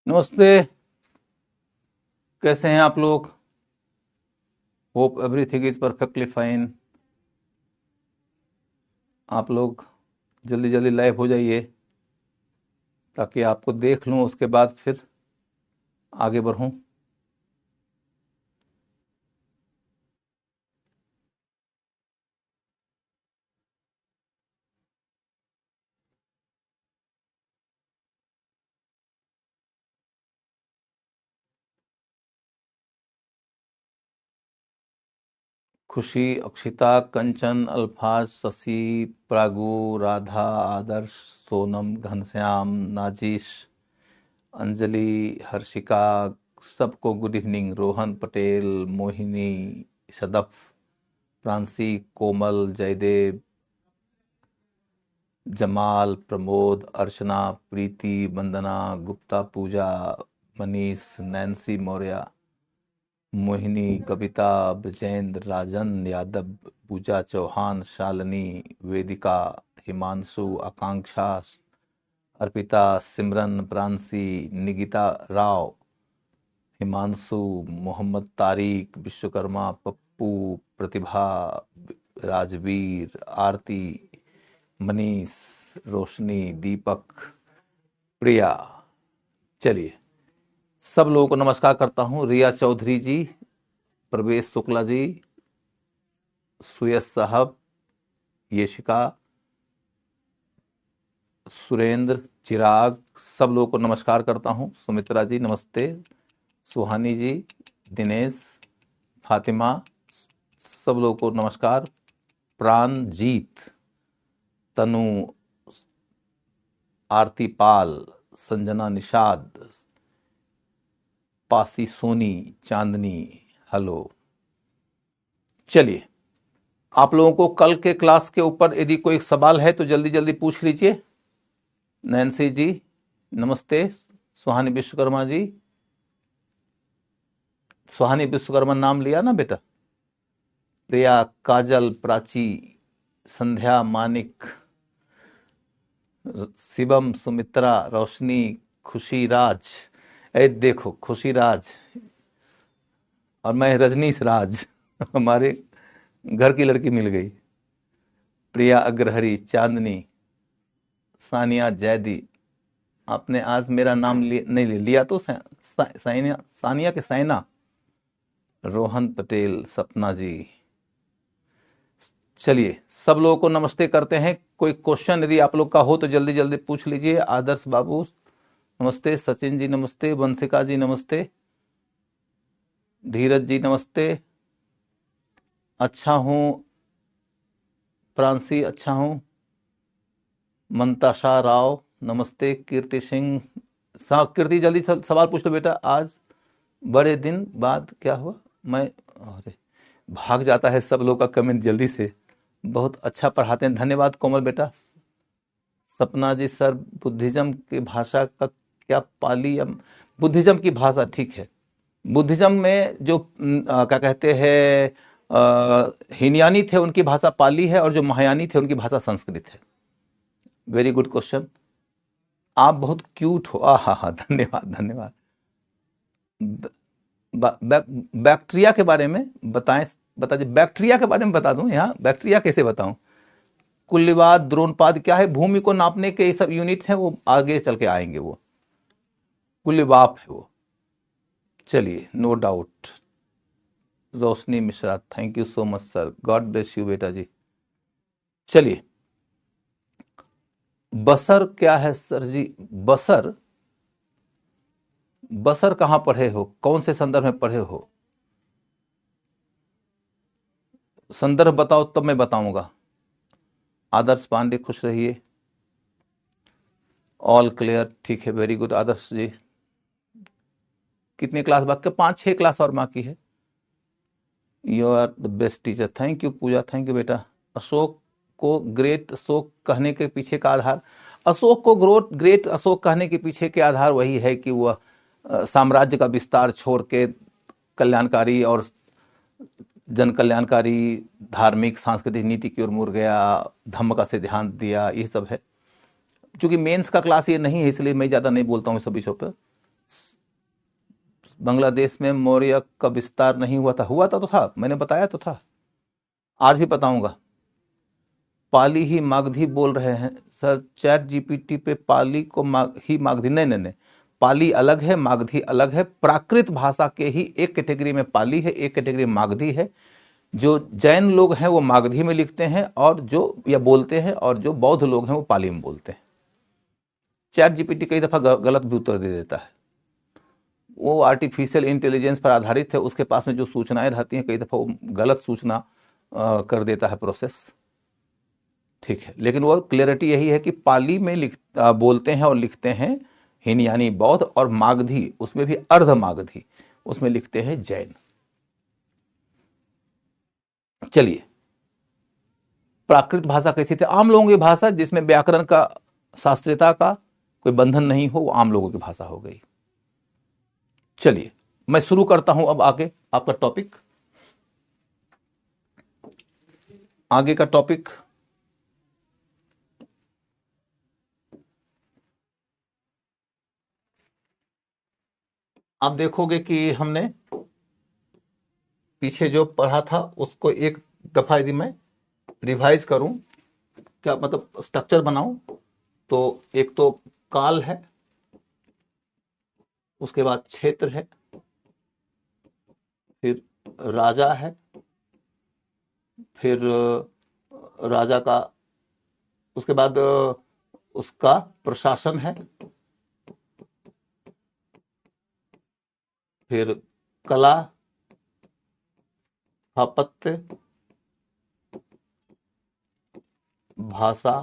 नमस्ते। कैसे हैं आप लोग? Hope everything is perfectly fine. आप लोग जल्दी जल्दी लाइव हो जाइए ताकि आपको देख लूं, उसके बाद फिर आगे बढ़ूं। खुशी, अक्षिता, कंचन, अल्फाज, शशि, प्रागु, राधा, आदर्श, सोनम, घनश्याम, नाजिश, अंजलि, हर्षिका, सबको गुड इवनिंग। रोहन पटेल, मोहिनी, सदफ, प्रांसी, कोमल, जयदेव, जमाल, प्रमोद, अर्चना, प्रीति, वंदना, गुप्ता, पूजा, मनीष, नैन्सी मौर्य, मोहिनी, कविता, ब्रजेंद्र, राजन यादव, पूजा चौहान, शालिनी, वेदिका, हिमांशु, आकांक्षा, अर्पिता, सिमरन, प्रांसी, निगिता राव, हिमांशु, मोहम्मद तारिक, विश्वकर्मा, पप्पू, प्रतिभा, राजवीर, आरती, मनीष, रोशनी, दीपक, प्रिया। चलिए, सब लोगों को नमस्कार करता हूं। रिया चौधरी जी, प्रवेश शुक्ला जी, सुयश साहब, येशिका, सुरेंद्र, चिराग, सब लोगों को नमस्कार करता हूं। सुमित्रा जी नमस्ते, सुहानी जी, दिनेश, फातिमा, सब लोगों को नमस्कार। प्राणजीत, तनु, आरती पाल, संजना निषाद, पासी सोनी, चांदनी, हेलो। चलिए, आप लोगों को कल के क्लास के ऊपर यदि कोई सवाल है तो जल्दी जल्दी पूछ लीजिए। नैन्सी जी नमस्ते, सुहानी विश्वकर्मा जी, सुहानी विश्वकर्मा नाम लिया ना बेटा? प्रिया, काजल, प्राची, संध्या, मानिक, शिवम, सुमित्रा, रोशनी, खुशी राज, ए देखो खुशी राज, और मैं रजनीश राज हमारे घर की लड़की मिल गई। प्रिया अग्रहरी, चांदनी, सानिया जैदी, आपने आज मेरा नाम नहीं लिया तो सानिया के साइना, रोहन पटेल, सपना जी। चलिए, सब लोगों को नमस्ते करते हैं। कोई क्वेश्चन यदि आप लोग का हो तो जल्दी जल्दी पूछ लीजिए। आदर्श बाबू नमस्ते, सचिन जी नमस्ते, वंशिका जी नमस्ते, धीरज जी नमस्ते, अच्छा हूं, प्रांसी अच्छा हूं, मंताशा राव नमस्ते, कीर्ति सिंह, कीर्ति जल्दी सवाल पूछ लो बेटा। आज बड़े दिन बाद क्या हुआ? मैं अरे भाग जाता है सब लोग का कमेंट जल्दी से। बहुत अच्छा पढ़ाते हैं, धन्यवाद कोमल बेटा। सपना जी सर, बुद्धिज्म की भाषा का क्या पाली या बुद्धिज्म की भाषा? ठीक है, बुद्धिज्म में जो क्या कहते हैं हीनयानी थे उनकी भाषा पाली है, और जो महायानी थे उनकी भाषा संस्कृत है। Very good question. आप बहुत क्यूट हो। हा हा, धन्यवाद धन्यवाद। बैक्टीरिया के बारे में बताएं, बता दीजिए। बैक्टीरिया के बारे में बता दूं, यहाँ बैक्टीरिया कैसे बताऊं? कुल्लिवाद, द्रोणपाद क्या है? भूमि को नापने के ये सब यूनिट्स हैं, वो आगे चल के आएंगे। वो कुल्लिवाप है वो। चलिए, no doubt. Roshni Mishra, thank you so much sir, god bless you बेटा जी। चलिए, बसर क्या है सर जी? बसर, बसर कहां पढ़े हो? कौन से संदर्भ में पढ़े हो? संदर्भ बताओ तब मैं बताऊंगा। आदर्श पांडे खुश रहिए, ऑल क्लियर, ठीक है, वेरी गुड आदर्श जी। कितनी क्लास बाकी? 5-6 क्लास और बाकी है। You are the best teacher, thank you Pooja, thank you बेटा। अशोक को ग्रेट अशोक कहने के पीछे का आधार, अशोक को ग्रेट अशोक कहने के पीछे के आधार वही है कि वह साम्राज्य का विस्तार छोड़ के कल्याणकारी और जन कल्याणकारी धार्मिक सांस्कृतिक नीति की ओर मुड़ गया, धम्म का से ध्यान दिया, ये सब है। चूंकि मेंस का क्लास ये नहीं है इसलिए मैं ज़्यादा नहीं बोलता हूँ सब विषयों पर। बांग्लादेश में मौर्य का विस्तार नहीं हुआ था। हुआ था तो था, मैंने बताया तो था, आज भी बताऊंगा। पाली ही मागधी बोल रहे हैं सर चैट जीपीटी पे। पाली को ही मागधी, नहीं नहीं नहीं, पाली अलग है, मागधी अलग है। प्राकृत भाषा के ही एक कैटेगरी में पाली है, एक कैटेगरी मागधी है। जो जैन लोग हैं वो मागधी में लिखते हैं और जो या बोलते हैं, और जो बौद्ध लोग हैं वो पाली में बोलते हैं। चैट जीपीटी कई दफा गलत भी उत्तर दे देता है। वो आर्टिफिशियल इंटेलिजेंस पर आधारित है, उसके पास में जो सूचनाएं रहती हैं कई दफा वो गलत सूचना कर देता है प्रोसेस। ठीक है, लेकिन वो क्लियरिटी यही है कि पाली में बोलते हैं और लिखते हैं हीनयानी बौद्ध, और मागधी उसमें भी अर्ध मागधी उसमें लिखते हैं जैन। चलिए, प्राकृत भाषा कैसी थी? आम लोगों की भाषा जिसमें व्याकरण का, शास्त्रीयता का कोई बंधन नहीं हो, वो आम लोगों की भाषा हो गई। चलिए मैं शुरू करता हूं अब आगे आपका टॉपिक। आगे का टॉपिक आप देखोगे कि हमने पीछे जो पढ़ा था उसको एक दफा यदि मैं रिवाइज करूं, क्या मतलब स्ट्रक्चर बनाऊं, तो एक तो काल है, उसके बाद क्षेत्र है, फिर राजा है, फिर राजा का, उसके बाद उसका प्रशासन है, फिर कला, स्थापत्य, भाषा,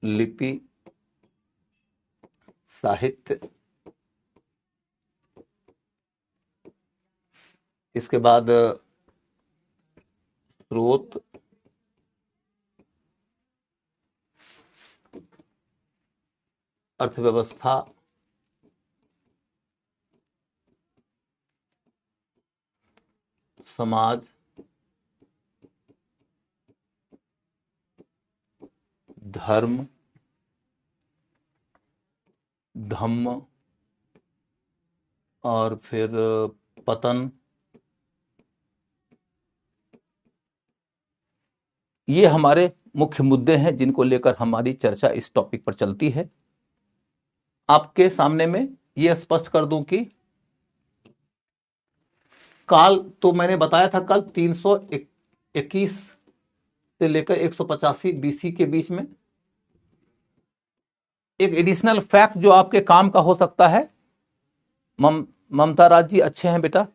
लिपि, साहित्य, इसके बाद स्रोत, अर्थव्यवस्था, समाज, धर्म, धम्म, और फिर पतन। ये हमारे मुख्य मुद्दे हैं जिनको लेकर हमारी चर्चा इस टॉपिक पर चलती है। आपके सामने में ये स्पष्ट कर दूं कि काल तो मैंने बताया था कल 321 से लेकर 185 बीसी के बीच में। एक एडिशनल फैक्ट जो आपके काम का हो सकता है, ममता राज जी अच्छे हैं बेटा,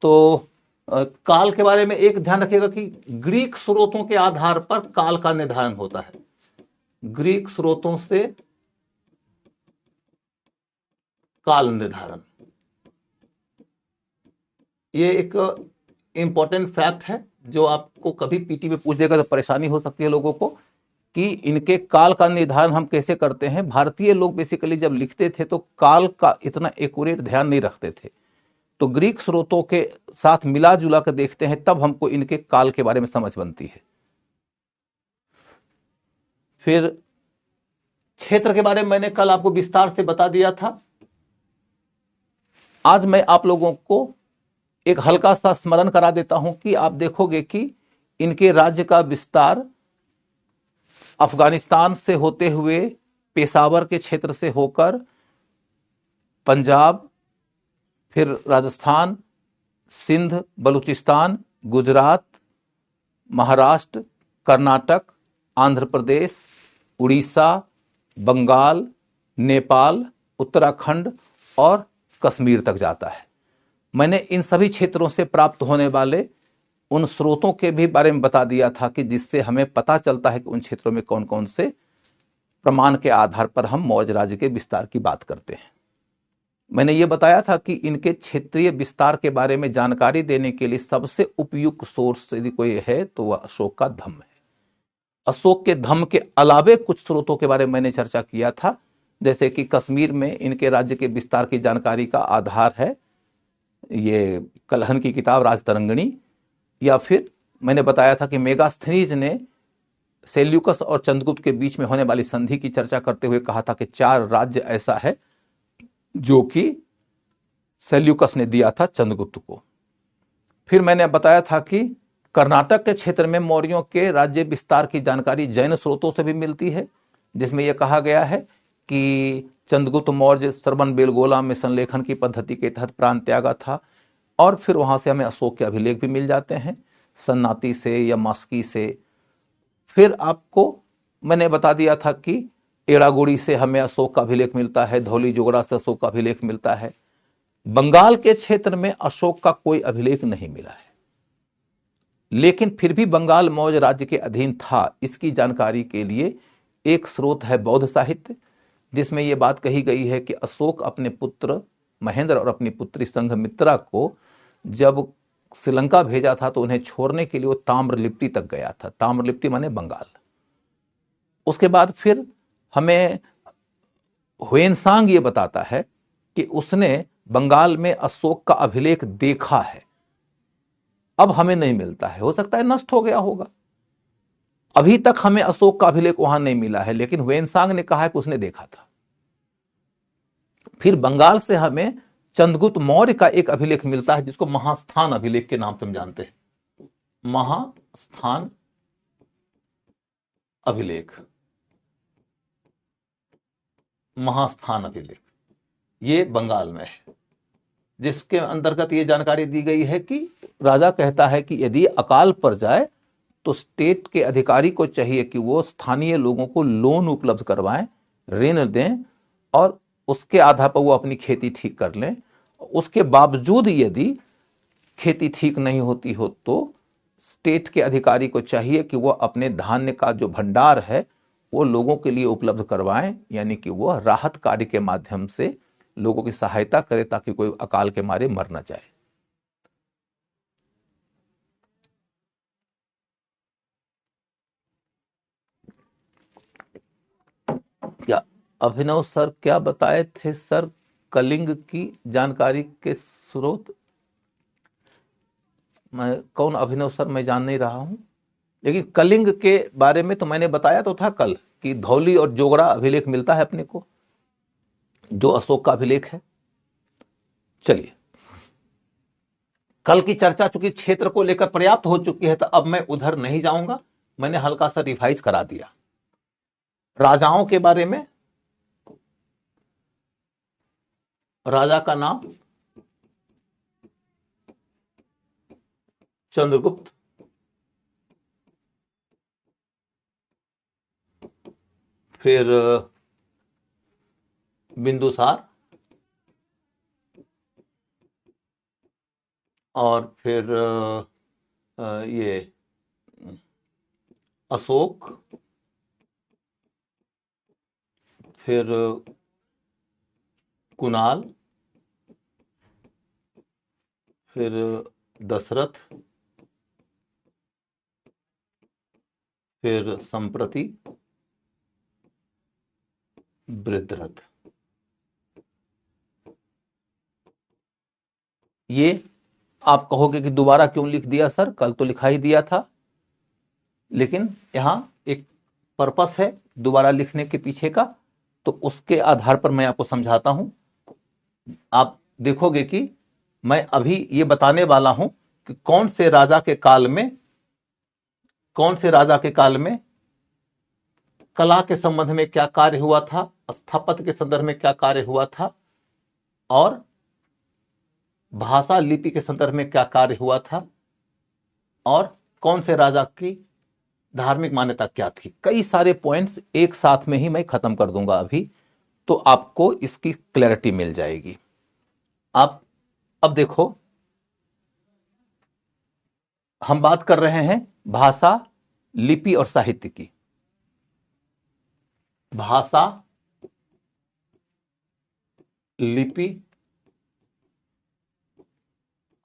तो काल के बारे में एक ध्यान रखिएगा कि ग्रीक स्रोतों के आधार पर काल का निर्धारण होता है। ग्रीक स्रोतों से काल निर्धारण, ये एक इंपॉर्टेंट फैक्ट है जो आपको कभी पीटी में पूछ देगा तो परेशानी हो सकती है लोगों को कि इनके काल का निर्धारण हम कैसे करते हैं। भारतीय लोग बेसिकली जब लिखते थे तो काल का इतना एक्यूरेट ध्यान नहीं रखते थे, तो ग्रीक स्रोतों के साथ मिला जुला कर देखते हैं, तब हमको इनके काल के बारे में समझ बनती है। फिर क्षेत्र के बारे में मैंने कल आपको विस्तार से बता दिया था। आज मैं आप लोगों को एक हल्का सा स्मरण करा देता हूं कि आप देखोगे कि इनके राज्य का विस्तार अफगानिस्तान से होते हुए पेशावर के क्षेत्र से होकर पंजाब, फिर राजस्थान, सिंध, बलूचिस्तान, गुजरात, महाराष्ट्र, कर्नाटक, आंध्र प्रदेश, उड़ीसा, बंगाल, नेपाल, उत्तराखंड और कश्मीर तक जाता है। मैंने इन सभी क्षेत्रों से प्राप्त होने वाले उन स्रोतों के भी बारे में बता दिया था कि जिससे हमें पता चलता है कि उन क्षेत्रों में कौन कौन से प्रमाण के आधार पर हम मौर्य राज्य के विस्तार की बात करते हैं। मैंने ये बताया था कि इनके क्षेत्रीय विस्तार के बारे में जानकारी देने के लिए सबसे उपयुक्त सोर्स यदि कोई है तो वह अशोक का धम्म है। अशोक के धम्म के अलावे कुछ स्रोतों के बारे में मैंने चर्चा किया था, जैसे कि कश्मीर में इनके राज्य के विस्तार की जानकारी का आधार है ये कलहन की किताब राजतरंगिणी, या फिर मैंने बताया था कि मेगास्थनीज ने सेल्यूकस और चंद्रगुप्त के बीच में होने वाली संधि की चर्चा करते हुए कहा था कि 4 राज्य ऐसा है जो कि सेल्यूकस ने दिया था चंद्रगुप्त को। फिर मैंने बताया था कि कर्नाटक के क्षेत्र में मौर्यों के राज्य विस्तार की जानकारी जैन स्रोतों से भी मिलती है, जिसमें यह कहा गया है कि चंद्रगुप्त मौर्य श्रवण बेलगोला में संलेखन की पद्धति के तहत प्राण त्यागा था। और फिर वहां से हमें अशोक के अभिलेख भी मिल जाते हैं, सन्नाटी से या मास्की से। फिर आपको मैंने बता दिया था कि एड़ागुड़ी से हमें अशोक का अभिलेख मिलता है, धौली जोगड़ा से अशोक का अभिलेख मिलता है। बंगाल के क्षेत्र में अशोक का कोई अभिलेख नहीं मिला है, लेकिन फिर भी बंगाल मौर्य राज्य के अधीन था, इसकी जानकारी के लिए एक स्रोत है बौद्ध साहित्य, जिसमें यह बात कही गई है कि अशोक अपने पुत्र महेंद्र और अपनी पुत्री संघमित्रा को जब श्रीलंका भेजा था तो उन्हें छोड़ने के लिए वो ताम्रलिप्ति तक गया था। ताम्रलिप्ति माने बंगाल। उसके बाद फिर हमें ह्वेनसांग ये बताता है कि उसने बंगाल में अशोक का अभिलेख देखा है। अब हमें नहीं मिलता है, हो सकता है नष्ट हो गया होगा। अभी तक हमें अशोक का अभिलेख वहां नहीं मिला है, लेकिन ह्वेनसांग ने कहा है कि उसने देखा था। फिर बंगाल से हमें चंद्रगुप्त मौर्य का एक अभिलेख मिलता है, जिसको महास्थान अभिलेख के नाम से हम जानते हैं। महास्थान अभिलेख, महास्थान अभिलेख ये बंगाल में है, जिसके अंतर्गत ये जानकारी दी गई है कि राजा कहता है कि यदि अकाल पड़ जाए तो स्टेट के अधिकारी को चाहिए कि वो स्थानीय लोगों को लोन उपलब्ध करवाएं, ऋण दें, और उसके आधार पर वो अपनी खेती ठीक कर लें। उसके बावजूद यदि खेती ठीक नहीं होती हो तो स्टेट के अधिकारी को चाहिए कि वो अपने धान्य का जो भंडार है वो लोगों के लिए उपलब्ध करवाएं, यानी कि वो राहत कार्य के माध्यम से लोगों की सहायता करे ताकि कोई अकाल के मारे मर न जाए। क्या अभिनव सर क्या बताए थे सर कलिंग की जानकारी के स्रोत? मैं कौन अभिनव सर, मैं जान नहीं रहा हूं, लेकिन कलिंग के बारे में तो मैंने बताया तो था कल कि धौली और जोगड़ा अभिलेख मिलता है अपने को, जो अशोक का अभिलेख है। चलिए, कल की चर्चा चूंकि क्षेत्र को लेकर पर्याप्त हो चुकी है तो अब मैं उधर नहीं जाऊंगा। मैंने हल्का सा रिवाइज करा दिया राजाओं के बारे में। राजा का नाम चंद्रगुप्त, फिर बिंदुसार, और फिर ये अशोक, फिर कुणाल, फिर दशरथ, फिर संप्रति, वृद्धरथ। ये आप कहोगे कि दोबारा क्यों लिख दिया सर, कल तो लिखा ही दिया था, लेकिन यहां एक पर्पस है दोबारा लिखने के पीछे का, तो उसके आधार पर मैं आपको समझाता हूं। आप देखोगे कि मैं अभी ये बताने वाला हूं कि कौन से राजा के काल में कला के संबंध में क्या कार्य हुआ था, स्थापत्य के संदर्भ में क्या कार्य हुआ था, और भाषा लिपि के संदर्भ में क्या कार्य हुआ था, और कौन से राजा की धार्मिक मान्यता क्या थी। कई सारे पॉइंट्स एक साथ में ही मैं खत्म कर दूंगा अभी, तो आपको इसकी क्लैरिटी मिल जाएगी। आप अब देखो, हम बात कर रहे हैं भाषा, लिपि और साहित्य की। भाषा, लिपि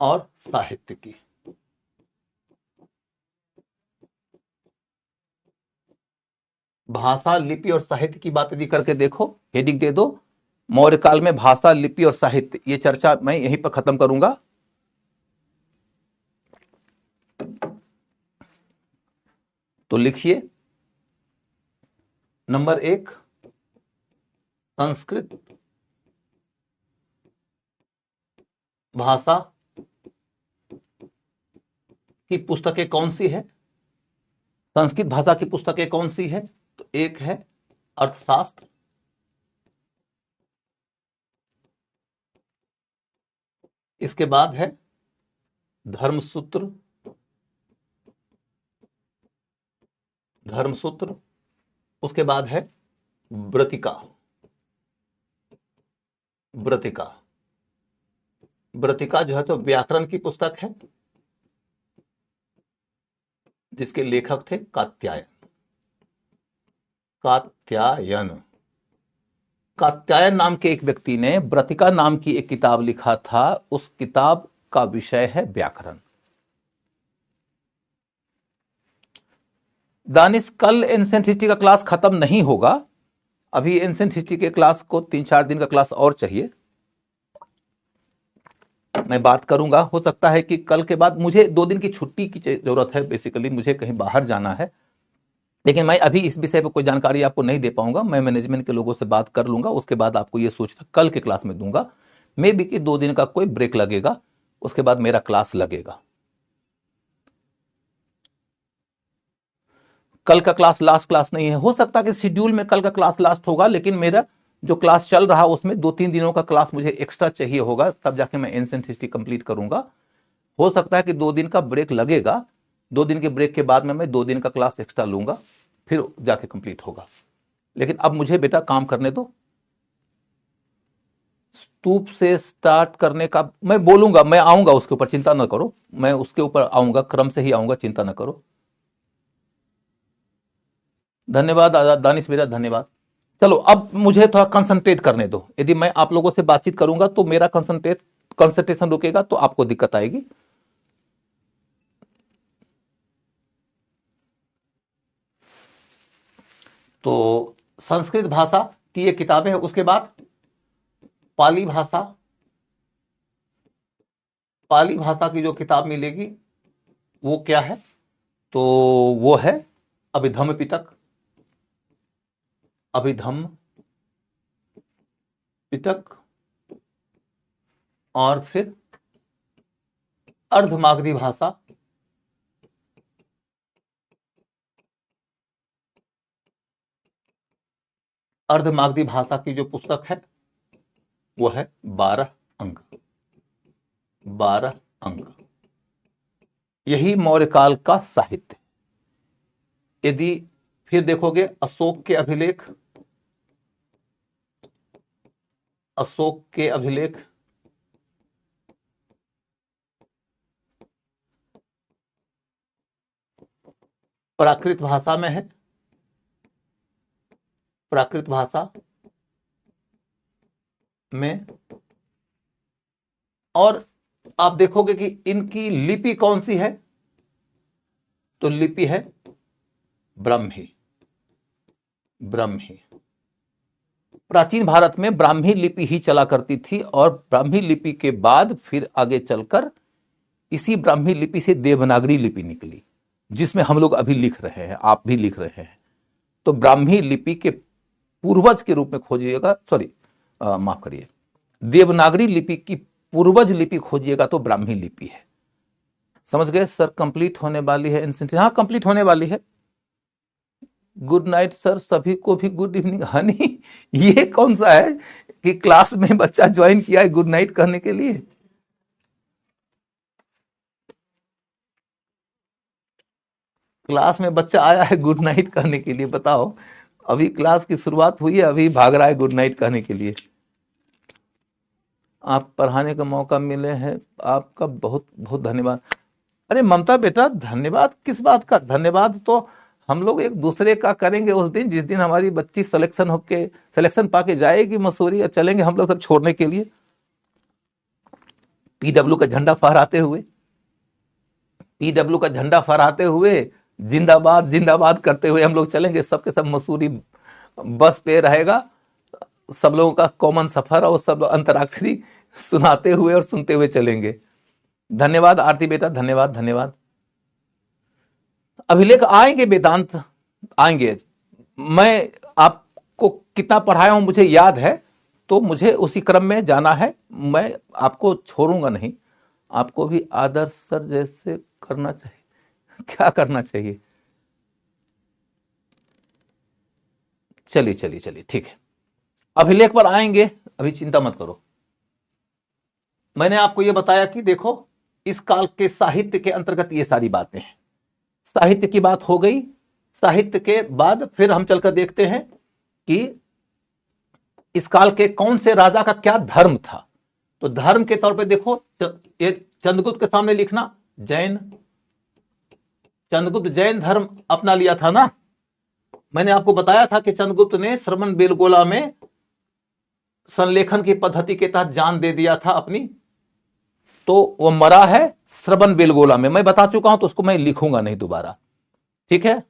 और साहित्य की। भाषा, लिपि और साहित्य की बात यदि करके देखो, हेडिंग दे दो मौर्य काल में भाषा, लिपि और साहित्य। ये चर्चा मैं यहीं पर खत्म करूंगा। तो लिखिए, नंबर 1 संस्कृत, भाषा की पुस्तकें कौन सी है? संस्कृत भाषा की पुस्तकें कौन सी है? तो एक है अर्थशास्त्र, इसके बाद है धर्मसूत्र, धर्मसूत्र, उसके बाद है व्रतिका, व्रतिका, व्रतिका जो है तो व्याकरण की पुस्तक है, जिसके लेखक थे कात्यायन, कात्यायन, कात्यायन नाम के एक व्यक्ति ने व्रतिका नाम की एक किताब लिखा था। उस किताब का विषय है व्याकरण। दानिश, कल एंशिएंट हिस्ट्री का क्लास खत्म नहीं होगा, अभी एंशिएंट हिस्ट्री के क्लास को 3-4 दिन का क्लास और चाहिए। मैं बात करूंगा, हो सकता है कि कल के बाद, मुझे 2 दिन की छुट्टी की जरूरत है, बेसिकली मुझे कहीं बाहर जाना है, लेकिन मैं अभी इस विषय पर कोई जानकारी आपको नहीं दे पाऊंगा। मैं मैनेजमेंट के लोगों से बात कर लूंगा, उसके बाद आपको यह सोचना कल के क्लास में दूंगा। मे बी कि 2 दिन का कोई ब्रेक लगेगा, उसके बाद मेरा क्लास लगेगा। कल का क्लास लास्ट क्लास नहीं है, हो सकता है कि शेड्यूल में कल का क्लास लास्ट होगा, लेकिन मेरा जो क्लास चल रहा है उसमें 2-3 दिनों का क्लास मुझे एक्स्ट्रा चाहिए होगा, तब जाके मैं एंशिएंट हिस्ट्री कंप्लीट करूंगा। हो सकता है कि 2 दिन का ब्रेक लगेगा, 2 दिन के ब्रेक के बाद में मैं 2 दिन का क्लास एक्स्ट्रा लूंगा, फिर जाके कंप्लीट होगा। लेकिन अब मुझे बेटा काम करने दो। स्तूप से स्टार्ट करने का मैं बोलूंगा, मैं आऊंगा उसके ऊपर, चिंता ना करो, मैं उसके ऊपर आऊंगा, क्रम से ही आऊंगा, चिंता ना करो। धन्यवाद दानिश बेटा, धन्यवाद। चलो अब मुझे थोड़ा कंसंट्रेट करने दो। यदि मैं आप लोगों से बातचीत करूंगा तो मेरा कंसंट्रेशन रुकेगा, तो आपको दिक्कत आएगी। तो संस्कृत भाषा की ये किताबें हैं, उसके बाद पाली भाषा, पाली भाषा की जो किताब मिलेगी वो क्या है? तो वो है अभिधम्म पिटक, अभिधम्म पिटक, और फिर अर्धमागधी भाषा, अर्धमागधी भाषा की जो पुस्तक है वो है 12 अंक, 12 अंक। यही मौर्य काल का साहित्य। यदि फिर देखोगे अशोक के अभिलेख, अशोक के अभिलेख, प्राकृत भाषा में है, प्राकृत भाषा में, और आप देखोगे कि इनकी लिपि कौन सी है? तो लिपि है ब्राह्मी, ब्राह्मी। प्राचीन भारत में ब्राह्मी लिपि ही चला करती थी, और ब्राह्मी लिपि के बाद फिर आगे चलकर इसी ब्राह्मी लिपि से देवनागरी लिपि निकली, जिसमें हम लोग अभी लिख रहे हैं, आप भी लिख रहे हैं। तो ब्राह्मी लिपि के पूर्वज के रूप में खोजिएगा, सॉरी माफ करिए, देवनागरी लिपि की पूर्वज लिपि खोजिएगा तो ब्राह्मी लिपि है। समझ गए सर? कंप्लीट होने वाली है एंशिएंट, हाँ कंप्लीट होने वाली है। गुड नाइट सर, सभी को भी गुड इवनिंग। हनी, ये कौन सा है कि क्लास में बच्चा ज्वाइन किया है गुड नाइट करने के लिए? क्लास में बच्चा आया है गुड नाइट करने के लिए? बताओ, अभी क्लास की शुरुआत हुई है, अभी भाग रहा है गुड नाइट करने के लिए। आप पढ़ाने का मौका मिले हैं, आपका बहुत बहुत धन्यवाद। अरे ममता बेटा, धन्यवाद किस बात का? धन्यवाद तो हम लोग एक दूसरे का करेंगे उस दिन, जिस दिन हमारी बच्ची सिलेक्शन पाके जाएगी मसूरी, और चलेंगे हम लोग सब छोड़ने के लिए, पीडब्ल्यू का झंडा फहराते हुए, पीडब्ल्यू का झंडा फहराते हुए, जिंदाबाद जिंदाबाद करते हुए हम लोग चलेंगे, सबके सब मसूरी बस पे रहेगा, सब लोगों का कॉमन सफर, और सब अंतराक्षरी सुनाते हुए और सुनते हुए चलेंगे। धन्यवाद आरती बेटा, धन्यवाद धन्यवाद। अभिलेख आएंगे, वेदांत आएंगे। मैं आपको कितना पढ़ाया हूं मुझे याद है, तो मुझे उसी क्रम में जाना है, मैं आपको छोड़ूंगा नहीं। आपको भी आदर्श सर जैसे करना चाहिए। क्या करना चाहिए? चलिए चलिए चलिए, ठीक है, अभिलेख पर आएंगे, अभी चिंता मत करो। मैंने आपको यह बताया कि देखो, इस काल के साहित्य के अंतर्गत ये सारी बातें हैं। साहित्य की बात हो गई। साहित्य के बाद फिर हम चलकर देखते हैं कि इस काल के कौन से राजा का क्या धर्म था। तो धर्म के तौर पे देखो, एक चंद्रगुप्त के सामने लिखना जैन। चंद्रगुप्त जैन धर्म अपना लिया था ना। मैंने आपको बताया था कि चंद्रगुप्त ने श्रवण बेलगोला में संलेखन की पद्धति के तहत जान दे दिया था अपनी। तो वो मरा है श्रवण बेलगोला में, मैं बता चुका हूं, तो उसको मैं लिखूंगा नहीं दोबारा, ठीक है।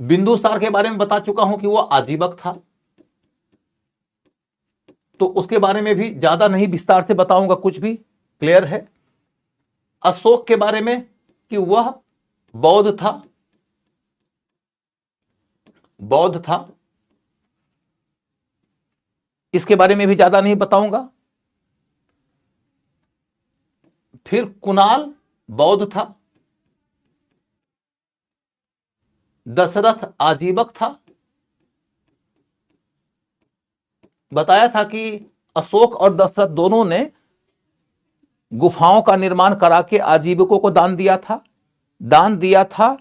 बिंदुसार के बारे में बता चुका हूं कि वो आजीवक था, तो उसके बारे में भी ज्यादा नहीं विस्तार से बताऊंगा, कुछ भी क्लियर है। अशोक के बारे में कि वह बौद्ध था, बौद्ध था, इसके बारे में भी ज्यादा नहीं बताऊंगा। फिर कुणाल बौद्ध था, दशरथ आजीवक था। बताया था कि अशोक और दशरथ दोनों ने गुफाओं का निर्माण करा के आजीविकों को दान दिया था। दान दिया था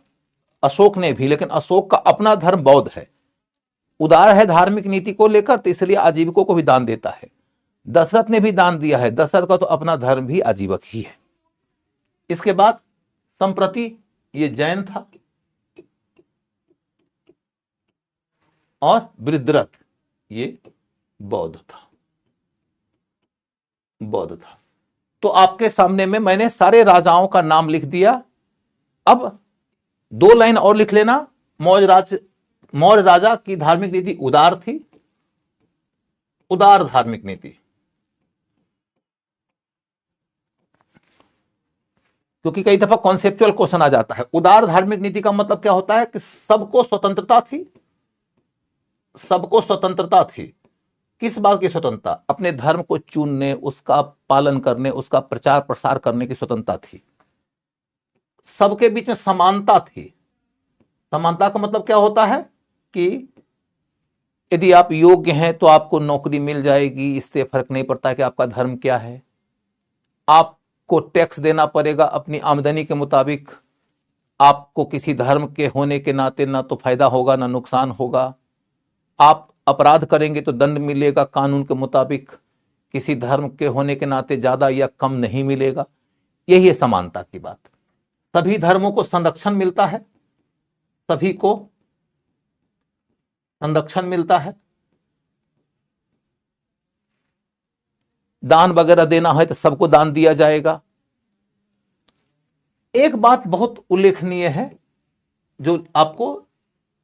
अशोक ने भी, लेकिन अशोक का अपना धर्म बौद्ध है, उदार है धार्मिक नीति को लेकर, तो इसलिए आजीविकों को भी दान देता है। दशरथ ने भी दान दिया है, दशरथ का तो अपना धर्म भी आजीवक ही है। इसके बाद संप्रति ये जैन था, और वृद्धरथ ये बौद्ध था, बौद्ध था। तो आपके सामने में मैंने सारे राजाओं का नाम लिख दिया। अब 2 लाइन और लिख लेना। मौर्य राजा की धार्मिक नीति उदार थी, उदार धार्मिक नीति। क्योंकि कई दफा कॉन्सेप्चुअल क्वेश्चन आ जाता है। उदार धार्मिक नीति का मतलब क्या होता है कि सबको स्वतंत्रता थी, सबको स्वतंत्रता थी। किस बात की स्वतंत्रता? अपने धर्म को चुनने, उसका पालन करने, उसका प्रचार प्रसार करने की स्वतंत्रता थी। सबके बीच में समानता थी। समानता का मतलब क्या होता है कि यदि आप योग्य हैं तो आपको नौकरी मिल जाएगी, इससे फर्क नहीं पड़ता कि आपका धर्म क्या है। आपको टैक्स देना पड़ेगा अपनी आमदनी के मुताबिक। आपको किसी धर्म के होने के नाते ना तो फायदा होगा ना नुकसान होगा। आप अपराध करेंगे तो दंड मिलेगा कानून के मुताबिक, किसी धर्म के होने के नाते ज्यादा या कम नहीं मिलेगा। यही है समानता की बात। सभी धर्मों को संरक्षण मिलता है, सभी को संरक्षण मिलता है। दान वगैरह देना है तो सबको दान दिया जाएगा। एक बात बहुत उल्लेखनीय है जो आपको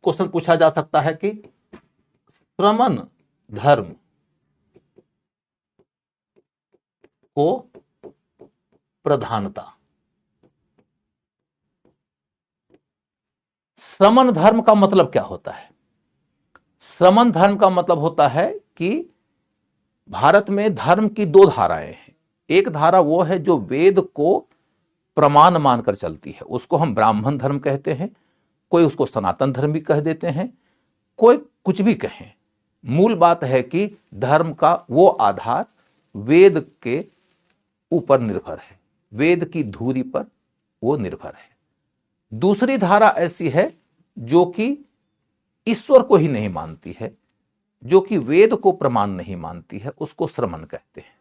क्वेश्चन पूछा जा सकता है कि श्रमण धर्म को प्रधानता, श्रमण धर्म का मतलब क्या होता है? श्रमण धर्म का मतलब होता है कि भारत में धर्म की 2 धाराएं हैं। एक धारा वो है जो वेद को प्रमाण मानकर चलती है, उसको हम ब्राह्मण धर्म कहते हैं। कोई उसको सनातन धर्म भी कह देते हैं, कोई कुछ भी कहें। मूल बात है कि धर्म का वो आधार वेद के ऊपर निर्भर है, वेद की धुरी पर वो निर्भर है। दूसरी धारा ऐसी है जो कि ईश्वर को ही नहीं मानती है, जो कि वेद को प्रमाण नहीं मानती है, उसको श्रमण कहते हैं।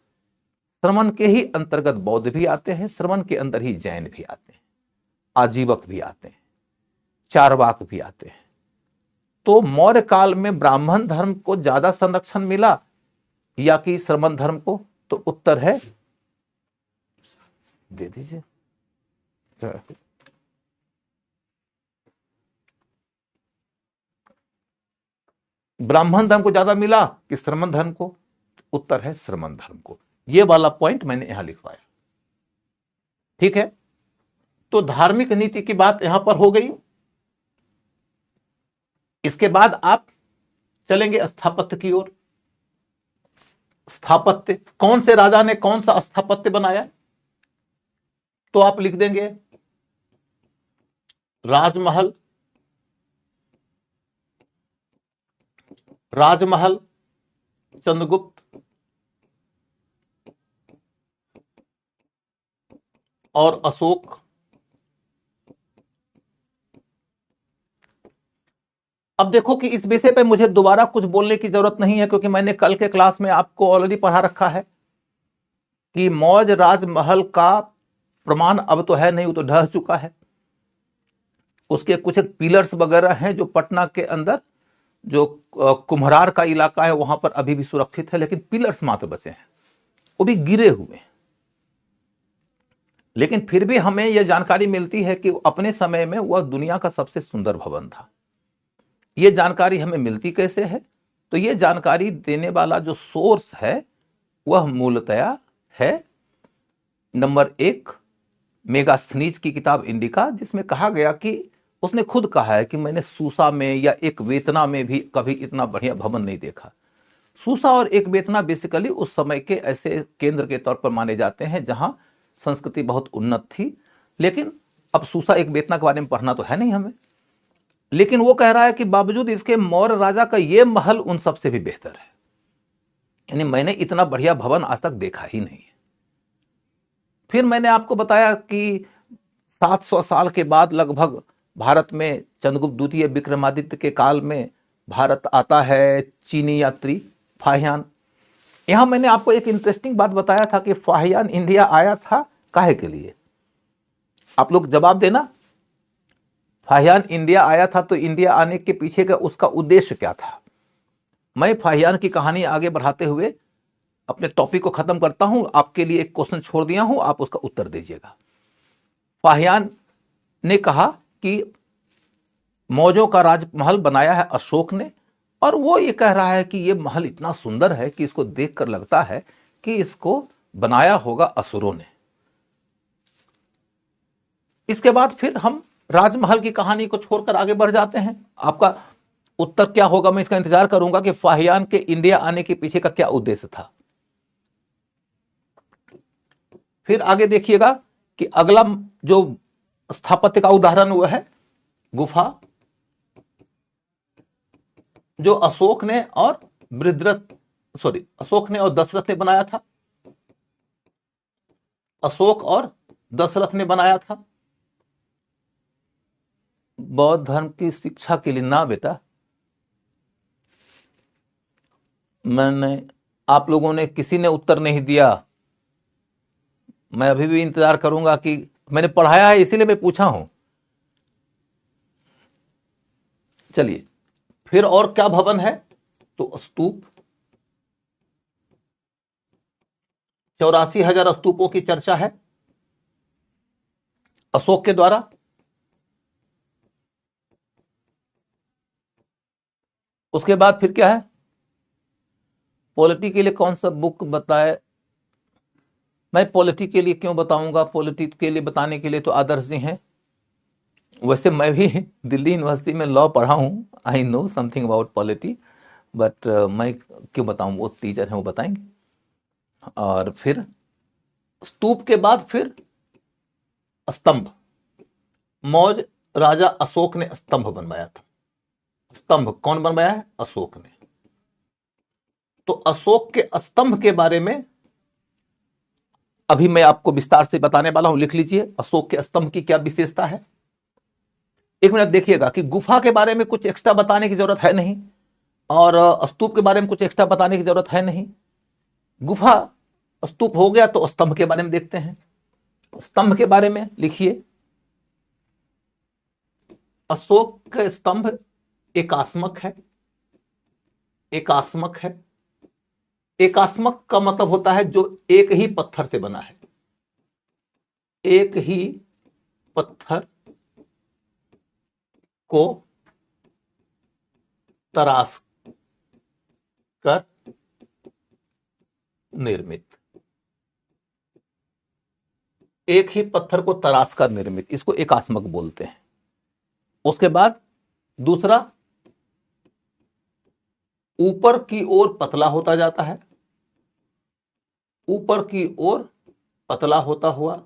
श्रमण के ही अंतर्गत बौद्ध भी आते हैं, श्रमण के अंदर ही जैन भी आते हैं, आजीवक भी आते हैं, चारवाक भी आते हैं। तो मौर्य काल में ब्राह्मण धर्म को ज्यादा संरक्षण मिला या कि श्रमण धर्म को? तो उत्तर है, दे दीजिए, ब्राह्मण धर्म को ज्यादा मिला कि श्रमण धर्म को? उत्तर है श्रमण धर्म को। यह वाला पॉइंट मैंने यहां लिखवाया, ठीक है। तो धार्मिक नीति की बात यहां पर हो गई। इसके बाद आप चलेंगे स्थापत्य की ओर। स्थापत्य, कौन से राजा ने कौन सा स्थापत्य बनाया? तो आप लिख देंगे राजमहल, राजमहल, चंद्रगुप्त और अशोक। अब देखो कि इस विषय पे मुझे दोबारा कुछ बोलने की जरूरत नहीं है, क्योंकि मैंने कल के क्लास में आपको ऑलरेडी पढ़ा रखा है कि मौर्य राजमहल का प्रमाण अब तो है नहीं, वो तो ढह चुका है। उसके कुछ एक पिलर्स वगैरह हैं जो पटना के अंदर जो कुम्हरार का इलाका है वहां पर अभी भी सुरक्षित है, लेकिन पिलर्स मात्र बचे हैं, वो भी गिरे हुए हैं। लेकिन फिर भी हमें यह जानकारी मिलती है कि अपने समय में वह दुनिया का सबसे सुंदर भवन था। यह जानकारी हमें मिलती कैसे है? तो यह जानकारी देने वाला जो सोर्स है वह मूलतया है नंबर 1 मेगास्थनीज की किताब इंडिका, जिसमें कहा गया कि उसने खुद कहा है कि मैंने सूसा में या एक वेतना में भी कभी इतना बढ़िया भवन नहीं देखा। सूसा और एक वेतना बेसिकली उस समय के ऐसे केंद्र के तौर पर माने जाते हैं जहां संस्कृति बहुत उन्नत थी। लेकिन अब सूसा एक वेतना के बारे में पढ़ना तो है नहीं हमें, लेकिन वो कह रहा है कि बावजूद इसके मौर्य राजा का ये महल उन सबसे भी बेहतर है। यानी मैंने इतना बढ़िया भवन आज तक देखा ही नहीं है। फिर मैंने आपको बताया कि 700 साल के बाद लगभग भारत में चंद्रगुप्त द्वितीय विक्रमादित्य के काल में भारत आता है चीनी यात्री फाहियान। यहां मैंने आपको एक इंटरेस्टिंग बात बताया था कि फाहियान इंडिया आया था काहे के लिए? आप लोग जवाब देना। फाहियान इंडिया आया था तो इंडिया आने के पीछे का उसका उद्देश्य क्या था? मैं फाहियान की कहानी आगे बढ़ाते हुए अपने टॉपिक को खत्म करता हूं। आपके लिए एक क्वेश्चन छोड़ दिया हूं, आप उसका उत्तर दीजिएगा। फाहियान ने कहा कि मौर्यों का राजमहल बनाया है अशोक ने, और वो ये कह रहा है कि ये महल इतना सुंदर है कि इसको देखकर लगता है कि इसको बनाया होगा असुरों ने। इसके बाद फिर हम राजमहल की कहानी को छोड़कर आगे बढ़ जाते हैं। आपका उत्तर क्या होगा, मैं इसका इंतजार करूंगा कि फाहियान के इंडिया आने के पीछे का क्या उद्देश्य था। फिर आगे देखिएगा कि अगला जो स्थापत्य का उदाहरण हुआ है गुफा, जो अशोक ने और अशोक ने और दशरथ ने बनाया था। अशोक और दशरथ ने बनाया था। बौद्ध धर्म की शिक्षा के लिए ना बेटा, मैंने आप लोगों ने किसी ने उत्तर नहीं दिया। मैं अभी भी इंतजार करूंगा कि मैंने पढ़ाया है इसीलिए मैं पूछा हूं। चलिए फिर और क्या भवन है? तो स्तूप, 84,000 स्तूपों की चर्चा है अशोक के द्वारा। उसके बाद फिर क्या है? पॉलिटी के लिए कौन सा बुक बताए? मैं पॉलिटी के लिए क्यों बताऊंगा? पॉलिटी के लिए बताने के लिए तो आदर्श जी हैं। वैसे मैं भी दिल्ली यूनिवर्सिटी में लॉ पढ़ा हूं, I know something about polity, but मैं क्यों बताऊं? वो टीचर हैं, वो बताएंगे। और फिर स्तूप के बाद फिर स्तंभ। मौर्य राजा अशोक ने स्तंभ बनवाया था। स्तंभ कौन बनवाया है? अशोक ने। तो अशोक के स्तंभ के बारे में अभी मैं आपको विस्तार से बताने वाला हूं, लिख लीजिए अशोक के स्तंभ की क्या विशेषता है। एक मिनट देखिएगा कि गुफा के बारे में कुछ एक्स्ट्रा बताने की जरूरत है नहीं, और स्तूप के बारे में कुछ एक्स्ट्रा बताने की जरूरत है नहीं। गुफा स्तूप हो गया, तो स्तंभ के बारे में देखते हैं। स्तंभ के बारे में लिखिए, अशोक का स्तंभ एकास्मक है। एकास्मक है। एकास्मक का मतलब होता है जो एक ही पत्थर से बना है। एक ही पत्थर को तराश कर निर्मित। एक ही पत्थर को तराश कर निर्मित, इसको एकास्मक बोलते हैं। उसके बाद दूसरा ऊपर की ओर पतला होता जाता है, ऊपर की ओर पतला होता हुआ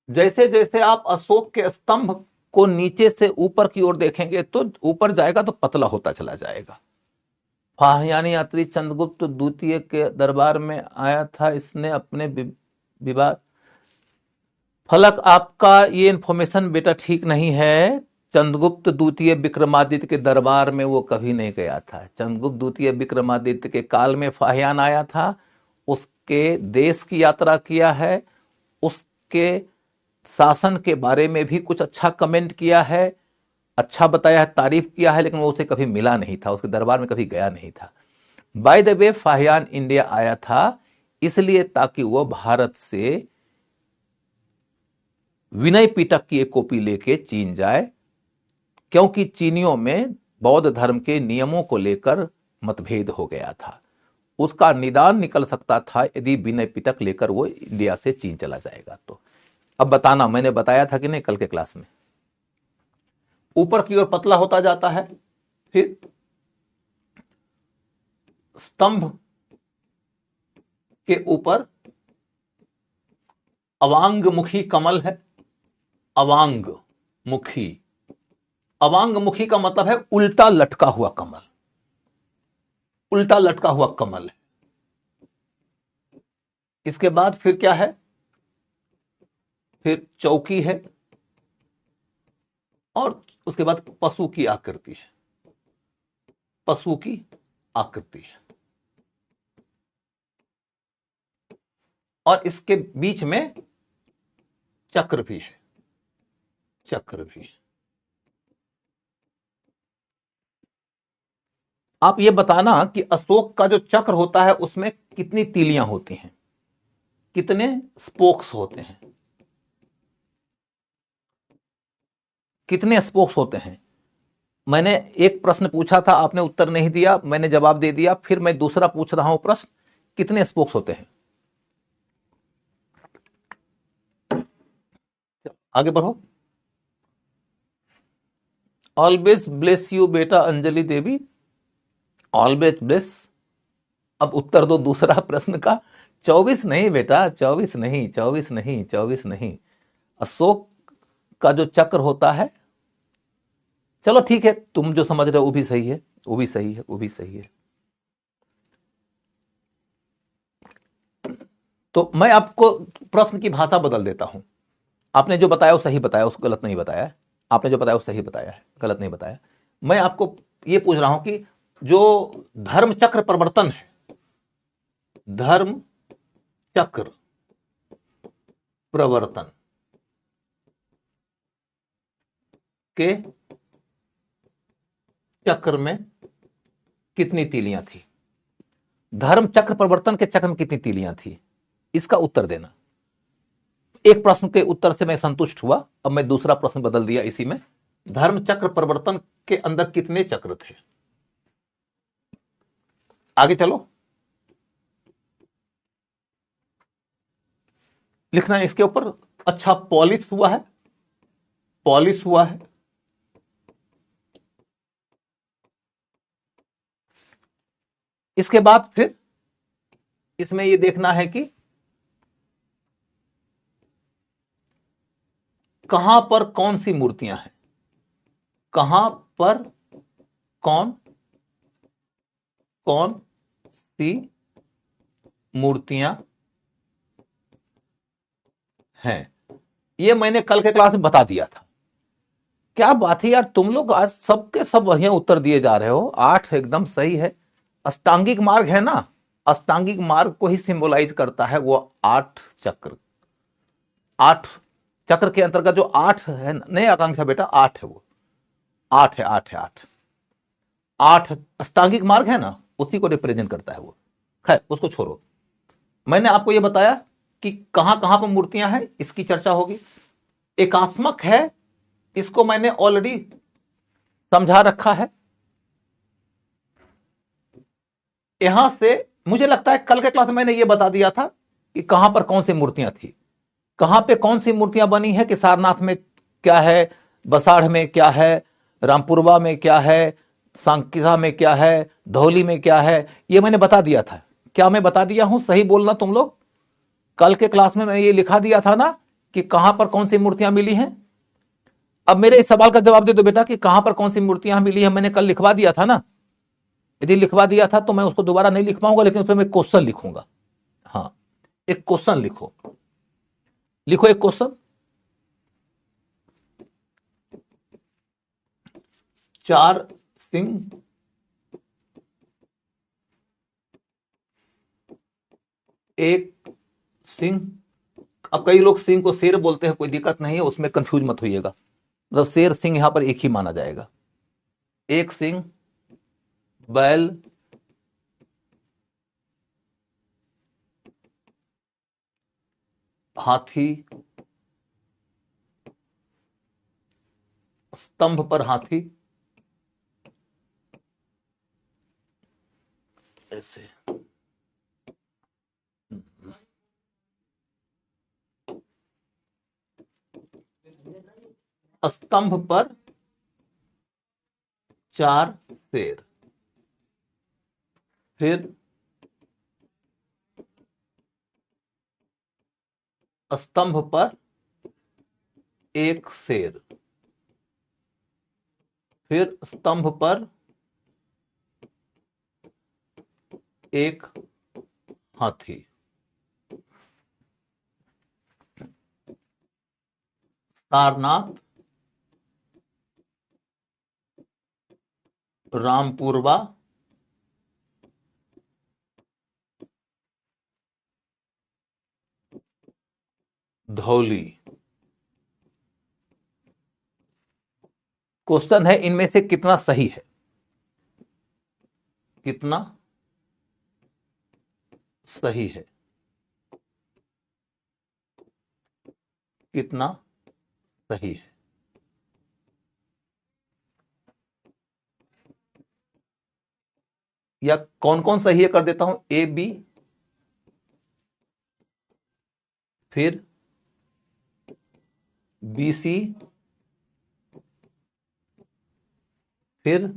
जैसे जैसे आप अशोक के स्तंभ को नीचे से ऊपर की ओर देखेंगे तो ऊपर जाएगा तो पतला होता चला जाएगा। फाहियानी यात्री चंद्रगुप्त द्वितीय के दरबार में आया था, इसने अपने विवाद। फलक, आपका ये इंफॉर्मेशन बेटा ठीक नहीं है। चंद्रगुप्त द्वितीय विक्रमादित्य के दरबार में वो कभी नहीं गया था। चंद्रगुप्त द्वितीय विक्रमादित्य के काल में फाहियान आया था, उसके देश की यात्रा किया है, उसके शासन के बारे में भी कुछ अच्छा कमेंट किया है, अच्छा बताया है, तारीफ किया है, लेकिन वो उसे कभी मिला नहीं था, उसके दरबार में कभी गया नहीं था। By the way, Fahien India आया था इसलिए ताकि वो भारत से विनय पिटक की एक कॉपी लेके चीन जाए, क्योंकि चीनियों में बौद्ध धर्म के नियमों को लेकर मतभेद हो गया था। उसका निदान निकल सकता था यदि विनय पिटक लेकर वो इंडिया से चीन चला जाएगा तो। अब बताना, मैंने बताया था कि नहीं कल के क्लास में? ऊपर की ओर पतला होता जाता है, फिर स्तंभ के ऊपर अवांगमुखी कमल है। अवांगमुखी, अवांगमुखी का मतलब है उल्टा लटका हुआ कमल, उल्टा लटका हुआ कमल है। इसके बाद फिर क्या है? फिर चौकी है और उसके बाद पशु की आकृति है, पशु की आकृति है, और इसके बीच में चक्र भी है, चक्र भी। आप ये बताना कि अशोक का जो चक्र होता है उसमें कितनी तीलियां होती हैं, कितने स्पोक्स होते हैं, कितने स्पोक्स होते हैं? मैंने एक प्रश्न पूछा था, आपने उत्तर नहीं दिया, मैंने जवाब दे दिया, फिर मैं दूसरा पूछ रहा हूं प्रश्न, कितने स्पोक्स होते हैं? आगे बढ़ो। ऑलवेज ब्लेस यू बेटा अंजलि देवी, ऑलवेज ब्लेस। अब उत्तर दो दूसरा प्रश्न का। 24 नहीं बेटा, 24 नहीं, 24 नहीं, 24 नहीं। अशोक का जो चक्र होता है, चलो ठीक है, तुम जो समझ रहे हो वो भी सही है, वो भी सही है, वो भी सही है। तो मैं आपको प्रश्न की भाषा बदल देता हूं। आपने जो बताया वो सही बताया, उसको गलत नहीं बताया है। आपने जो बताया वो सही बताया है, गलत नहीं बताया। मैं आपको ये पूछ रहा हूं कि जो धर्म चक्र प्रवर्तन है, धर्म चक्र प्रवर्तन के चक्र में कितनी तीलियां थी? धर्म चक्र प्रवर्तन के चक्र में कितनी तीलियां थी? इसका उत्तर देना। एक प्रश्न के उत्तर से मैं संतुष्ट हुआ, अब मैं दूसरा प्रश्न बदल दिया इसी में। धर्म चक्र प्रवर्तन के अंदर कितने चक्र थे? आगे चलो, लिखना है इसके ऊपर। अच्छा, पॉलिश हुआ है, पॉलिश हुआ है। इसके बाद फिर इसमें यह देखना है कि कहां पर कौन सी मूर्तियां हैं, कहां पर कौन कौन सी मूर्तियां हैं। यह मैंने कल के क्लास में बता दिया था। क्या बात है यार, तुम लोग आज सबके सब बढ़िया उत्तर दिए जा रहे हो। 8 एकदम सही है। अष्टांगिक मार्ग है ना, अष्टांगिक मार्ग को ही सिंबलाइज करता है वो 8 चक्र। 8 चक्र के अंतर्गत जो 8 है, नहीं आकांक्षा बेटा, 8 है वो, 8 है, 8 है, 8 8 अष्टांगिक मार्ग है ना, उसी को रिप्रेजेंट करता है वो। खैर उसको छोड़ो, मैंने आपको ये बताया कि कहां कहां पर मूर्तियां हैं, इसकी चर्चा होगी। एकात्मक है, इसको मैंने ऑलरेडी समझा रखा है। यहां से मुझे लगता है कल के क्लास में मैंने ये बता दिया था कि कहां पर कौन सी मूर्तियां थी, कहां पे कौन सी मूर्तियां बनी है, कि सारनाथ में क्या है, बसाढ़ में क्या है, रामपुरवा में क्या है, सांकिसा में क्या है, धौली में क्या है, ये मैंने बता दिया था। क्या मैं बता दिया हूं? सही बोलना तुम लोग। कल के क्लास में मैं ये लिखा दिया था ना कि कहां पर कौन सी मूर्तियां मिली हैं। अब मेरे इस सवाल का जवाब दे दो बेटा कि कहां पर कौन सी मूर्तियां मिली हैं। मैंने कल लिखवा दिया था ना। यदि लिखवा दिया था तो मैं उसको दोबारा नहीं लिख पाऊंगा, लेकिन उस पर मैं क्वेश्चन लिखूंगा। हाँ, एक क्वेश्चन लिखो, लिखो एक क्वेश्चन। 4 सिंह, एक सिंह। अब कई लोग सिंह को शेर बोलते हैं, कोई दिक्कत नहीं है, उसमें कंफ्यूज मत होइएगा। मतलब शेर सिंह यहां पर एक ही माना जाएगा। एक सिंह, बैल, हाथी, स्तंभ पर हाथी, ऐसे। स्तंभ पर 4 शेर, फिर स्तंभ पर एक शेर, फिर स्तंभ पर एक हाथी। सारनाथ, रामपुरवा, धौली। क्वेश्चन है इनमें से कितना सही है, कितना सही है, कितना सही है। या कौन कौन सही है कर देता हूं, ए बी, फिर बी सी, फिर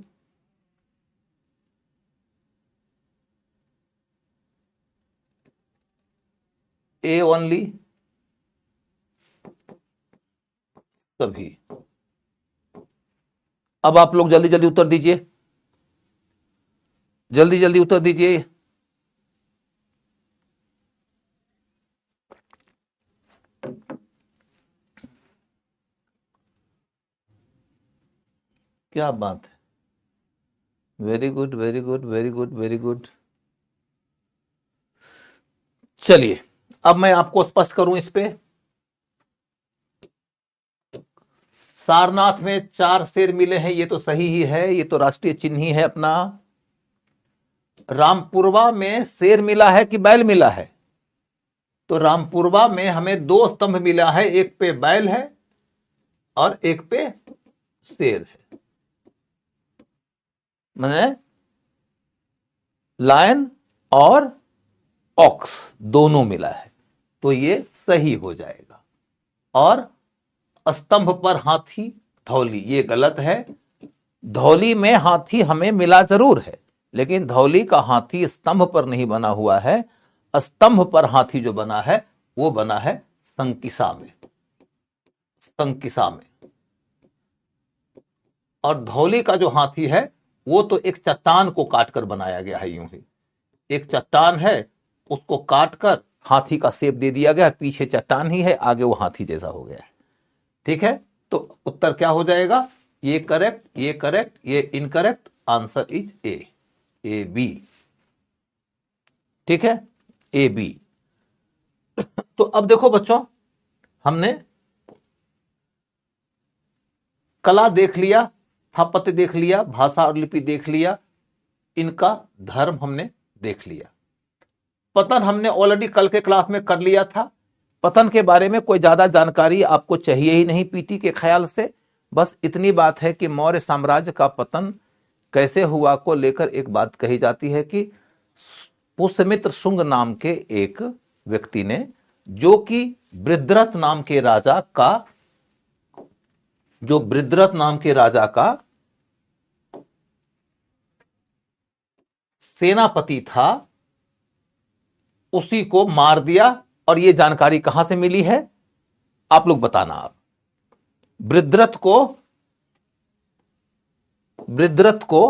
ए ओनली, सभी। अब आप लोग जल्दी जल्दी उत्तर दीजिए, जल्दी जल्दी उत्तर दीजिए। क्या बात है, very good very good very good very good. चलिए अब मैं आपको स्पष्ट करूं इस पे। सारनाथ में 4 शेर मिले हैं, ये तो सही ही है, ये तो राष्ट्रीय चिन्ह ही है अपना। रामपुरवा में शेर मिला है कि बैल मिला है? तो रामपुरवा में हमें 2 स्तंभ मिला है, एक पे बैल है और एक पे शेर है। मैंने लायन और ऑक्स दोनों मिला है, तो ये सही हो जाएगा। और स्तंभ पर हाथी, धौली, ये गलत है। धौली में हाथी हमें मिला जरूर है, लेकिन धौली का हाथी स्तंभ पर नहीं बना हुआ है। स्तंभ पर हाथी जो बना है वो बना है संकिसा में, संकिसा में। और धौली का जो हाथी है वो तो एक चट्टान को काटकर बनाया गया है। यूं ही एक चट्टान है, उसको काटकर हाथी का शेप दे दिया गया, पीछे चट्टान ही है, आगे वो हाथी जैसा हो गया है। ठीक है, तो उत्तर क्या हो जाएगा, ये करेक्ट, ये करेक्ट, ये incorrect, answer is A B. ठीक है, ए बी। तो अब देखो बच्चों, हमने कला देख लिया, स्थापत्य देख लिया, भाषा और लिपि देख लिया, इनका धर्म हमने देख लिया। पतन हमने ऑलरेडी कल के क्लास में कर लिया था। पतन के बारे में कोई ज्यादा जानकारी आपको चाहिए ही नहीं पीटी के ख्याल से। बस इतनी बात है कि मौर्य साम्राज्य का पतन कैसे हुआ को लेकर एक बात कही जाती है कि पुष्यमित्र शुंग नाम के एक व्यक्ति ने, जो कि वृद्धरथ नाम के राजा का जो वृद्धरथ नाम के राजा का सेनापति था उसी को मार दिया। और यह जानकारी कहां से मिली है आप लोग बताना। आप वृद्धरथ को वृद्धरथ को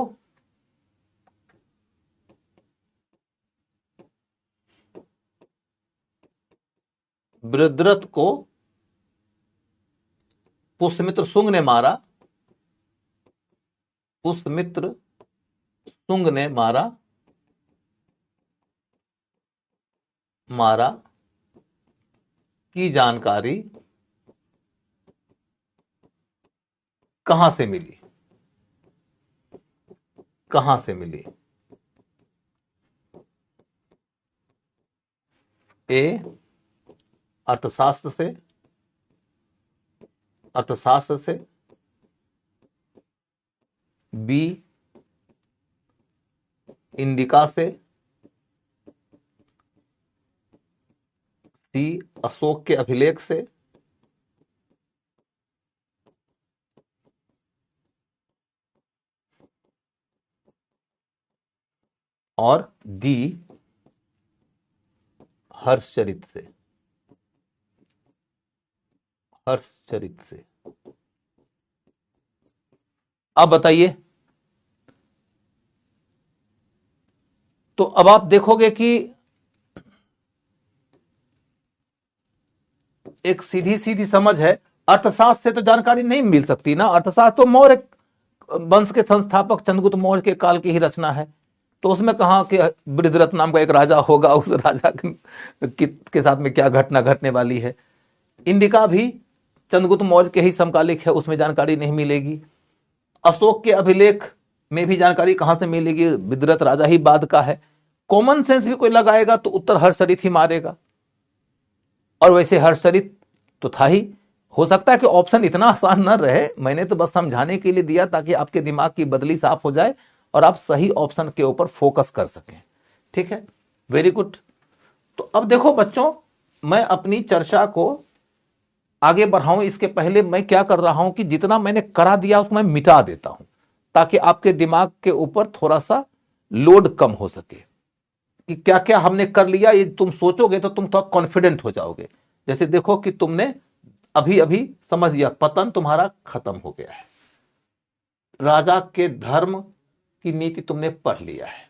वृद्धरथ को पुष्यमित्र शुंग ने मारा। पुष्यमित्र शुंग ने मारा की जानकारी कहां से मिली? कहां से मिली? ए अर्थशास्त्र से, अर्थशास्त्र से। बी इंडिका से। सी अशोक के अभिलेख से। और डी हर्षचरित से। हर्षचरित से। अब बताइए। तो अब आप देखोगे कि एक सीधी सीधी समझ है, अर्थशास्त्र से तो जानकारी नहीं मिल सकती ना। अर्थशास्त्र तो मौर्य वंश के संस्थापक चंद्रगुप्त मौर्य के काल की ही रचना है। तो उसमें कहा कि वृद्धरथ नाम का एक राजा होगा, उस राजा के साथ में क्या घटना घटने वाली है। इंडिका भी चंद्रगुप्त मौर्य के ही समकालिक है, उसमें जानकारी नहीं मिलेगी। अशोक के अभिलेख में भी जानकारी कहां से मिलेगी? वृद्धरथ राजा ही बाद का है। कॉमन सेंस भी कोई लगाएगा तो उत्तर हर्षचरित ही मारेगा। और वैसे हर्षचरित तो था ही। हो सकता है कि ऑप्शन इतना आसान न रहे, मैंने तो बस समझाने के लिए दिया ताकि आपके दिमाग की बदली साफ हो जाए और आप सही ऑप्शन के ऊपर फोकस कर सकें। ठीक है, वेरी गुड। तो अब देखो बच्चों, मैं अपनी चर्चा को आगे बढ़ाऊं इसके पहले मैं क्या कर रहा हूं कि जितना मैंने करा दिया उसको मैं मिटा देता हूं, ताकि आपके दिमाग के ऊपर थोड़ा सा लोड कम हो सके कि क्या क्या हमने कर लिया। ये तुम सोचोगे तो तुम थोड़ा कॉन्फिडेंट हो जाओगे। जैसे देखो कि तुमने अभी अभी समझ लिया, पतन तुम्हारा खत्म हो गया है। राजा के धर्म की नीति तुमने पढ़ लिया है।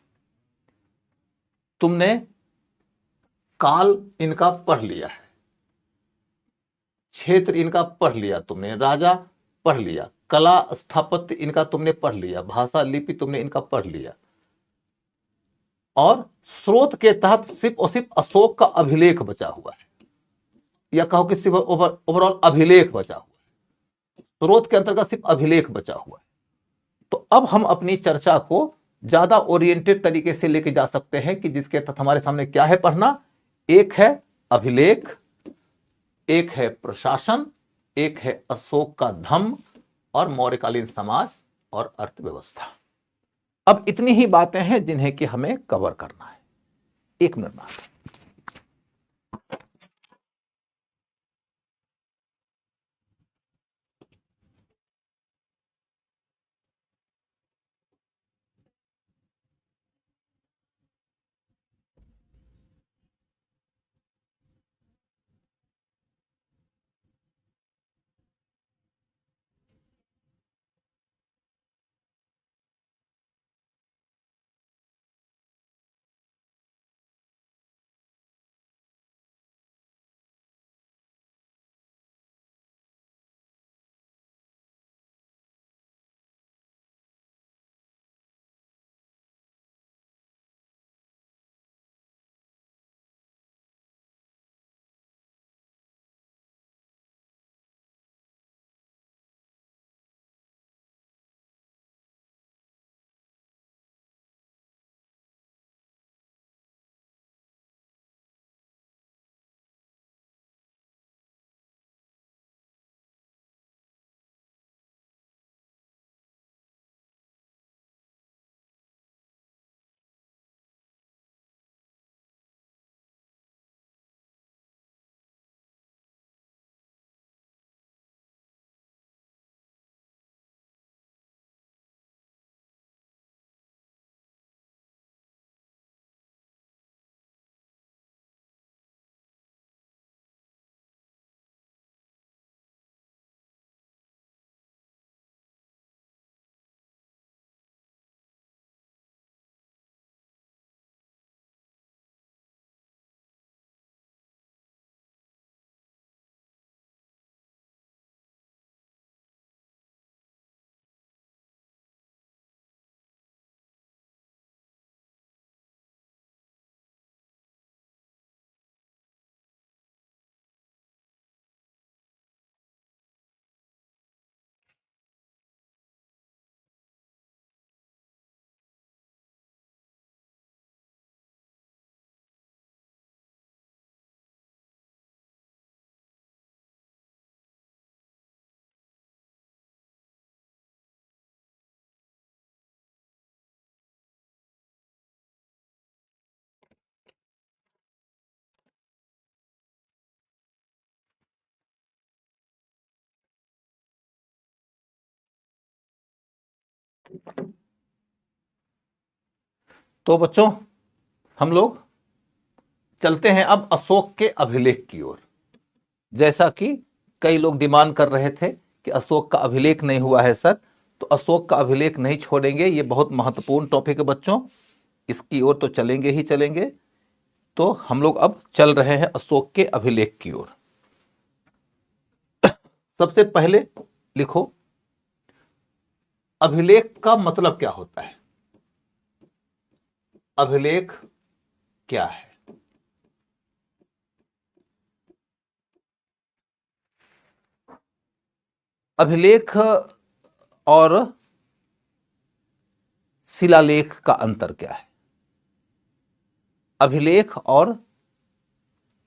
तुमने काल इनका पढ़ लिया है, क्षेत्र इनका पढ़ लिया, तुमने राजा पढ़ लिया, कला स्थापत्य इनका तुमने पढ़ लिया, भाषा लिपि तुमने इनका पढ़ लिया। और स्रोत के तहत सिर्फ और सिर्फ अशोक का अभिलेख बचा हुआ है, या कहो कि सिर्फ ओवरऑल अभिलेख बचा हुआ है। स्रोत के अंतर्गत सिर्फ अभिलेख बचा हुआ है। तो अब हम अपनी चर्चा को ज्यादा ओरिएंटेड तरीके से लेके जा सकते हैं कि जिसके तहत हमारे सामने क्या है पढ़ना। एक है अभिलेख, एक है प्रशासन, एक है अशोक का धम्म और मौर्यकालीन समाज और अर्थव्यवस्था। अब इतनी ही बातें हैं जिन्हें कि हमें कवर करना है। एक मिनट। तो बच्चों, हम लोग चलते हैं अब अशोक के अभिलेख की ओर। जैसा कि कई लोग डिमांड कर रहे थे कि अशोक का अभिलेख नहीं हुआ है सर, तो अशोक का अभिलेख नहीं छोड़ेंगे। ये बहुत महत्वपूर्ण टॉपिक है बच्चों, इसकी ओर तो चलेंगे ही चलेंगे। तो हम लोग अब चल रहे हैं अशोक के अभिलेख की ओर। सबसे पहले लिखो, अभिलेख का मतलब क्या होता है? अभिलेख क्या है? अभिलेख और शिलालेख का अंतर क्या है? अभिलेख और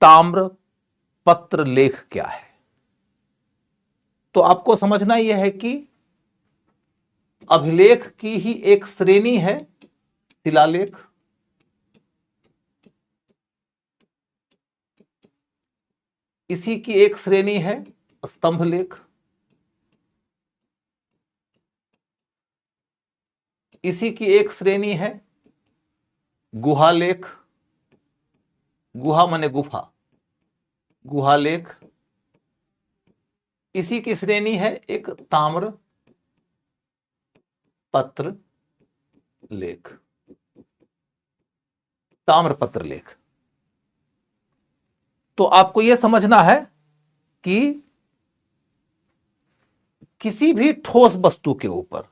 ताम्र पत्र लेख क्या है? तो आपको समझना यह है कि अभिलेख की ही एक श्रेणी है शिलालेख, इसी की एक श्रेणी है स्तंभ लेख, इसी की एक श्रेणी है गुहालेख, गुहा माने गुफा, गुहालेख, इसी की श्रेणी है एक ताम्र पत्र लेख, ताम्र पत्र लेख। तो आपको यह समझना है कि किसी भी ठोस वस्तु के ऊपर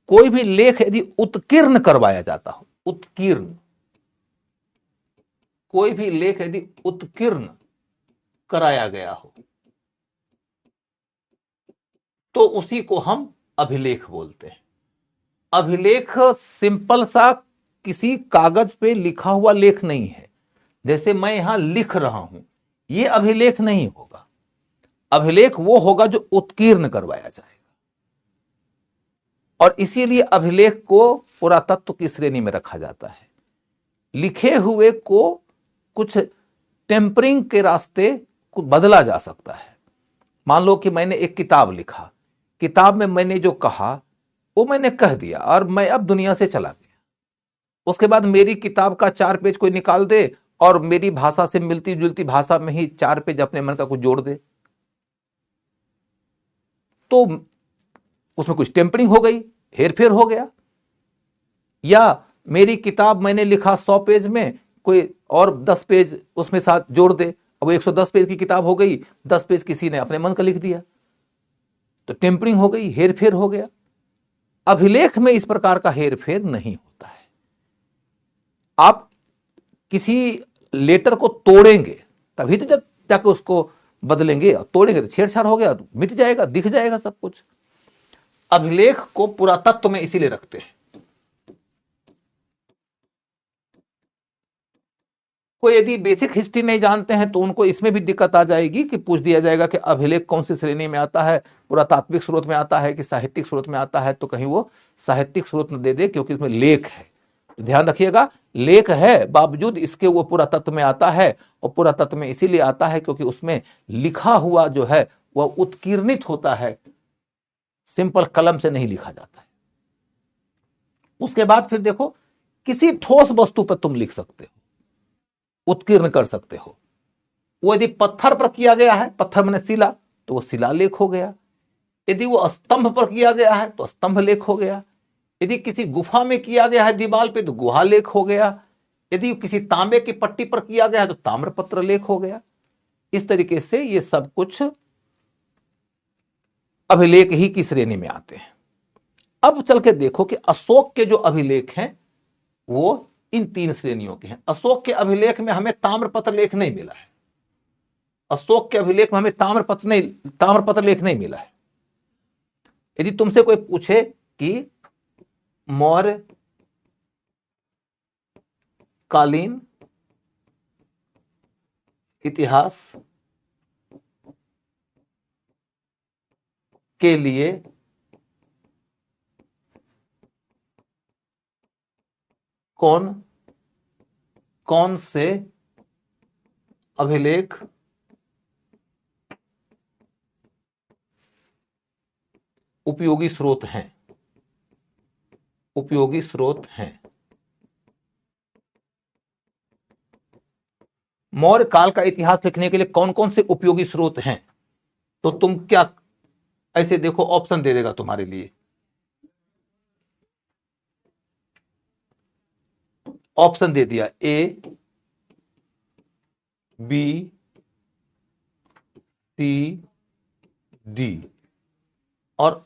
कोई भी लेख यदि उत्कीर्ण करवाया जाता हो, उत्कीर्ण, कोई भी लेख यदि उत्कीर्ण कराया गया हो, तो उसी को हम अभिलेख बोलते हैं। अभिलेख सिंपल सा किसी कागज पे लिखा हुआ लेख नहीं है। जैसे मैं यहां लिख रहा हूं, यह अभिलेख नहीं होगा। अभिलेख वो होगा जो उत्कीर्ण करवाया जाएगा, और इसीलिए अभिलेख को पुरातत्व की श्रेणी में रखा जाता है। लिखे हुए को कुछ टेम्परिंग के रास्ते कुछ बदला जा सकता है। मान लो कि मैंने एक किताब लिखा, किताब में मैंने जो कहा वो मैंने कह दिया और मैं अब दुनिया से चला गया। उसके बाद मेरी किताब का 4 पेज कोई निकाल दे और मेरी भाषा से मिलती जुलती भाषा में ही 4 पेज अपने मन का कुछ जोड़ दे, तो उसमें कुछ टेम्परिंग हो गई, हेरफेर हो गया। या मेरी किताब मैंने लिखा 100 पेज में, कोई और 10 पेज उसमें साथ जोड़ दे, अब 110 पेज की किताब हो गई, 10 पेज किसी ने अपने मन का लिख दिया, तो टेम्परिंग हो गई, हेरफेर हो गया। अभिलेख में इस प्रकार का हेरफेर नहीं होता है। आप किसी लेटर को तोड़ेंगे तभी तो जब जाके उसको बदलेंगे, तोड़ेंगे तो छेड़छाड़ हो गया, तो मिट जाएगा, दिख जाएगा सब कुछ। अभिलेख को पुरातत्व में इसीलिए रखते हैं। कोई यदि बेसिक हिस्ट्री नहीं जानते हैं तो उनको इसमें भी दिक्कत आ जाएगी कि पूछ दिया जाएगा कि अभिलेख कौन सी श्रेणी में आता है, पुरातात्विक स्रोत में आता है कि साहित्यिक स्रोत में आता है, तो कहीं वो साहित्यिक स्रोत में दे दे क्योंकि इसमें लेख है। तो ध्यान रखिएगा, लेख है बावजूद इसके वो पुरातत्व में आता है, और पुरातत्व में इसीलिए आता है क्योंकि उसमें लिखा हुआ जो है वह उत्कीर्णित होता है, सिंपल कलम से नहीं लिखा जाता है। उसके बाद फिर देखो, किसी ठोस वस्तु पर तुम लिख सकते हो, उत्कीर्ण कर सकते हो। वो यदि पत्थर पर किया गया है, पत्थर मैंने शिला, तो वो शिलालेख हो गया। यदि वो स्तंभ पर किया गया है तो स्तंभ लेख हो गया। यदि किसी गुफा में किया गया है दीवार पे तो गुहा लेख हो गया। यदि किसी तांबे की पट्टी पर किया गया है तो ताम्रपत्र लेख हो गया। इस तरीके से ये सब कुछ अभिलेख ही की श्रेणी में आते हैं। अब चल के देखो कि अशोक के जो अभिलेख हैं वो इन 3 श्रेणियों के हैं। अशोक के अभिलेख में हमें ताम्रपत्र लेख नहीं मिला है। अशोक के अभिलेख में हमें ताम्रपत्र लेख नहीं मिला है। यदि तुमसे कोई पूछे कि मौर्य कालीन इतिहास के लिए कौन कौन से अभिलेख उपयोगी स्रोत हैं, उपयोगी स्रोत हैं। मौर्य काल का इतिहास लिखने के लिए कौन कौन से उपयोगी स्रोत हैं? तो तुम क्या ऐसे देखो, ऑप्शन दे देगा तुम्हारे लिए। ऑप्शन दे दिया, ए, बी, सी, डी, और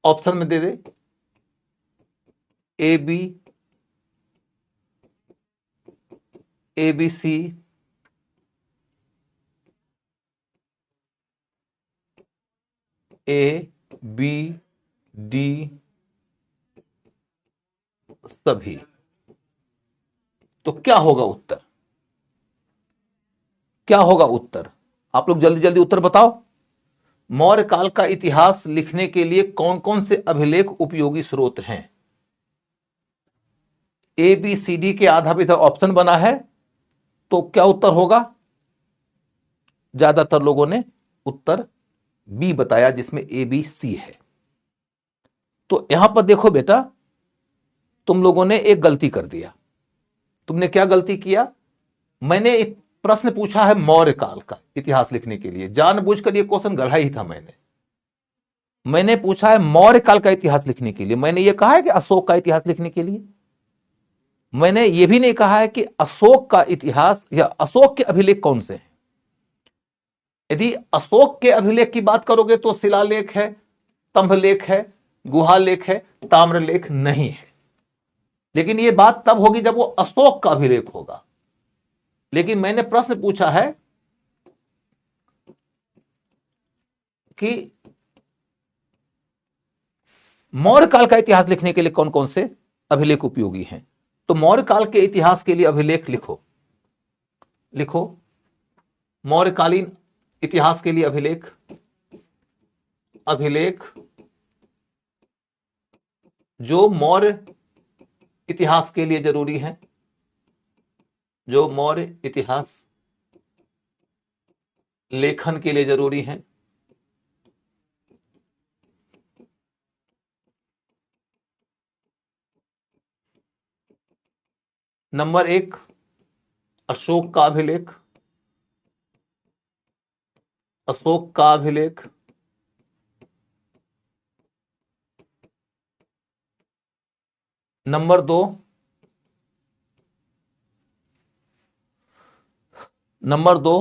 ऑप्शन में दे दे A B, A B C, A B D, सभी। तो क्या होगा उत्तर? क्या होगा उत्तर? आप लोग जल्दी जल्दी उत्तर बताओ। मौर्य काल का इतिहास लिखने के लिए कौन कौन से अभिलेख उपयोगी स्रोत हैं? ए बी सी डी के आधार पर ऑप्शन बना है, तो क्या उत्तर होगा? ज्यादातर लोगों ने उत्तर बी बताया, जिसमें ए बी सी है। तो यहां पर देखो बेटा, तुम लोगों ने एक गलती कर दिया। तुमने क्या गलती किया? मैंने एक प्रश्न पूछा है मौर्य काल का इतिहास लिखने के लिए, जानबूझकर ये क्वेश्चन गढ़ा ही था। मैंने पूछा है मौर्य काल का इतिहास लिखने के लिए। मैंने ये कहा है कि अशोक का इतिहास लिखने के लिए। मैंने ये भी नहीं कहा है कि अशोक का इतिहास या अशोक के अभिलेख कौन से हैं। यदि अशोक के अभिलेख की बात करोगे तो शिलालेख है, स्तंभलेख है, गुहालेख है, ताम्रलेख नहीं है। लेकिन यह बात तब होगी जब वो अशोक का अभिलेख होगा। लेकिन मैंने प्रश्न पूछा है कि मौर्य काल का इतिहास लिखने के लिए कौन कौन से अभिलेख उपयोगी हैं। तो मौर्य काल के इतिहास के लिए अभिलेख लिखो। लिखो मौर्यकालीन इतिहास के लिए अभिलेख। अभिलेख जो मौर्य इतिहास के लिए जरूरी है, जो मौर्य इतिहास लेखन के लिए जरूरी है। नंबर 1, अशोक का अभिलेख। अशोक का अभिलेख। नंबर 2, नंबर 2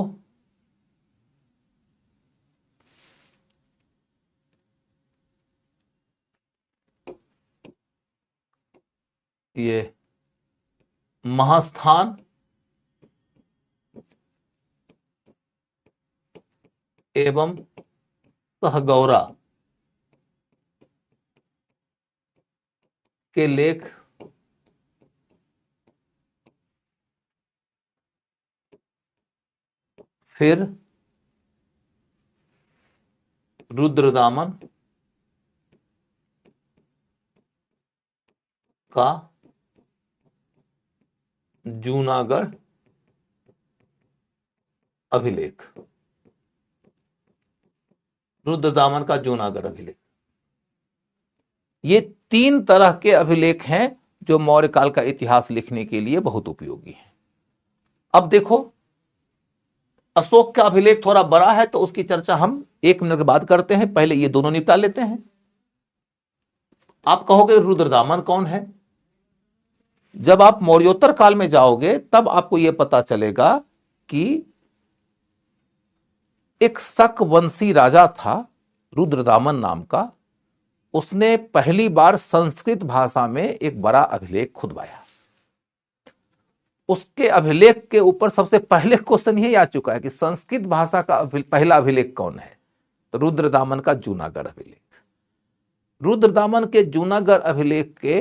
ये महास्थान एवं सहगौरा के लेख फिर रुद्रदामन का जूनागढ़ अभिलेख। रुद्रदामन का जूनागढ़ अभिलेख। ये 3 तरह के अभिलेख हैं जो मौर्य काल का इतिहास लिखने के लिए बहुत उपयोगी हैं। अब देखो, अशोक का अभिलेख थोड़ा बड़ा है तो उसकी चर्चा हम 1 मिनट के बाद करते हैं। पहले ये दोनों निपटा लेते हैं। आप कहोगे रुद्रदामन कौन है? जब आप मौर्योत्तर काल में जाओगे तब आपको यह पता चलेगा कि एक शक वंशी राजा था रुद्रदामन नाम का। उसने पहली बार संस्कृत भाषा में एक बड़ा अभिलेख खुदवाया। उसके अभिलेख के ऊपर सबसे पहले क्वेश्चन यही आ चुका है कि संस्कृत भाषा का पहला अभिलेख कौन है? तो रुद्रदामन का जूनागढ़ अभिलेख। रुद्रदामन के जूनागढ़ अभिलेख के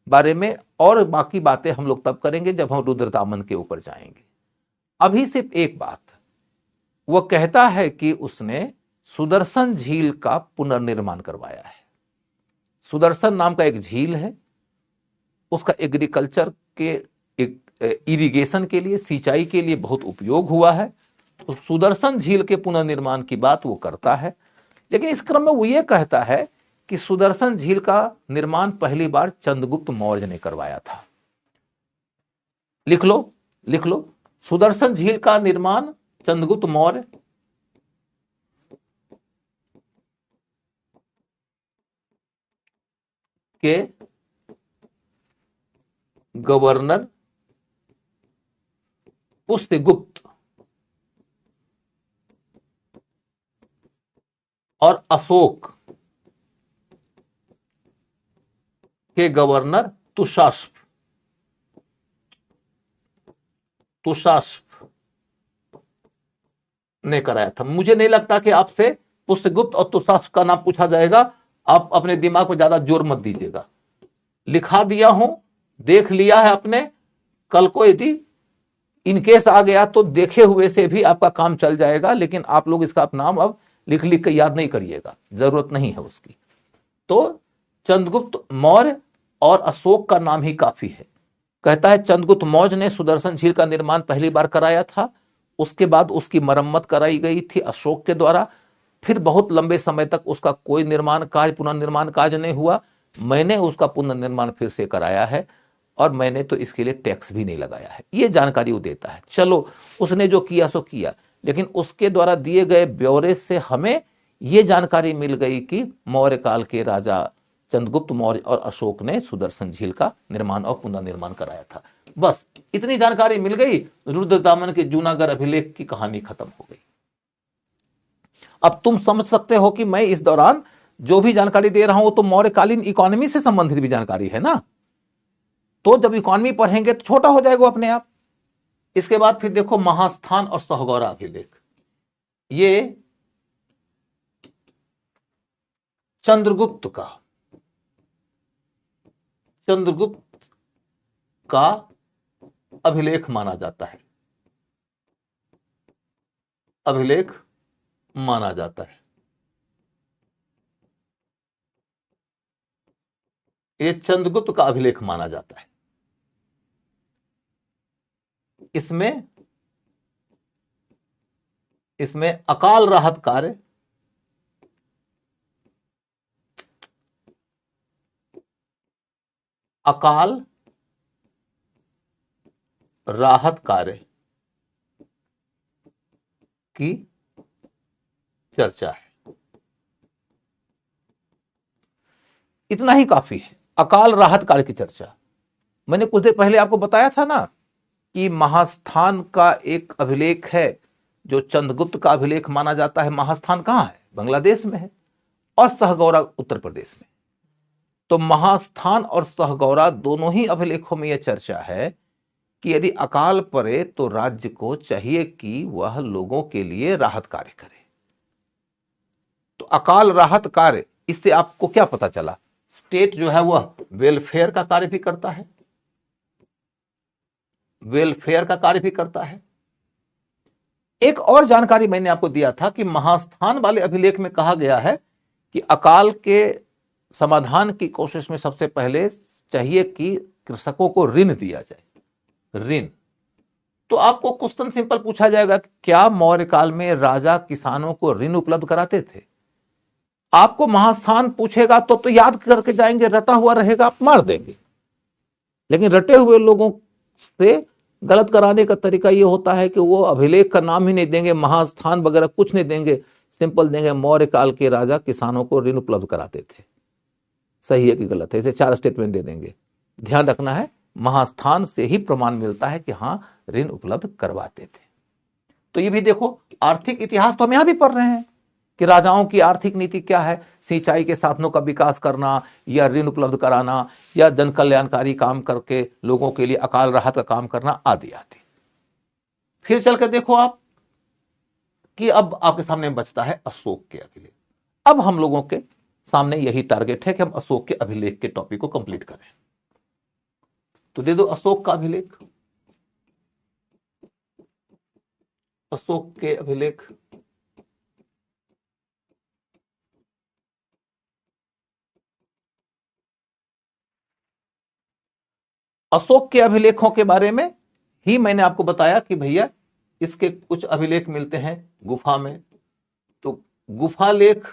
बारे में और बाकी बातें हम लोग तब करेंगे जब हम रुद्रदामन के ऊपर जाएंगे। अभी सिर्फ एक बात, वह कहता है कि उसने सुदर्शन झील का पुनर्निर्माण करवाया है। सुदर्शन नाम का एक झील है, उसका एग्रीकल्चर के इरिगेशन के लिए, सिंचाई के लिए बहुत उपयोग हुआ है। तो सुदर्शन झील के पुनर्निर्माण की बात वो करता है। लेकिन इस क्रम में वो ये कहता है कि सुदर्शन झील का निर्माण पहली बार चंद्रगुप्त मौर्य ने करवाया था। लिख लो, लिख लो, सुदर्शन झील का निर्माण चंद्रगुप्त मौर्य के गवर्नर पुष्यगुप्त और अशोक के गवर्नर तुषास्प ने कराया था। मुझे नहीं लगता कि आपसे पुष्यगुप्त और तुषास्प का नाम पूछा जाएगा, आप अपने दिमाग पर ज्यादा जोर मत दीजिएगा। लिखा दिया हूं, देख लिया है आपने, कल को यदि इनकेस आ गया तो देखे हुए से भी आपका काम चल जाएगा, लेकिन आप लोग इसका नाम अब लिख लिख के याद नहीं करिएगा, जरूरत नहीं है उसकी। तो चंद्रगुप्त मौर्य और अशोक का नाम ही काफी है। कहता है चंद्रगुप्त मौर्य ने सुदर्शन झील का निर्माण पहली बार कराया था, उसके बाद उसकी मरम्मत कराई गई थी अशोक के द्वारा, फिर बहुत लंबे समय तक उसका कोई निर्माण कार्य, पुनर्निर्माण कार्य नहीं हुआ। मैंने उसका पुनर्निर्माण फिर से कराया है और मैंने तो इसके लिए टैक्स भी नहीं लगाया है। ये जानकारी वो देता है। चलो, उसने जो किया सो किया, लेकिन उसके द्वारा दिए गए ब्यौरे से हमें ये जानकारी मिल गई कि मौर्य काल के राजा चंद्रगुप्त मौर्य और अशोक ने सुदर्शन झील का निर्माण और पुनर्निर्माण कराया था। बस इतनी जानकारी मिल गई, रुद्रदामन के जूनागढ़ अभिलेख की कहानी खत्म हो गई। अब तुम समझ सकते हो कि मैं इस दौरान जो भी जानकारी दे रहा हूं तो मौर्यकालीन इकोनॉमी से संबंधित भी जानकारी है ना। तो जब इकोनॉमी पढ़ेंगे तो छोटा हो जाएगा अपने आप। इसके बाद फिर देखो महास्थान और सहगौरा अभिलेख। ये चंद्रगुप्त का अभिलेख माना जाता है, अभिलेख माना जाता है। ये चंद्रगुप्त का अभिलेख माना जाता है। इसमें अकाल राहत कार्य, अकाल राहत कार्य की चर्चा है। इतना ही काफी है, अकाल राहत कार्य की चर्चा। मैंने कुछ देर पहले आपको बताया था ना कि महास्थान का एक अभिलेख है जो चंद्रगुप्त का अभिलेख माना जाता है। महास्थान कहां है? बांग्लादेश में है, और सहगौरा उत्तर प्रदेश में। तो महास्थान और सहगौरा दोनों ही अभिलेखों में यह चर्चा है कि यदि अकाल पड़े तो राज्य को चाहिए कि वह लोगों के लिए राहत कार्य करे। तो अकाल राहत कार्य, इससे आपको क्या पता चला? स्टेट जो है वह वेलफेयर का कार्य भी करता है, वेलफेयर का कार्य भी करता है। एक और जानकारी मैंने आपको दिया था कि महास्थान वाले अभिलेख में कहा गया है कि अकाल के समाधान की कोशिश में सबसे पहले चाहिए कि कृषकों को ऋण दिया जाए। ऋण, तो आपको क्वेश्चन सिंपल पूछा जाएगा कि क्या मौर्य काल में राजा किसानों को ऋण उपलब्ध कराते थे? आपको महास्थान पूछेगा तो याद करके जाएंगे, रटा हुआ रहेगा, आप मार देंगे। लेकिन रटे हुए लोगों से गलत कराने का तरीका यह होता है कि वो अभिलेख का नाम ही नहीं देंगे, महास्थान वगैरह कुछ नहीं देंगे, सिंपल देंगे मौर्य काल के राजा किसानों को ऋण उपलब्ध कराते थे। सही है कि गलत है, इसे 4 स्टेटमेंट दे देंगे। ध्यान रखना है, महास्थान से ही प्रमाण मिलता है कि हां ऋण उपलब्ध करवाते थे। तो ये भी देखो, आर्थिक इतिहास तो हम यहां भी पढ़ रहे हैं कि राजाओं की आर्थिक नीति क्या है, सिंचाई के साधनों का विकास करना या ऋण उपलब्ध कराना या जन कल्याणकारी काम करके लोगों के लिए अकाल राहत का काम करना आदि आदि। फिर चलकर देखो आप कि अब आपके सामने बचता है अशोक के अभिलेख। अब हम लोगों के सामने यही टारगेट है कि हम अशोक के अभिलेख के टॉपिक को कंप्लीट करें। तो दे दो अशोक का अभिलेख। अशोक के अभिलेख अशोक के अभिलेखों के बारे में ही मैंने आपको बताया कि भैया इसके कुछ अभिलेख मिलते हैं गुफा में। तो गुफा लेख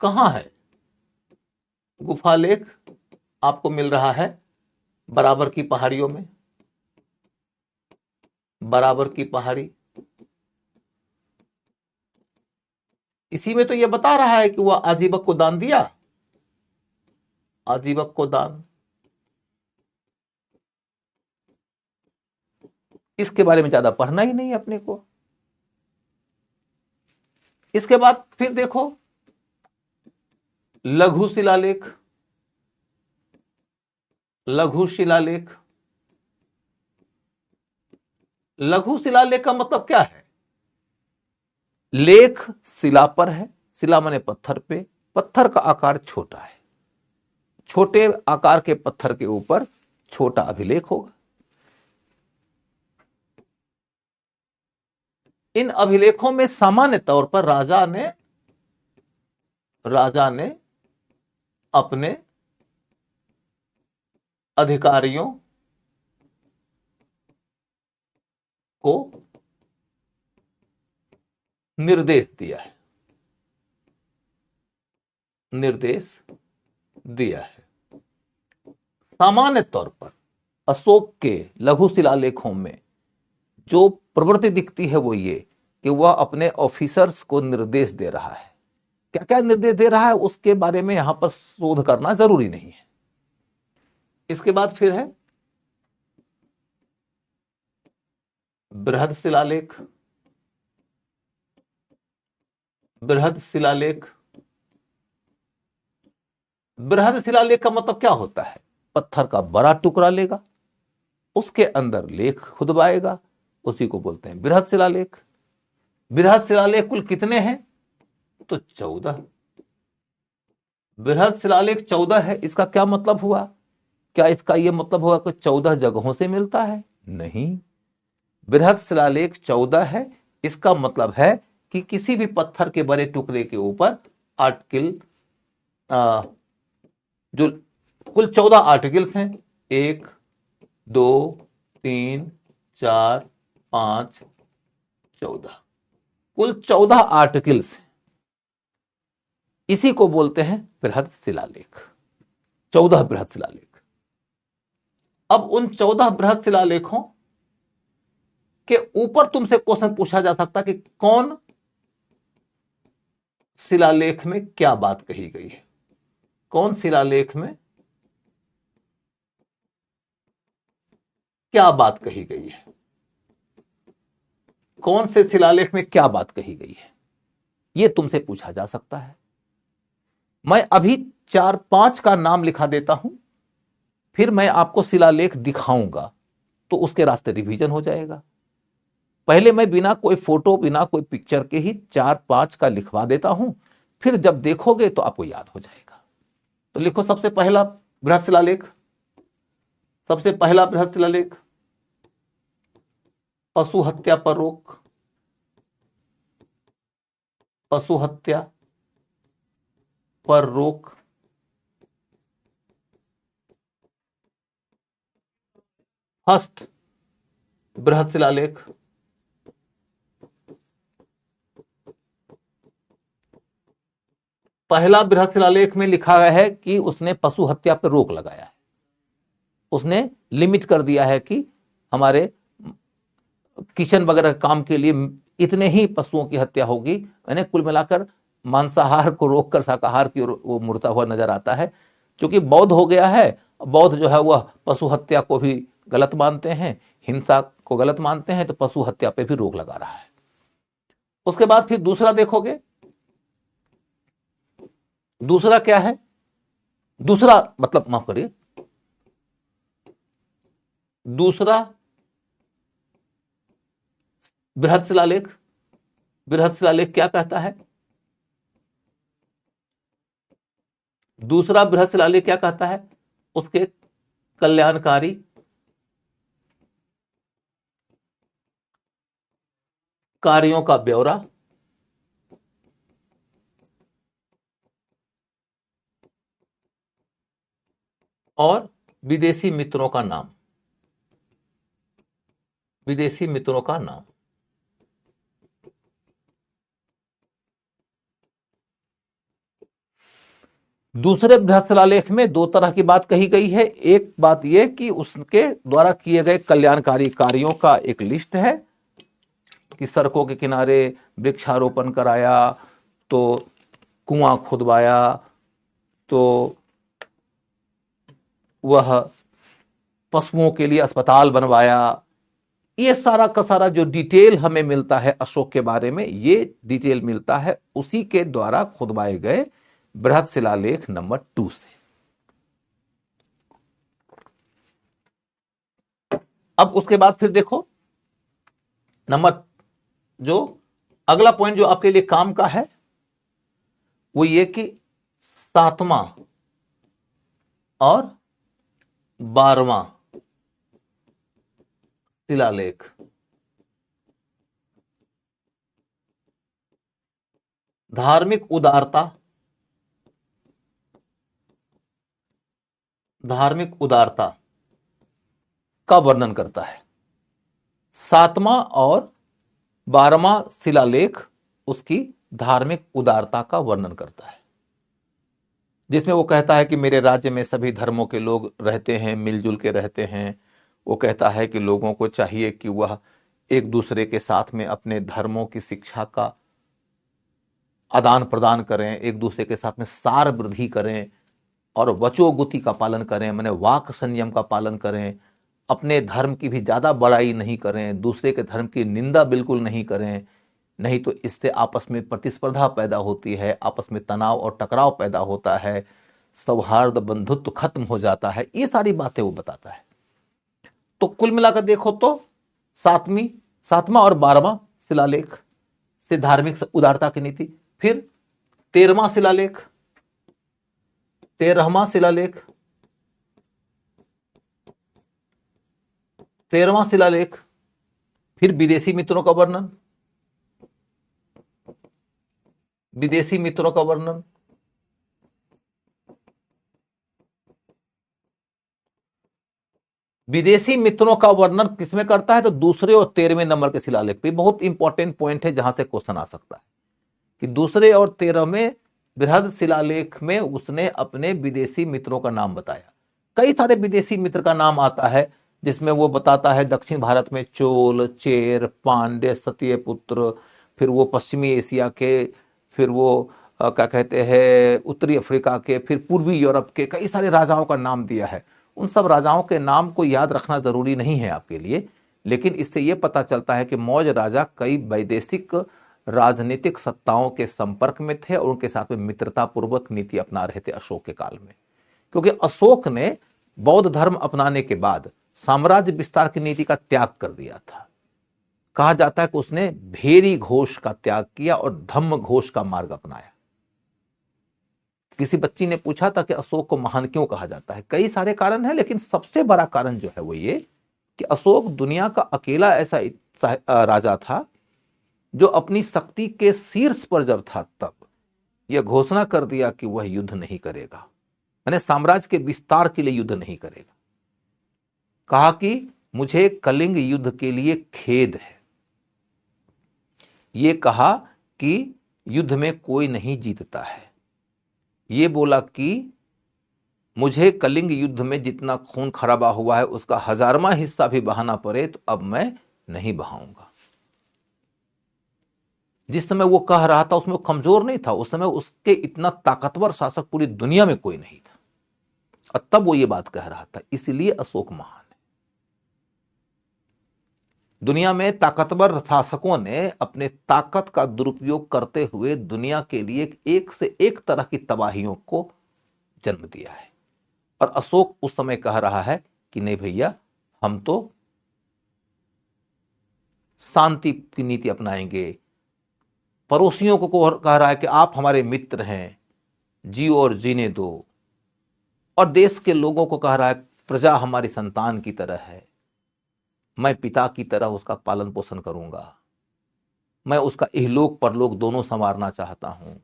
कहां है? गुफालेख आपको मिल रहा है बराबर की पहाड़ियों में, बराबर की पहाड़ी। इसी में तो यह बता रहा है कि वह आजीवक को दान दिया, आजीवक को दान। इसके बारे में ज्यादा पढ़ना ही नहीं है अपने को। इसके बाद फिर देखो लघु शिलालेख, लघु शिलालेख। लघु शिलालेख का मतलब क्या है? लेख शिला पर है, शिला माने पत्थर पे, पत्थर का आकार छोटा है, छोटे आकार के पत्थर के ऊपर छोटा अभिलेख होगा। इन अभिलेखों में सामान्य तौर पर राजा ने अपने अधिकारियों को निर्देश दिया है, निर्देश दिया है। सामान्य तौर पर अशोक के लघु शिलालेखों में जो प्रवृत्ति दिखती है वो ये कि वह अपने ऑफिसर्स को निर्देश दे रहा है। क्या क्या निर्देश दे रहा है उसके बारे में यहां पर शोध करना जरूरी नहीं है। इसके बाद फिर है बृहद शिलालेख, बृहद शिलालेख। बृहद शिलालेख का मतलब क्या होता है? पत्थर का बड़ा टुकड़ा लेगा, उसके अंदर लेख खुदवाएगा, उसी को बोलते हैं बृहद शिलालेख। बृहद शिलालेख कुल कितने हैं? तो 14। बृहद शिलालेख 14 है। इसका क्या मतलब हुआ? क्या इसका यह मतलब हुआ कि 14 जगहों से मिलता है? नहीं, बृहद शिलालेख 14 है। इसका मतलब है कि किसी भी पत्थर के बड़े टुकड़े के ऊपर आर्टिकल, जो कुल 14 आर्टिकल्स हैं, 1 2 3 4 5 14, कुल 14 आर्टिकल्स हैं। इसी को बोलते हैं बृहद शिलालेख, 14 बृहद शिलालेख। अब उन 14 बृहद शिलालेखों के ऊपर तुमसे क्वेश्चन पूछा जा सकता है कि कौन शिलालेख में क्या बात कही गई है, कौन शिलालेख में क्या बात कही गई है, कौन से शिलालेख में क्या बात कही गई है, यह तुमसे पूछा जा सकता है। मैं अभी 4-5 का नाम लिखा देता हूं, फिर मैं आपको शिलालेख दिखाऊंगा तो उसके रास्ते रिवीजन हो जाएगा। पहले मैं बिना कोई फोटो, बिना कोई पिक्चर के ही 4-5 का लिखवा देता हूं, फिर जब देखोगे तो आपको याद हो जाएगा। तो लिखो सबसे पहला बृहद शिलालेख, सबसे पहला बृहद शिलालेख पशु हत्या पर रोक, पशु हत्या पर रोक। फर्स्ट बृहद शिलालेख, पहला बृहद शिलालेख में लिखा गया है कि उसने पशु हत्या पर रोक लगाया है। उसने लिमिट कर दिया है कि हमारे किचन वगैरह काम के लिए इतने ही पशुओं की हत्या होगी। मैंने कुल मिलाकर मांसाहार को रोककर शाकाहार की ओर वो मुड़ता हुआ नजर आता है। क्योंकि बौद्ध हो गया है, बौद्ध जो है वह पशु हत्या को भी गलत मानते हैं, हिंसा को गलत मानते हैं, तो पशु हत्या पे भी रोक लगा रहा है। उसके बाद फिर दूसरा देखोगे, दूसरा क्या है? दूसरा मतलब माफ करिए, दूसरा बृहद शिलालेख, बृहद शिलालेख क्या कहता है? दूसरा बृहद शिलालेख क्या कहता है? उसके कल्याणकारी कार्यों का ब्यौरा और विदेशी मित्रों का नाम, विदेशी मित्रों का नाम। दूसरे बृहत शिलालेख में दो तरह की बात कही गई है। एक बात यह कि उसके द्वारा किए गए कल्याणकारी कार्यों का एक लिस्ट है कि सड़कों के किनारे वृक्षारोपण कराया, तो कुआं खुदवाया, तो वह पशुओं के लिए अस्पताल बनवाया। ये सारा का सारा जो डिटेल हमें मिलता है अशोक के बारे में, ये डिटेल मिलता है उसी के द्वारा खुदवाए गए बृहत शिलालेख नंबर 2 से। अब उसके बाद फिर देखो नंबर, जो अगला पॉइंट जो आपके लिए काम का है वो ये कि 7वां और 12वां शिलालेख धार्मिक उदारता का वर्णन करता है। 7वां और 12वां शिलालेख उसकी धार्मिक उदारता का वर्णन करता है, जिसमें वो कहता है कि मेरे राज्य में सभी धर्मों के लोग रहते हैं, मिलजुल के रहते हैं। वो कहता है कि लोगों को चाहिए कि वह एक दूसरे के साथ में अपने धर्मों की शिक्षा का आदान प्रदान करें, एक दूसरे के साथ में सार वृद्धि करें और वचोगुति का पालन करें, माने वाक संयम का पालन करें, अपने धर्म की भी ज़्यादा बड़ाई नहीं करें, दूसरे के धर्म की निंदा बिल्कुल नहीं करें, नहीं तो इससे आपस में प्रतिस्पर्धा पैदा होती है, आपस में तनाव और टकराव पैदा होता है, सौहार्द बंधुत्व खत्म हो जाता है। ये सारी बातें वो बताता है। तो कुल मिलाकर देखो तो 7वां और 12वां शिलालेख से धार्मिक उदारता की नीति, फिर 13वां शिलालेख, 13वां शिलालेख, 13वां शिलालेख, फिर विदेशी मित्रों का वर्णन, विदेशी मित्रों का वर्णन, विदेशी मित्रों का वर्णन किसमें करता है तो दूसरे और 13वें नंबर के शिलालेख पे। बहुत इंपॉर्टेंट पॉइंट है जहां से क्वेश्चन आ सकता है कि दूसरे और 13वें बृहद शिलालेख में उसने अपने विदेशी मित्रों का नाम बताया। कई सारे विदेशी मित्र का नाम आता है, जिसमें वो बताता है दक्षिण भारत में चोल, चेर, पांड्य, सत्यपुत्र, फिर वो पश्चिमी एशिया के, फिर वो क्या कहते हैं उत्तरी अफ्रीका के, फिर पूर्वी यूरोप के कई सारे राजाओं का नाम दिया है। उन सब राजाओं के नाम को याद रखना जरूरी नहीं है आपके लिए, लेकिन इससे यह पता चलता है कि मौर्य राजा कई वैदेशिक राजनीतिक सत्ताओं के संपर्क में थे और उनके साथ में मित्रता पूर्वक नीति अपना रहे थे अशोक के काल में। क्योंकि अशोक ने बौद्ध धर्म अपनाने के बाद साम्राज्य विस्तार की नीति का त्याग कर दिया था। कहा जाता है कि उसने भेरी घोष का त्याग किया और धम्म घोष का मार्ग अपनाया। किसी बच्ची ने पूछा था कि अशोक को महान क्यों कहा जाता है। कई सारे कारण हैं, लेकिन सबसे बड़ा कारण जो है वो ये कि अशोक दुनिया का अकेला ऐसा राजा था जो अपनी शक्ति के शीर्ष पर जब था तब यह घोषणा कर दिया कि वह युद्ध नहीं करेगा, यानी साम्राज्य के विस्तार के लिए युद्ध नहीं करेगा। कहा कि मुझे कलिंग युद्ध के लिए खेद है। यह कहा कि युद्ध में कोई नहीं जीतता है। ये बोला कि मुझे कलिंग युद्ध में जितना खून खराबा हुआ है उसका 1000वां हिस्सा भी बहाना पड़े तो अब मैं नहीं बहाऊंगा। जिस समय वो कह रहा था उसमें वो कमजोर नहीं था, उस समय उसके इतना ताकतवर शासक पूरी दुनिया में कोई नहीं था और तब वो ये बात कह रहा था। इसलिए अशोक महान है। दुनिया में ताकतवर शासकों ने अपने ताकत का दुरुपयोग करते हुए दुनिया के लिए एक से एक तरह की तबाहियों को जन्म दिया है और अशोक उस समय कह रहा है कि नहीं भैया, हम तो शांति की नीति अपनाएंगे। पड़ोसियों को कह रहा है कि आप हमारे मित्र हैं, जियो और जीने दो। और देश के लोगों को कह रहा है प्रजा हमारी संतान की तरह है, मैं पिता की तरह उसका पालन पोषण करूंगा, मैं उसका इहलोक परलोक दोनों संवारना चाहता हूं।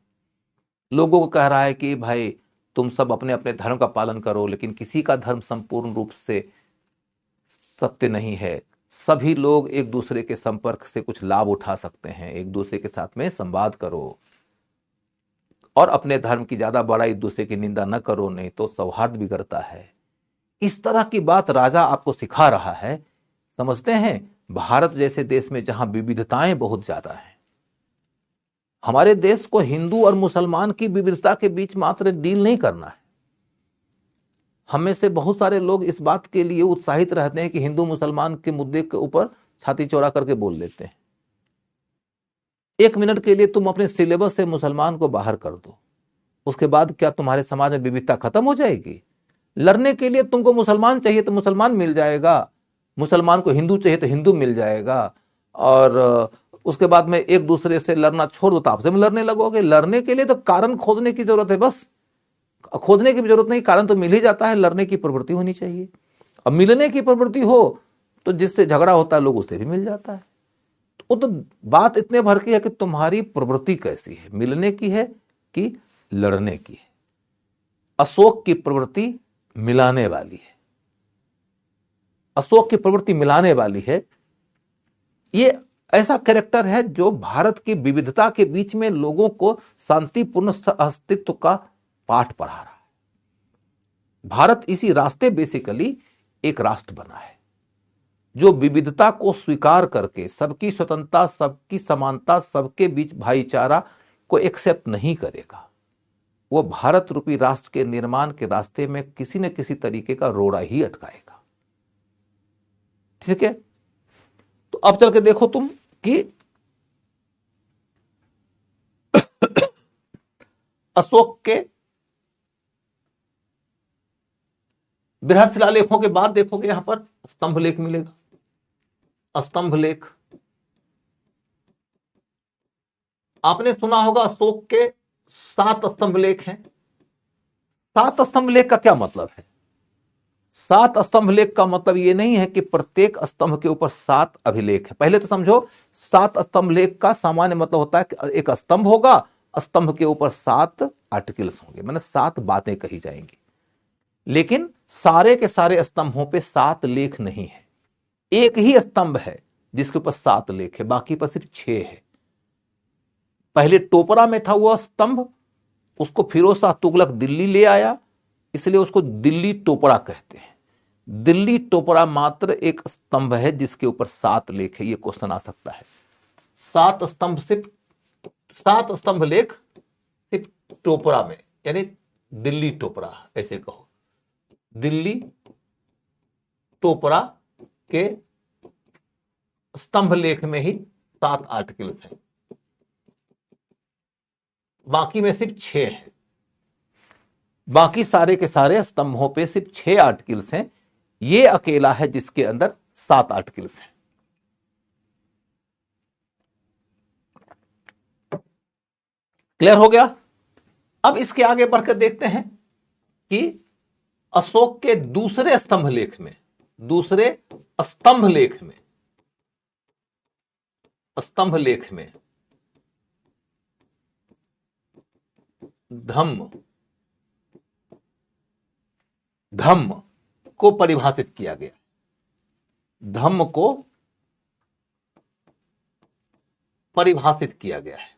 लोगों को कह रहा है कि भाई तुम सब अपने अपने धर्म का पालन करो, लेकिन किसी का धर्म संपूर्ण रूप से सत्य नहीं है। सभी लोग एक दूसरे के संपर्क से कुछ लाभ उठा सकते हैं, एक दूसरे के साथ में संवाद करो। और अपने धर्म की ज्यादा बड़ाई, दूसरे की निंदा न करो, नहीं तो सौहार्द बिगड़ता है। इस तरह की बात राजा आपको सिखा रहा है। समझते हैं, भारत जैसे देश में जहां विविधताएं बहुत ज्यादा हैं, हमारे देश को हिंदू और मुसलमान की विविधता के बीच मात्र डील नहीं करना है। हमें से बहुत सारे लोग इस बात के लिए उत्साहित रहते हैं कि हिंदू मुसलमान के मुद्दे के ऊपर छाती चौड़ा करके बोल लेते हैं। 1 मिनट के लिए तुम अपने सिलेबस से मुसलमान को बाहर कर दो, उसके बाद क्या तुम्हारे समाज में विविधता खत्म हो जाएगी? लड़ने के लिए तुमको मुसलमान चाहिए तो मुसलमान मिल जाएगा, मुसलमान को हिंदू चाहिए तो हिंदू मिल जाएगा, और उसके बाद में एक दूसरे से लड़ना छोड़ दो तो आपसे में लड़ने लगोगे। लड़ने के लिए तो कारण खोजने की जरूरत है, बस खोजने की भी जरूरत नहीं, कारण तो मिल ही जाता है। लड़ने की प्रवृत्ति होनी चाहिए। अब मिलने की प्रवृत्ति हो तो जिससे झगड़ा होता है लोग उससे भी मिल जाता है। वो तो बात इतने भर की है कि तुम्हारी प्रवृत्ति कैसी है, मिलने की है कि लड़ने की है। अशोक की प्रवृत्ति मिलाने वाली है, अशोक की प्रवृत्ति मिलाने वाली है। ये ऐसा कैरेक्टर है जो भारत की विविधता के बीच में लोगों को शांतिपूर्ण अस्तित्व का पाठ पढ़ा रहा है। भारत इसी रास्ते बेसिकली एक राष्ट्र बना है जो विविधता को स्वीकार करके सबकी स्वतंत्रता, सबकी समानता, सबके बीच भाईचारा को एक्सेप्ट नहीं करेगा। वो भारत रूपी राष्ट्र के निर्माण के रास्ते में किसी न किसी तरीके का रोड़ा ही अटकाएगा। ठीक है, तो अब चल के देखो तुम कि अशोक के बृहद शिलालेखों के बाद देखोगे यहां पर स्तंभ लेख मिलेगा। स्तंभ लेख आपने सुना होगा, अशोक के 7 स्तंभ लेख हैं। 7 स्तंभ लेख का क्या मतलब है? 7 स्तंभ लेख का मतलब यह नहीं है कि प्रत्येक स्तंभ के ऊपर 7 अभिलेख है। पहले तो समझो, 7 स्तंभ लेख का सामान्य मतलब होता है कि एक स्तंभ होगा, स्तंभ के ऊपर 7 आर्टिकल्स होंगे, माने 7 बातें कही जाएंगी। लेकिन सारे के सारे स्तंभों पे 7 लेख नहीं है। एक ही स्तंभ है जिसके ऊपर 7 लेख है, बाकी पर सिर्फ 6 है। पहले टोपरा में था वह स्तंभ, उसको फिरोज शाह तुगलक दिल्ली ले आया, इसलिए उसको दिल्ली टोपरा कहते हैं। दिल्ली टोपरा मात्र एक स्तंभ है जिसके ऊपर 7 लेख है। यह क्वेश्चन आ सकता है। 7 स्तंभ सिर्फ 7 स्तंभ लेख सिर्फ टोपरा में, यानी दिल्ली टोपरा ऐसे कहो, दिल्ली टोपरा के स्तंभ लेख में ही 7 आर्टिकल्स हैं, बाकी में सिर्फ 6 है। बाकी सारे के सारे स्तंभों पे सिर्फ 6 आर्टिकल्स हैं। ये अकेला है जिसके अंदर 7 आर्टिकल्स हैं। क्लियर हो गया? अब इसके आगे बढ़कर देखते हैं कि अशोक के दूसरे स्तंभ लेख में, दूसरे स्तंभ लेख में, स्तंभ लेख में धम्म को परिभाषित किया गया। धम्म को परिभाषित किया गया है।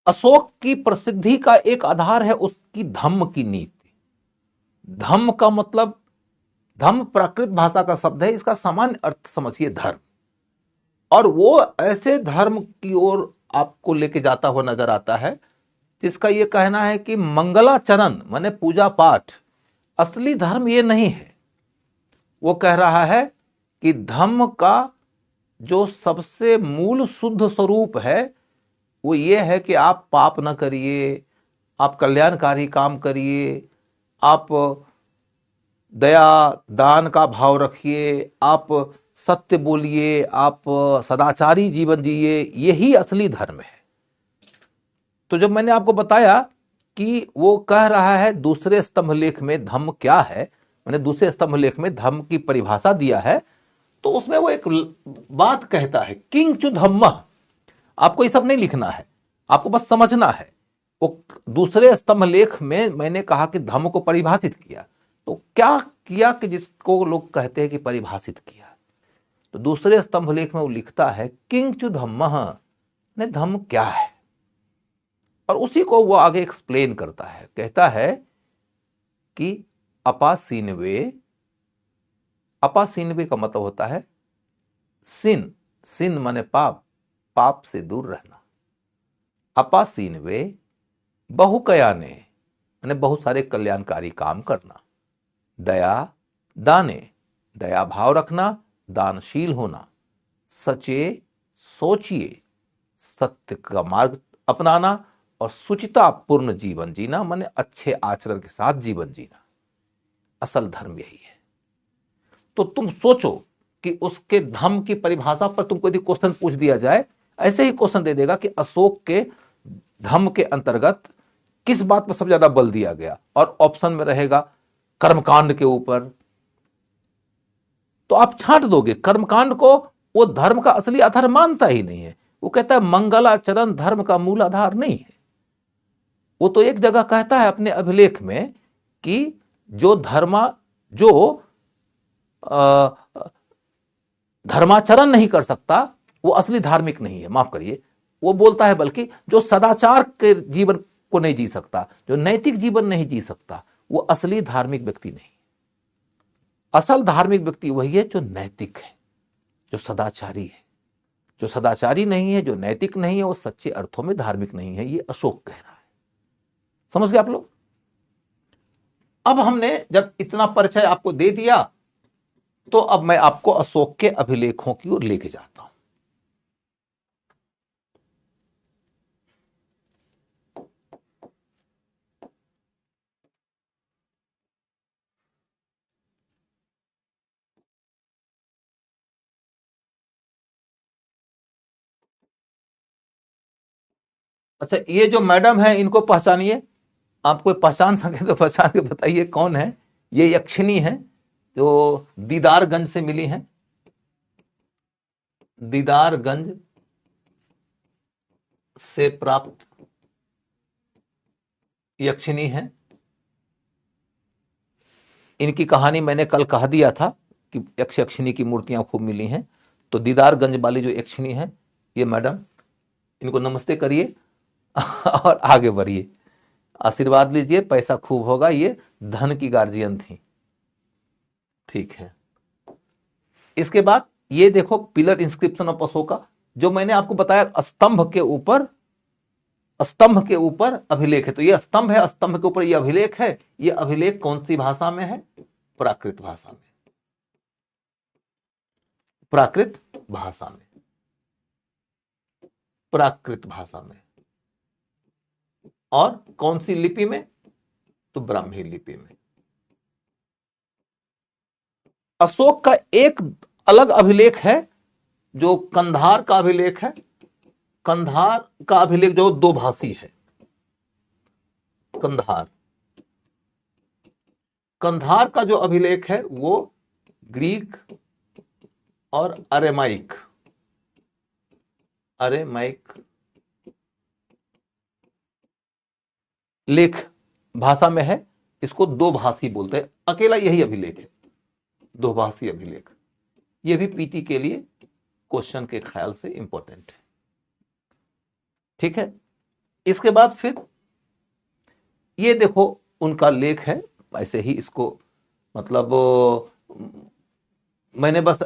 अशोक की प्रसिद्धि का एक आधार है उसकी धम्म की नीति। धम्म का मतलब, धम्म प्राकृत भाषा का शब्द है, इसका सामान्य अर्थ समझिए धर्म। और वो ऐसे धर्म की ओर आपको लेके जाता हुआ नजर आता है जिसका ये कहना है कि मंगलाचरण माने पूजा पाठ असली धर्म ये नहीं है। वो कह रहा है कि धम्म का जो सबसे मूल शुद्ध स्वरूप है वो ये है कि आप पाप न करिए, आप कल्याणकारी काम करिए, आप दया दान का भाव रखिए, आप सत्य बोलिए, आप सदाचारी जीवन जिए, यही असली धर्म है। तो जब मैंने आपको बताया कि वो कह रहा है दूसरे स्तंभ लेख में धम्म क्या है, मैंने दूसरे स्तंभ लेख में धम्म की परिभाषा दिया है, तो उसमें वो एक बात कहता है, किंच धम्म। आपको ये सब नहीं लिखना है, आपको बस समझना है। वो दूसरे स्तंभ लेख में मैंने कहा कि धम्म को परिभाषित किया, तो क्या किया कि जिसको लोग कहते हैं कि परिभाषित किया। तो दूसरे स्तंभ लेख में वो लिखता है किंच धम्मः, ने धम्म क्या है, और उसी को वो आगे एक्सप्लेन करता है। कहता है कि अपासीनवे, अपासीनवे का मतलब होता है सिन, सिन माने पाप, पाप से दूर रहना। अपासीनवे बहुकयाने माने बहुत सारे कल्याणकारी काम करना। दया दाने, दया भाव रखना, दानशील होना। सचे सोचिए, सत्य का मार्ग अपनाना, और सुचिता पूर्ण जीवन जीना माने अच्छे आचरण के साथ जीवन जीना। असल धर्म यही है। तो तुम सोचो कि उसके धर्म की परिभाषा पर तुमको यदि क्वेश्चन पूछ दिया जाए, ऐसे ही क्वेश्चन दे देगा कि अशोक के धर्म के अंतर्गत किस बात पर सबसे ज्यादा बल दिया गया, और ऑप्शन में रहेगा कर्मकांड के ऊपर, तो आप छांट दोगे। कर्मकांड को वो धर्म का असली आधार मानता ही नहीं है। वो कहता है मंगलाचरण धर्म का मूल आधार नहीं है। वो तो एक जगह कहता है अपने अभिलेख में कि जो धर्माचरण नहीं कर सकता वो असली धार्मिक नहीं है। माफ करिए, वो बोलता है बल्कि जो सदाचार के जीवन को नहीं जी सकता, जो नैतिक जीवन नहीं जी सकता, वो असली धार्मिक व्यक्ति नहीं। असल धार्मिक व्यक्ति वही है जो नैतिक है, जो सदाचारी है। जो सदाचारी नहीं है, जो नैतिक नहीं है, वो सच्चे अर्थों में धार्मिक नहीं है। ये अशोक कह रहा है। समझ गए आप लोग? अब हमने जब इतना परिचय आपको दे दिया, तो अब मैं आपको अशोक के अभिलेखों की ओर लेके जाता हूं। अच्छा, ये जो मैडम है इनको पहचानिए। आप कोई पहचान सके तो पहचान के बताइए कौन है। ये यक्षिणी है जो दीदारगंज से मिली है। दीदारगंज से प्राप्त यक्षिणी है। इनकी कहानी मैंने कल कहा दिया था कि यक्ष यक्षिणी की मूर्तियां खूब मिली हैं। तो दीदारगंज वाली जो यक्षिणी है, ये मैडम, इनको नमस्ते करिए और आगे बढ़िए, आशीर्वाद लीजिए, पैसा खूब होगा। ये धन की गार्जियन थी। ठीक है। इसके बाद ये देखो पिलर इंस्क्रिप्शन ऑफ अशोका, जो मैंने आपको बताया स्तंभ के ऊपर, स्तंभ के ऊपर अभिलेख है। तो ये स्तंभ है, स्तंभ के ऊपर ये अभिलेख है। ये अभिलेख कौन सी भाषा में है? प्राकृत भाषा में। प्राकृत भाषा में, प्राकृत भाषा में। और कौन सी लिपि में? तो ब्राह्मी लिपि में। अशोक का एक अलग अभिलेख है जो कंधार का अभिलेख है। कंधार का अभिलेख जो दो भाषी है। कंधार, कंधार का जो अभिलेख है वो ग्रीक और अरेमाइक, अरेमाइक लेख भाषा में है। इसको दो भाषी बोलते हैं। अकेला यही अभिलेख है, दो भाषी अभिलेख। यह भी पीटी के लिए क्वेश्चन के ख्याल से इंपॉर्टेंट है। ठीक है। इसके बाद फिर ये देखो उनका लेख है। ऐसे ही इसको मतलब मैंने बस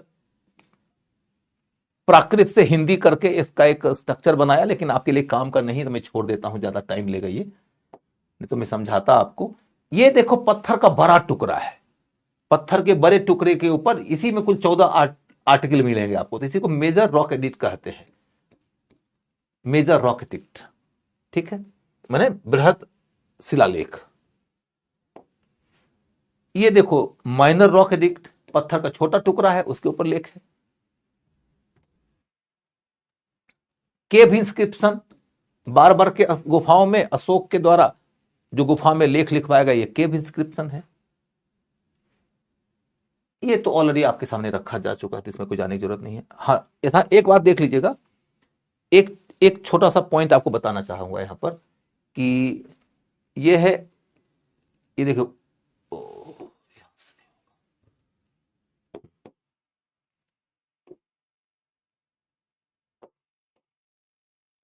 प्राकृत से हिंदी करके इसका एक स्ट्रक्चर बनाया, लेकिन आपके लिए काम का नहीं, तो मैं छोड़ देता हूं, ज्यादा टाइम लेगा ये, नहीं तो मैं समझाता आपको। ये देखो पत्थर का बड़ा टुकड़ा है। पत्थर के बड़े टुकड़े के ऊपर इसी में कुल 14 आर्टिकल मिलेंगे आपको। तो इसी को मेजर रॉक एडिक्ट कहते हैं, मेजर रॉक एडिक्ट। ठीक है, माने बृहद शिलालेख। ये देखो माइनर रॉक एडिक्ट, पत्थर का छोटा टुकड़ा है, उसके ऊपर लेख है। केव इंस्क्रिप्शन, बार बार के गुफाओं में अशोक के द्वारा जो गुफा में लेख लिखवाया गया, ये केव इंस्क्रिप्शन है। ये तो ऑलरेडी आपके सामने रखा जा चुका है, तो इसमें कोई जाने की जरूरत नहीं है। हाँ, यथा एक बात देख लीजिएगा, एक एक छोटा सा पॉइंट आपको बताना चाहूंगा यहां पर कि ये है, ये देखो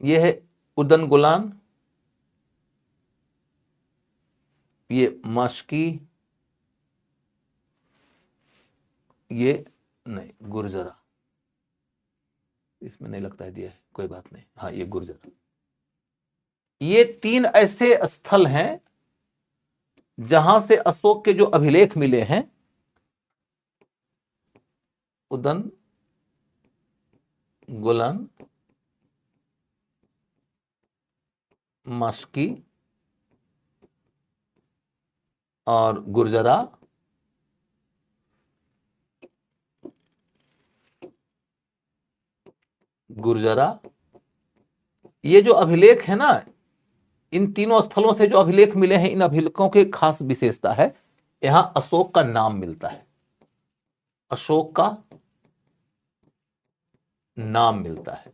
ये है उदन गुलान, ये मास्की, ये नहीं गुर्जरा, इसमें नहीं लगता है दिया है, कोई बात नहीं। हाँ ये गुर्जरा। ये 3 ऐसे स्थल हैं जहां से अशोक के जो अभिलेख मिले हैं, उदन गुलान, मास्की और गुर्जरा, ये जो अभिलेख है ना, इन तीनों स्थलों से जो अभिलेख मिले हैं, इन अभिलेखों की खास विशेषता है, यहां अशोक का नाम मिलता है, अशोक का नाम मिलता है।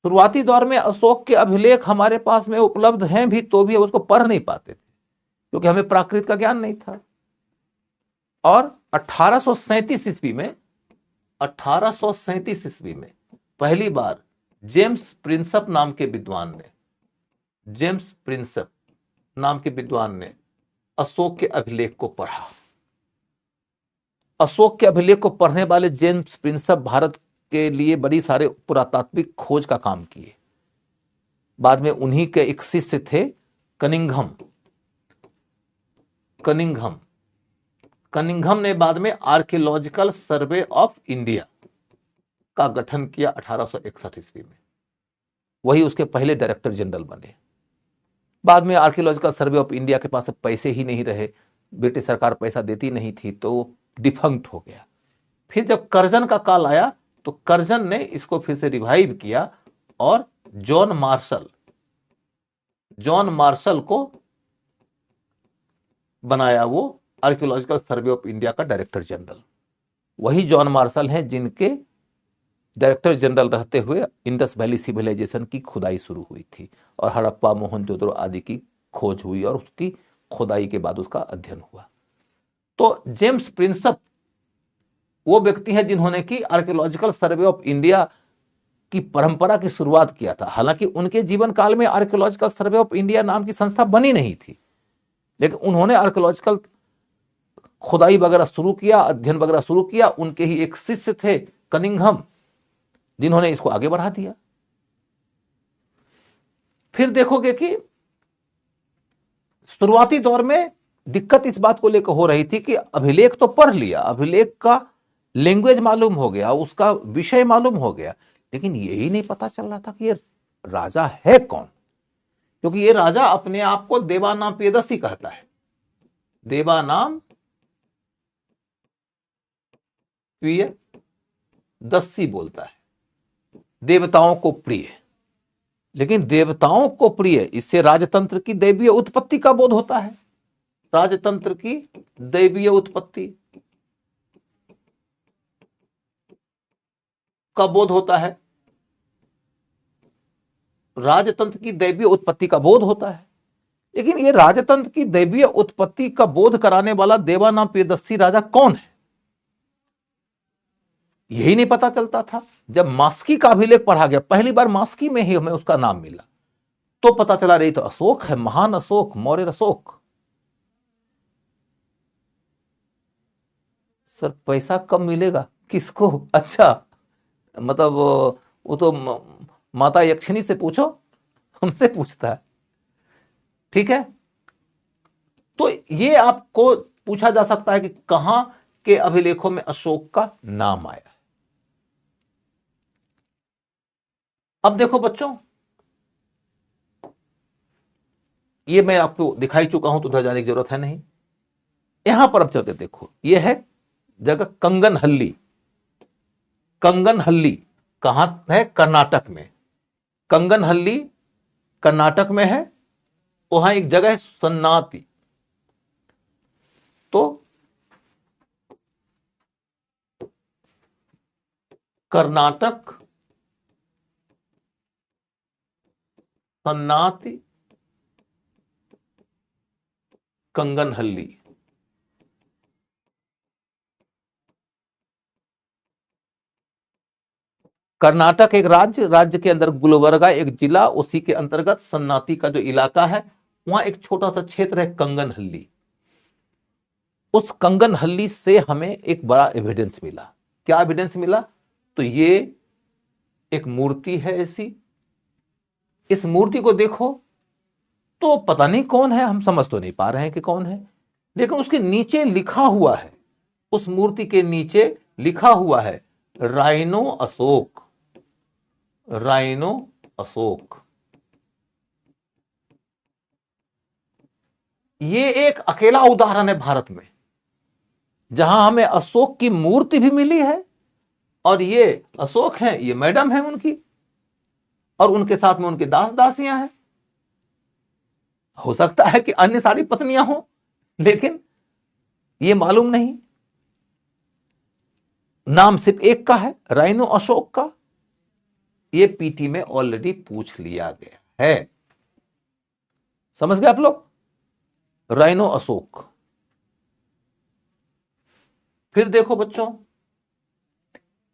शुरुआती दौर में अशोक के अभिलेख हमारे पास में उपलब्ध हैं भी, तो भी उसको पढ़ नहीं पाते थे क्योंकि हमें प्राकृत का ज्ञान नहीं था। और 1837 ईस्वी में 1837 ईस्वी में पहली बार जेम्स प्रिंसप नाम के विद्वान ने, जेम्स प्रिंसप नाम के विद्वान ने अशोक के अभिलेख को पढ़ा। अशोक के अभिलेख को पढ़ने वाले जेम्स प्रिंसप भारत के लिए बड़ी सारे पुरातात्विक खोज का काम किए। बाद में उन्हीं के एक शिष्य थे कनिंघम। कनिंघम ने बाद में आर्कियोलॉजिकल सर्वे ऑफ इंडिया का गठन किया 1861 ईस्वी में। वही उसके पहले डायरेक्टर जनरल बने। बाद में आर्कियोलॉजिकल सर्वे ऑफ इंडिया के पास पैसे ही नहीं रहे, ब्रिटिश सरकार पैसा देती नहीं थी, तो डिफंक्ट हो गया। फिर जब कर्जन का काल आया तो कर्जन ने इसको फिर से रिवाइव किया और जॉन मार्शल को बनाया वो आर्कियोलॉजिकल सर्वे ऑफ इंडिया का डायरेक्टर जनरल। वही जॉन मार्शल हैं जिनके डायरेक्टर जनरल रहते हुए इंडस वैली सिविलाइजेशन की खुदाई शुरू हुई थी और हड़प्पा, मोहनजोदड़ो आदि की खोज हुई और उसकी खुदाई के बाद उसका अध्ययन हुआ। तो जेम्स प्रिंसप वो व्यक्ति हैं जिन्होंने की आर्कियोलॉजिकल सर्वे ऑफ इंडिया की परंपरा की शुरुआत किया था। हालांकि उनके जीवन काल में आर्कियोलॉजिकल सर्वे ऑफ इंडिया नाम की संस्था बनी नहीं थी, लेकिन उन्होंने आर्कियोलॉजिकल खुदाई वगैरह शुरू किया, अध्ययन वगैरह शुरू किया। उनके ही एक शिष्य थे कनिंघम, जिन्होंने इसको आगे बढ़ा दिया। फिर देखोगे कि शुरुआती दौर में दिक्कत इस बात को लेकर हो रही थी कि अभिलेख तो पढ़ लिया, अभिलेख का लैंग्वेज मालूम हो गया, उसका विषय मालूम हो गया, लेकिन यही नहीं पता चल रहा था कि ये राजा है कौन। क्योंकि ये राजा अपने आप को देवानाम प्रियदर्शी कहता है, देवानाम प्रियदर्शी बोलता है, देवताओं को प्रिय। लेकिन देवताओं को प्रिय, इससे राजतंत्र की दैवीय उत्पत्ति का बोध होता है। राजतंत्र की दैवीय उत्पत्ति का बोध होता है, राजतंत्र की दैवीय उत्पत्ति का बोध होता है। लेकिन ये राजतंत्र की दैवीय उत्पत्ति का बोध कराने वाला देवानाम प्रियदर्शी राजा कौन है, यही नहीं पता चलता था। जब मास्की का अभिलेख पढ़ा गया, पहली बार मास्की में ही हमें उसका नाम मिला, तो पता चला रही तो अशोक है, महान अशोक, मौर्य अशोक। सर पैसा कब मिलेगा किसको? अच्छा, मतलब वो तो माता यक्षिणी से पूछो, उनसे पूछता है। ठीक है, तो ये आपको पूछा जा सकता है कि कहां के अभिलेखों में अशोक का नाम आया। अब देखो बच्चों, ये मैं आपको दिखाई चुका हूं तो उधर जाने की जरूरत है नहीं। यहां पर अब चलकर देखो, ये है जगह कंगनहल्ली। कंगनहल्ली कहां है? कर्नाटक में। कंगनहल्ली कर्नाटक में है। वहां एक जगह है सन्नाती। तो कर्नाटक सन्नाती कंगनहल्ली, कर्नाटक एक राज्य, राज्य के अंदर गुलबर्गा एक जिला, उसी के अंतर्गत सन्नाटी का जो इलाका है वहां एक छोटा सा क्षेत्र है कंगनहल्ली। उस कंगनहल्ली से हमें एक बड़ा एविडेंस मिला। क्या एविडेंस मिला? तो ये एक मूर्ति है ऐसी, इस मूर्ति को देखो तो पता नहीं कौन है, हम समझ तो नहीं पा रहे हैं कि कौन है, लेकिन उसके नीचे लिखा हुआ है, उस मूर्ति के नीचे लिखा हुआ है राइनो अशोक, राइनो अशोक। ये एक अकेला उदाहरण है भारत में जहां हमें अशोक की मूर्ति भी मिली है, और ये अशोक हैं, ये मैडम है उनकी, और उनके साथ में उनके दास दासियां हैं। हो सकता है कि अन्य सारी पत्नियां हो, लेकिन ये मालूम नहीं। नाम सिर्फ एक का है, राइनो अशोक का। ये पीटी में ऑलरेडी पूछ लिया गया है, समझ गए आप लोग? राइनो अशोक। फिर देखो बच्चों,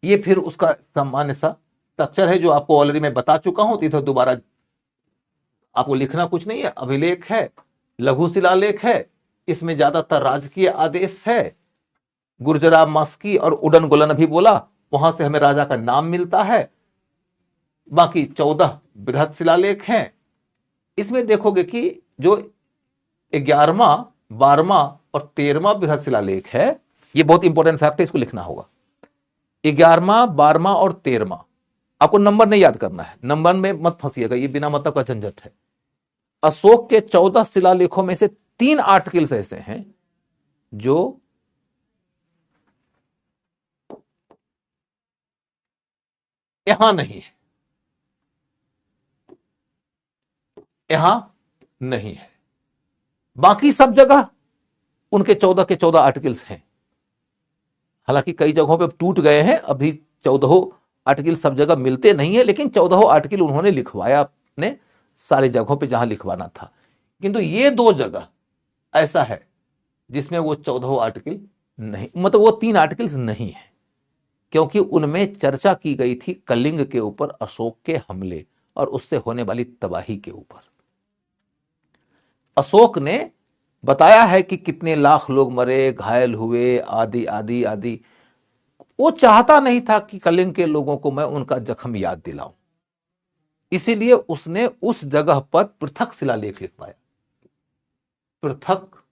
ये फिर उसका सामान्य सा स्ट्रक्चर है जो आपको ऑलरेडी मैं बता चुका हूं, तो इधर दोबारा आपको लिखना कुछ नहीं है। अभिलेख है, लघु शिलालेख है, इसमें ज्यादातर राजकीय आदेश है। गुर्जरा मस्की और उडन गुलन भी बोला, वहां से हमें राजा का नाम मिलता है। बाकी 14 बृहद शिलालेख हैं। इसमें देखोगे कि जो 11वां, 12वां और 13वां बृहद शिलालेख है, ये बहुत इंपॉर्टेंट फैक्ट है, इसको लिखना होगा। 11वां, 12वां और 13वां, आपको नंबर नहीं याद करना है, नंबर में मत फंसिएगा, ये बिना मतलब का झंझट है। अशोक के 14 शिलालेखों में से 3 आर्टिकल्स ऐसे हैं जो यहां नहीं है, यहां नहीं है। बाकी सब जगह उनके 14 के 14 आर्टिकल्स हैं। हालांकि कई जगहों पे टूट गए हैं, अभी 14 आर्टिकल सब जगह मिलते नहीं है, लेकिन 14 आर्टिकल उन्होंने लिखवाया अपने सारी जगहों पे जहां लिखवाना था। किंतु ये 2 जगह ऐसा है जिसमें वो 14 आर्टिकल नहीं, मतलब वो 3 आर्टिकल्स नहीं है, क्योंकि उनमें चर्चा की गई थी कलिंग के ऊपर अशोक के हमले और उससे होने वाली तबाही के ऊपर। अशोक ने बताया है कि कितने लाख लोग मरे, घायल हुए, आदि आदि आदि। वो चाहता नहीं था कि कलिंग के लोगों को मैं उनका जख्म याद दिलाऊं, इसीलिए उसने उस जगह पर पृथक शिलालेख लिखवाया, पृथक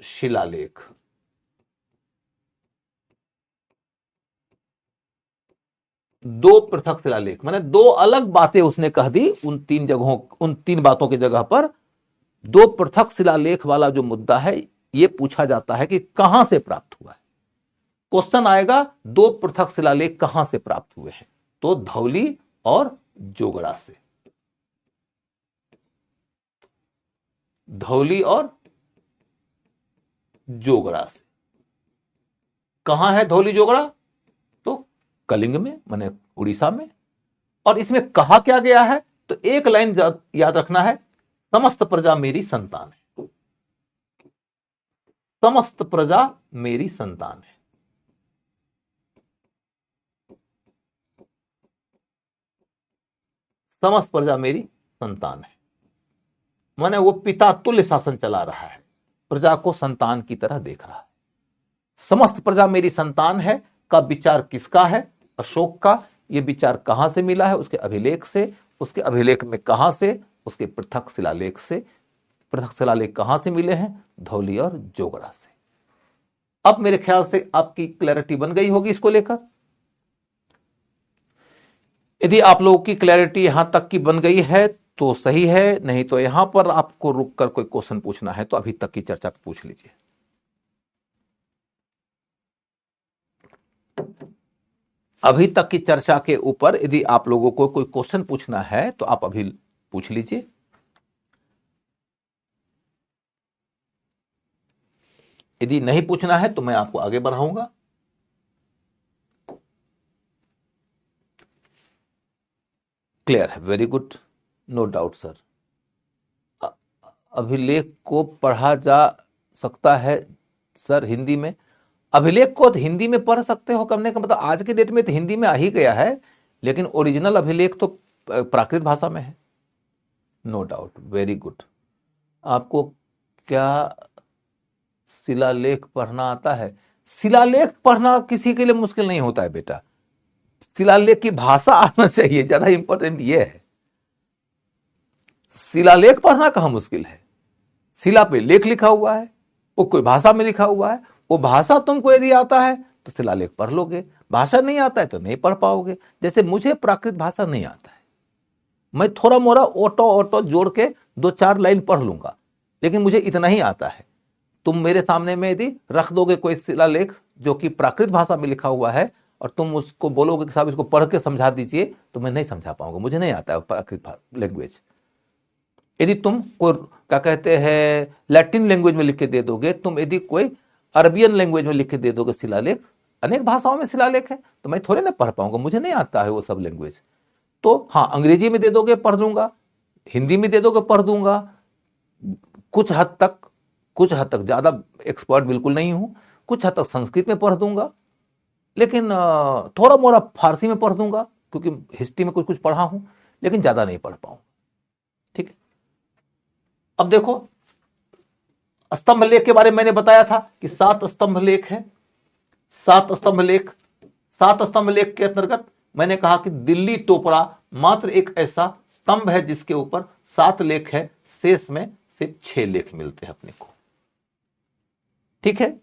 शिलालेख। दो पृथक शिलालेख, माने 2 अलग बातें उसने कह दी उन 3 जगहों, उन 3 बातों की जगह पर 2 पृथक शिलालेख वाला जो मुद्दा है, यह पूछा जाता है कि कहां से प्राप्त हुआ है। क्वेश्चन आएगा 2 पृथक शिलालेख कहां से प्राप्त हुए हैं, तो धौली और जोगड़ा से। धौली और जोगड़ा से। कहां है धौली जोगड़ा? तो कलिंग में, माने उड़ीसा में। और इसमें कहा क्या गया है? तो एक लाइन याद रखना है, समस्त प्रजा मेरी संतान है। समस्त प्रजा मेरी संतान है। समस्त प्रजा मेरी संतान है, माने वो पिता तुल्य शासन चला रहा है, प्रजा को संतान की तरह देख रहा है। समस्त प्रजा मेरी संतान है का विचार किसका है? अशोक का। यह विचार कहां से मिला है? उसके अभिलेख से। उसके अभिलेख में कहां से? उसके पृथक शिलालेख से। पृथक शिलालेख कहां से मिले हैं? धौली और जोगड़ा से। अब मेरे ख्याल से आपकी क्लैरिटी बन गई होगी इसको लेकर। यदि आप लोगों की क्लैरिटी यहां तक की बन गई है तो सही है, नहीं तो यहां पर आपको रुककर कोई क्वेश्चन पूछना है तो अभी तक की चर्चा पूछ लीजिए। अभी तक की चर्चा के ऊपर यदि आप लोगों को कोई क्वेश्चन पूछना है तो आप अभी पूछ लीजिए। यदि नहीं पूछना है तो मैं आपको आगे बढ़ाऊंगा। क्लियर है? Very good, no doubt sir. अभिलेख को पढ़ा जा सकता है सर हिंदी में? अभिलेख को तो हिंदी में पढ़ सकते हो, करने का मतलब आज के डेट में तो हिंदी में आ ही गया है, लेकिन ओरिजिनल अभिलेख तो प्राकृत भाषा में है। No doubt, very good. आपको क्या शिलालेख पढ़ना आता है? शिलालेख पढ़ना किसी के लिए मुश्किल नहीं होता है बेटा, शिलालेख की भाषा आना चाहिए, ज्यादा इंपॉर्टेंट ये है। शिलालेख पढ़ना कहां मुश्किल है, शिला पे लेख लिखा हुआ है, वो कोई भाषा में लिखा हुआ है, वो भाषा तुमको यदि आता है तो शिलालेख पढ़ लोगे, भाषा नहीं आता है तो नहीं पढ़ पाओगे। जैसे मुझे प्राकृत भाषा नहीं आता है, मैं थोड़ा मोड़ा ऑटो ऑटो जोड़ के 2-4 लाइन पढ़ लूंगा, लेकिन मुझे इतना ही आता है। तुम मेरे सामने में यदि रख दोगे कोई शिलालेख जो कि प्राकृत भाषा में लिखा हुआ है और तुम उसको बोलोगे कि साहब इसको पढ़ के समझा दीजिए, तो मैं नहीं समझा पाऊंगा, मुझे नहीं आता है प्राकृत लैंग्वेज। यदि तुम कोई क्या कहते हैं लैटिन लैंग्वेज में लिख के दे दोगे, तुम यदि कोई अरबियन लैंग्वेज में लिख के दे दोगे शिलालेख, अनेक भाषाओं में शिलालेख है, तो मैं थोड़े ना पढ़ पाऊंगा, मुझे नहीं आता है वो सब लैंग्वेज। तो हाँ, अंग्रेजी में दे दोगे पढ़ दूंगा, हिंदी में दे दोगे पढ़ दूंगा, कुछ हद तक, ज्यादा एक्सपर्ट बिल्कुल नहीं हूं, कुछ हद तक संस्कृत में पढ़ दूंगा, लेकिन थोड़ा मोड़ा फारसी में पढ़ दूंगा, क्योंकि हिस्ट्री में कुछ कुछ पढ़ा हूं, लेकिन ज्यादा नहीं पढ़ पाऊंगा। ठीक है, अब देखो स्तंभ लेख के बारे में मैंने बताया था कि 7 स्तंभ लेख है। 7 स्तंभ लेख, 7 स्तंभ लेख के अंतर्गत मैंने कहा कि दिल्ली टोपरा मात्र एक ऐसा स्तंभ है जिसके ऊपर 7 लेख है, शेष में सिर्फ 6 लेख मिलते हैं अपने को। ठीक है,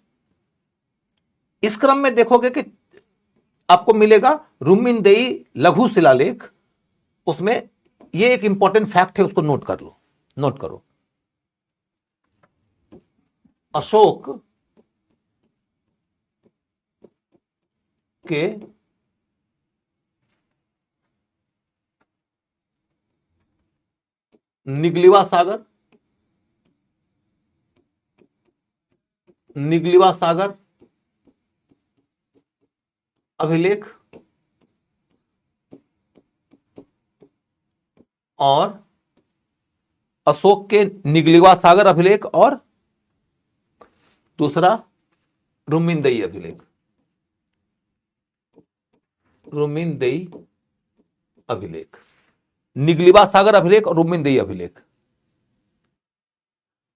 इस क्रम में देखोगे कि आपको मिलेगा रुमिनदेई लघु शिलालेख, उसमें ये एक इंपॉर्टेंट फैक्ट है, उसको नोट कर लो, नोट करो। अशोक के निगलिवा सागर अभिलेख और अशोक के निगलिवा सागर अभिलेख और दूसरा रुमिनदेई अभिलेख, रुमिनदेई अभिलेख, निगलिवा सागर अभिलेख और रुमिनदेई अभिलेख।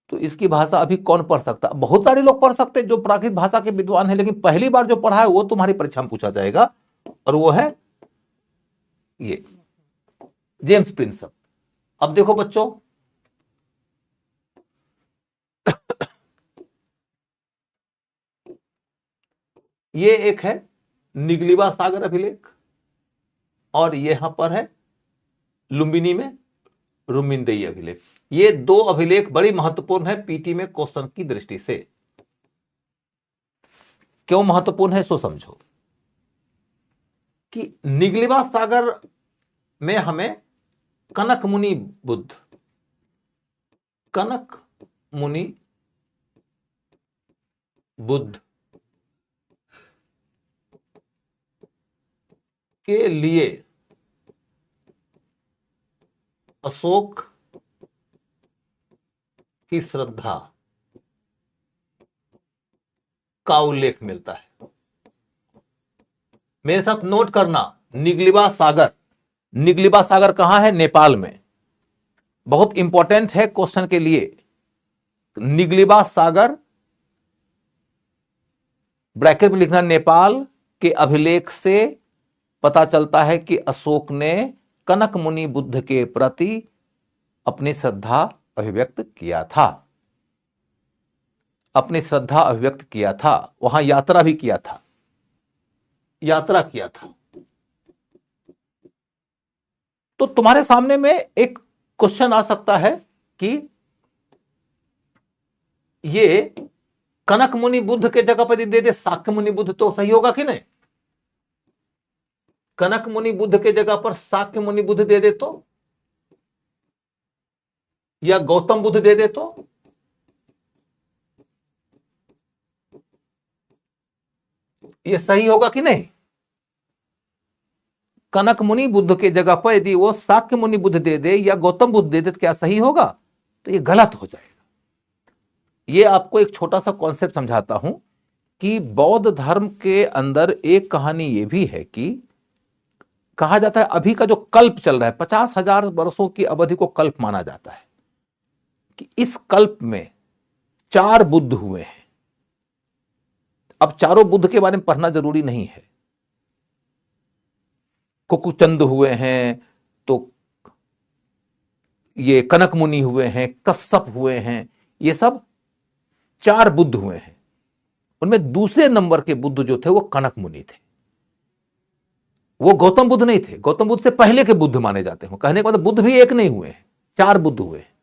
तो इसकी भाषा अभी कौन पढ़ सकता? बहुत सारे लोग पढ़ सकते हैं जो प्राकृत भाषा के विद्वान हैं, लेकिन पहली बार जो पढ़ा है वो तुम्हारी परीक्षा में पूछा जाएगा, और वो है ये जेम्स प्रिंसप। अब देखो बच्चों, ये एक है निगलिवा सागर अभिलेख और यहां पर है लुम्बिनी में रुमिनदेई अभिलेख। ये 2 अभिलेख बड़ी महत्वपूर्ण है पीटी में क्वेश्चन की दृष्टि से। क्यों महत्वपूर्ण है सो समझो कि निगलिवा सागर में हमें कनक मुनि बुद्ध के लिए अशोक की श्रद्धा का उल्लेख मिलता है। मेरे साथ नोट करना, निगलिवा सागर कहां है? नेपाल में। बहुत इंपॉर्टेंट है क्वेश्चन के लिए। निगलिवा सागर ब्रैकेट में लिखना, नेपाल के अभिलेख से पता चलता है कि अशोक ने कनक मुनि बुद्ध के प्रति अपनी श्रद्धा अभिव्यक्त किया था, वहां यात्रा भी किया था, तो तुम्हारे सामने में एक क्वेश्चन आ सकता है कि ये कनक मुनि बुद्ध के जगह पर दे दे शाक्य मुनि बुद्ध, तो सही होगा कि नहीं? कनक मुनि बुद्ध के जगह पर शाक्य मुनि बुद्ध दे दे तो, या गौतम बुद्ध दे दे तो, ये सही होगा कि नहीं? कनक मुनि बुद्ध के जगह पर यदि वो शाक्य मुनि बुद्ध दे दे या गौतम बुद्ध दे दे तो क्या सही होगा? तो ये गलत हो जाएगा। ये आपको एक छोटा सा कॉन्सेप्ट समझाता हूं कि बौद्ध धर्म के अंदर एक कहानी यह भी है कि कहा जाता है अभी का जो कल्प चल रहा है 50,000 वर्षों की अवधि को कल्प माना जाता है कि इस कल्प में 4 बुद्ध हुए हैं। अब चारों बुद्ध के बारे में पढ़ना जरूरी नहीं है। कुकुचंद हुए हैं, तो ये कनक मुनि हुए हैं, कश्यप हुए हैं, ये सब 4 बुद्ध हुए हैं। उनमें दूसरे नंबर के बुद्ध जो थे वो कनक मुनि थे। वो गौतम बुद्ध नहीं थे, गौतम बुद्ध से पहले के बुद्ध माने जाते हैं। कहने का मतलब बुद्ध भी एक नहीं हुए हैं, 4 बुद्ध हुए हैं।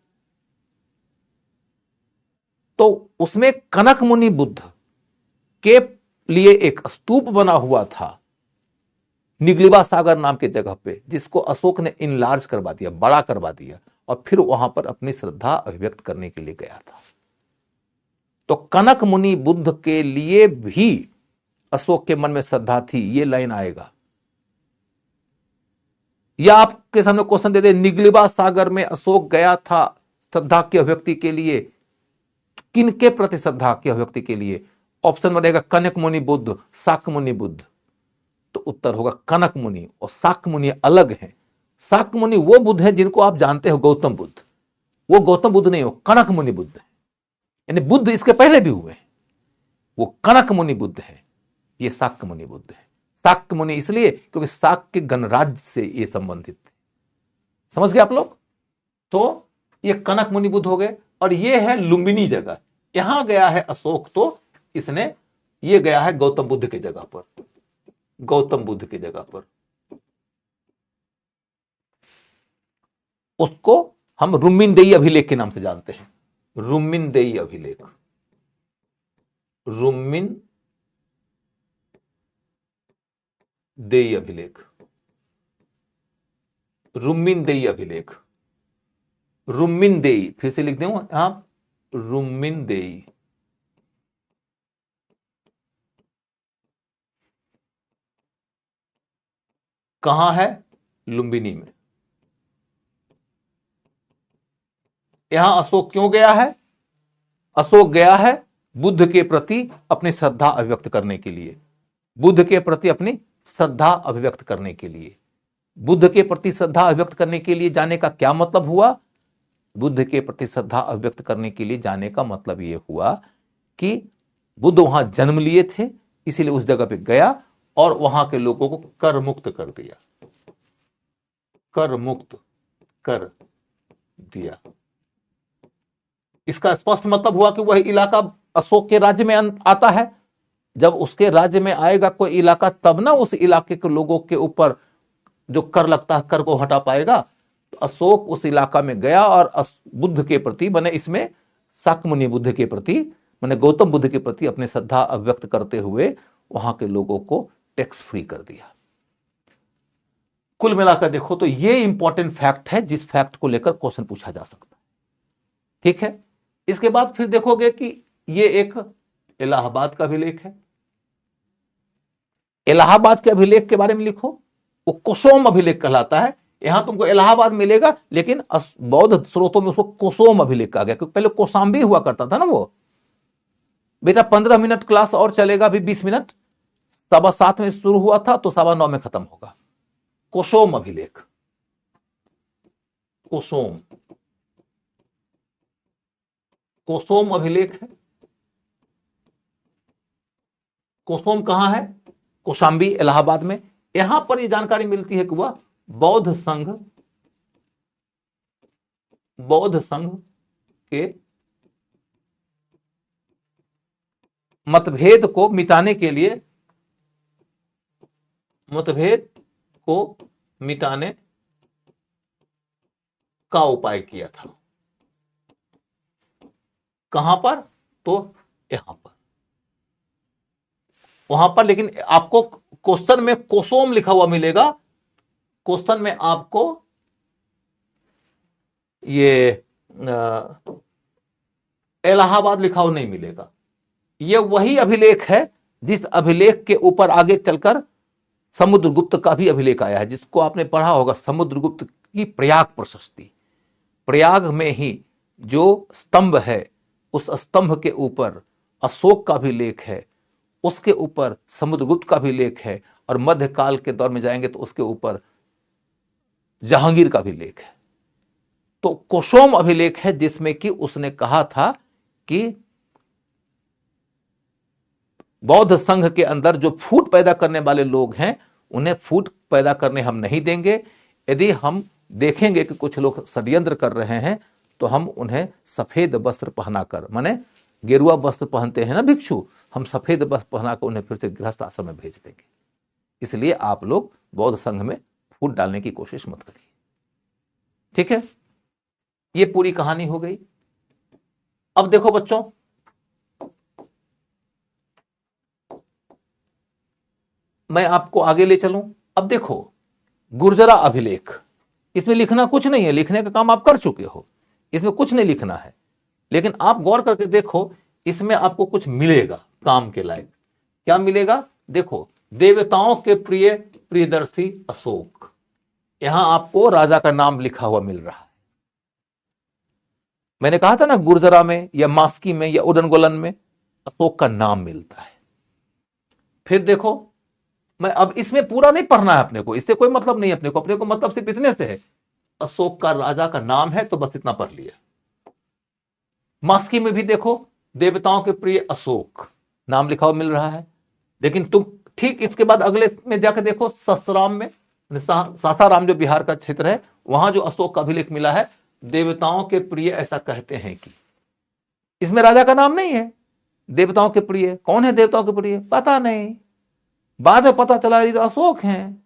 तो उसमें कनक मुनि बुद्ध के लिए एक स्तूप बना हुआ था निगलिबा सागर नाम के जगह पे, जिसको अशोक ने इनलार्ज करवा दिया, बड़ा करवा दिया, और फिर वहां पर अपनी श्रद्धा अभिव्यक्त करने के लिए गया था। तो कनक मुनि बुद्ध के लिए भी अशोक के मन में श्रद्धा थी, ये लाइन आएगा। या आपके सामने क्वेश्चन दे दे, निगलिबा सागर में अशोक गया था श्रद्धा की अभिव्यक्ति के लिए, किन के प्रति श्रद्धा की अभिव्यक्ति के लिए? ऑप्शन बनेगा कनक मुनि बुद्ध, शाक्य मुनि बुद्ध। तो उत्तर होगा कनक मुनि और शाक्य मुनि अलग हैं। शाक्य मुनि वो बुद्ध हैं जिनको आप जानते हो, गौतम बुद्ध। वो गौतम बुद्ध नहीं हो, कनक मुनि बुद्ध है। यानी बुद्ध इसके पहले भी हुए हैं, वो कनक मुनि बुद्ध है, ये शाक्य मुनि बुद्ध है। शाक्य मुनि इसलिए क्योंकि शाक्य गणराज्य से ये संबंधित थे। समझ गए आप लोग? तो ये कनक मुनि बुद्ध हो गए। और ये है लुम्बिनी जगह, यहां गया है अशोक, तो इसने ये गया है गौतम बुद्ध की जगह पर, गौतम बुद्ध की जगह पर। उसको हम रुम्मिनदेई अभिलेख के नाम से जानते हैं, रुम्मिनदेई अभिलेख, रुम्मिनदेई अभिलेख, रुम्मिनदेई अभिलेख, रुम्मिनदेई, फिर से लिख दूं आप, रुम्मिनदेई। कहां है? लुम्बिनी में। यहां अशोक क्यों गया है? अशोक गया है बुद्ध के प्रति अपनी श्रद्धा अभिव्यक्त करने के लिए, बुद्ध के प्रति अपनी श्रद्धा अभिव्यक्त करने के लिए। बुद्ध के प्रति श्रद्धा अभिव्यक्त करने के लिए जाने का क्या मतलब हुआ? बुद्ध के प्रति श्रद्धा अभिव्यक्त करने के लिए जाने का मतलब यह हुआ कि बुद्ध वहां जन्म लिए थे, इसीलिए उस जगह पे गया और वहां के लोगों को कर मुक्त कर दिया, कर मुक्त कर दिया। इसका स्पष्ट मतलब हुआ कि वह इलाका अशोक के राज्य में आता है। जब उसके राज्य में आएगा कोई इलाका, तब ना उस इलाके के लोगों के ऊपर जो कर लगता है कर को हटा पाएगा। तो अशोक उस इलाका में गया और बुद्ध के प्रति, माने इसमें शाक्य मुनि बुद्ध के प्रति, माने गौतम बुद्ध के प्रति अपनी श्रद्धा अभिव्यक्त करते हुए वहां के लोगों को टैक्स फ्री कर दिया। कुल मिलाकर देखो तो ये इंपॉर्टेंट फैक्ट है जिस फैक्ट को लेकर क्वेश्चन पूछा जा सकता है। ठीक है, इसके बाद फिर देखोगे कि ये एक इलाहाबाद का अभिलेख है। इलाहाबाद के अभिलेख के बारे में लिखो, वो कोसोम अभिलेख कहलाता है। यहां तुमको इलाहाबाद मिलेगा, लेकिन बौद्ध स्रोतों में उसको कोसोम अभिलेख कहा गया, क्योंकि पहले कोसाम्बी हुआ करता था ना वो। बेटा 15 मिनट क्लास और चलेगा, अभी 20 मिनट, 7:15 में शुरू हुआ था तो 9:15 में खत्म होगा। कोसोम अभिलेख, कोसोम, कोसोम अभिलेख है। कोसोम कहां है? कोशाम्बी, इलाहाबाद में। यहां पर यह जानकारी मिलती है कि वह बौद्ध संघ, बौद्ध संघ के मतभेद को मिटाने के लिए, मतभेद को मिटाने का उपाय किया था। कहां पर? तो यहां पर, वहां पर। लेकिन आपको क्वेश्चन में कोसोम लिखा हुआ मिलेगा, क्वेश्चन में आपको ये इलाहाबाद लिखा हुआ नहीं मिलेगा। यह वही अभिलेख है जिस अभिलेख के ऊपर आगे चलकर समुद्रगुप्त का भी अभिलेख आया है, जिसको आपने पढ़ा होगा, समुद्रगुप्त की प्रयाग प्रशस्ति। प्रयाग में ही जो स्तंभ है, उस स्तंभ के ऊपर अशोक का भी लेख है, उसके ऊपर समुद्रगुप्त का भी लेख है, और मध्यकाल के दौर में जाएंगे तो उसके ऊपर जहांगीर का भी लेख है। तो कुसुम अभिलेख है जिसमें कि उसने कहा था कि बौद्ध संघ के अंदर जो फूट पैदा करने वाले लोग हैं उन्हें फूट पैदा करने हम नहीं देंगे। यदि हम देखेंगे कि कुछ लोग षड्यंत्र कर रहे हैं तो हम उन्हें सफेद वस्त्र पहनाकर, माने गेरुआ वस्त्र पहनते हैं ना भिक्षु, हम सफेद वस्त्र पहनाकर उन्हें फिर से गृहस्थ आश्रम में भेज देंगे। इसलिए आप लोग बौद्ध संघ में फूट डालने की कोशिश मत करिए। ठीक है, ये पूरी कहानी हो गई। अब देखो बच्चों, मैं आपको आगे ले चलूं। अब देखो गुर्जरा अभिलेख, इसमें लिखना कुछ नहीं है, लिखने का काम आप कर चुके हो, इसमें कुछ नहीं लिखना है, लेकिन आप गौर करके देखो इसमें आपको कुछ मिलेगा काम के लायक। क्या मिलेगा? देखो, देवताओं के प्रिय प्रियदर्शी अशोक, यहां आपको राजा का नाम लिखा हुआ मिल रहा है। मैंने कहा था ना गुर्जरा में या मास्की में या उडनगोलन में अशोक का नाम मिलता है। फिर देखो, मैं अब इसमें पूरा नहीं पढ़ना है अपने को, इससे कोई मतलब नहीं है अपने को मतलब सिर्फ इतने से है, अशोक का राजा का नाम है तो बस इतना पढ़ लिया। मास्की में भी देखो देवताओं के प्रिय अशोक नाम लिखा हुआ मिल रहा है, लेकिन तुम ठीक इसके बाद अगले में जाकर देखो ससराम में, सासाराम जो बिहार का क्षेत्र है, वहां जो अशोक का अभिलेख मिला है, देवताओं के प्रिय ऐसा कहते हैं कि, इसमें राजा का नाम नहीं है, देवताओं के प्रिय। कौन है देवताओं के प्रिय? पता नहीं, बाद में पता चला ये तो अशोक हैं।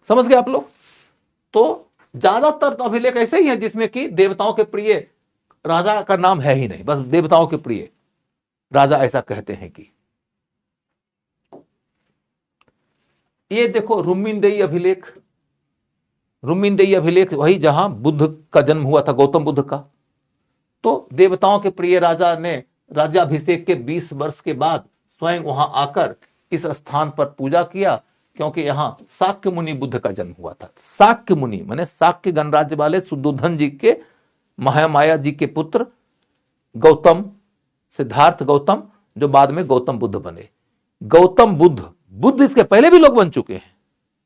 समझ गए आप लोग? तो ज्यादातर तो अभिलेख ऐसे ही है जिसमें कि देवताओं के प्रिय राजा का नाम है ही नहीं, बस देवताओं के प्रिय राजा ऐसा कहते हैं कि। ये देखो रुम्मीनदेई अभिलेख, रुम्मीनदेई अभिलेख वही जहां बुद्ध का जन्म हुआ था, गौतम बुद्ध का। तो देवताओं के प्रिय राजा ने राज्याभिषेक के 20 वर्ष के बाद स्वयं वहां आकर इस स्थान पर पूजा किया, क्योंकि यहां शाक्य मुनि बुद्ध का जन्म हुआ था। शाक्य मुनि माने शाक्य गणराज्य वाले शुद्धोधन जी के, महामाया जी के पुत्र गौतम, सिद्धार्थ गौतम, जो बाद में गौतम बुद्ध बने। गौतम बुद्ध, बुद्ध इसके पहले भी लोग बन चुके हैं,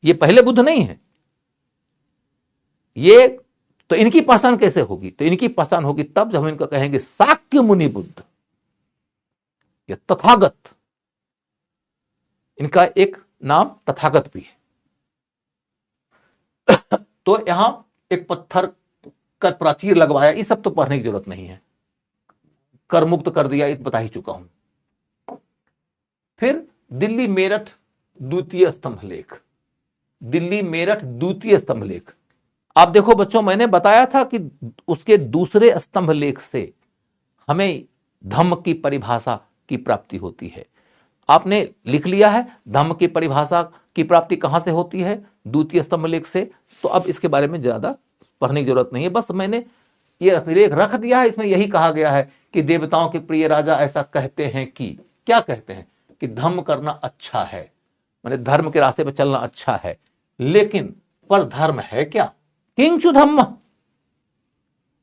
ये पहले बुद्ध नहीं है। ये तो इनकी पहचान कैसे होगी? तो इनकी पहचान होगी तब जब हम इनको कहेंगे शाक्य मुनि बुद्ध या तथागत। इनका एक नाम तथागत भी है। तो यहां एक पत्थर का प्राचीर लगवाया, ये सब तो पढ़ने की जरूरत नहीं है, कर मुक्त कर दिया, ये बता ही चुका हूं। फिर दिल्ली मेरठ द्वितीय स्तंभ लेख, दिल्ली मेरठ द्वितीय स्तंभ लेख। आप देखो बच्चों, मैंने बताया था कि उसके दूसरे स्तंभ लेख से हमें धम्म की परिभाषा की प्राप्ति होती है। आपने लिख लिया है धम्म की परिभाषा की प्राप्ति कहां से होती है? द्वितीय स्तंभ लेख से। तो अब इसके बारे में ज्यादा पढ़ने की जरूरत नहीं है, बस मैंने ये अभिलेख रख दिया है। इसमें यही कहा गया है कि देवताओं के प्रिय राजा ऐसा कहते हैं कि, क्या कहते हैं? कि धम्म करना अच्छा है, माने धर्म के रास्ते पर चलना अच्छा है, लेकिन पर धर्म है क्या? किंचु धम्म।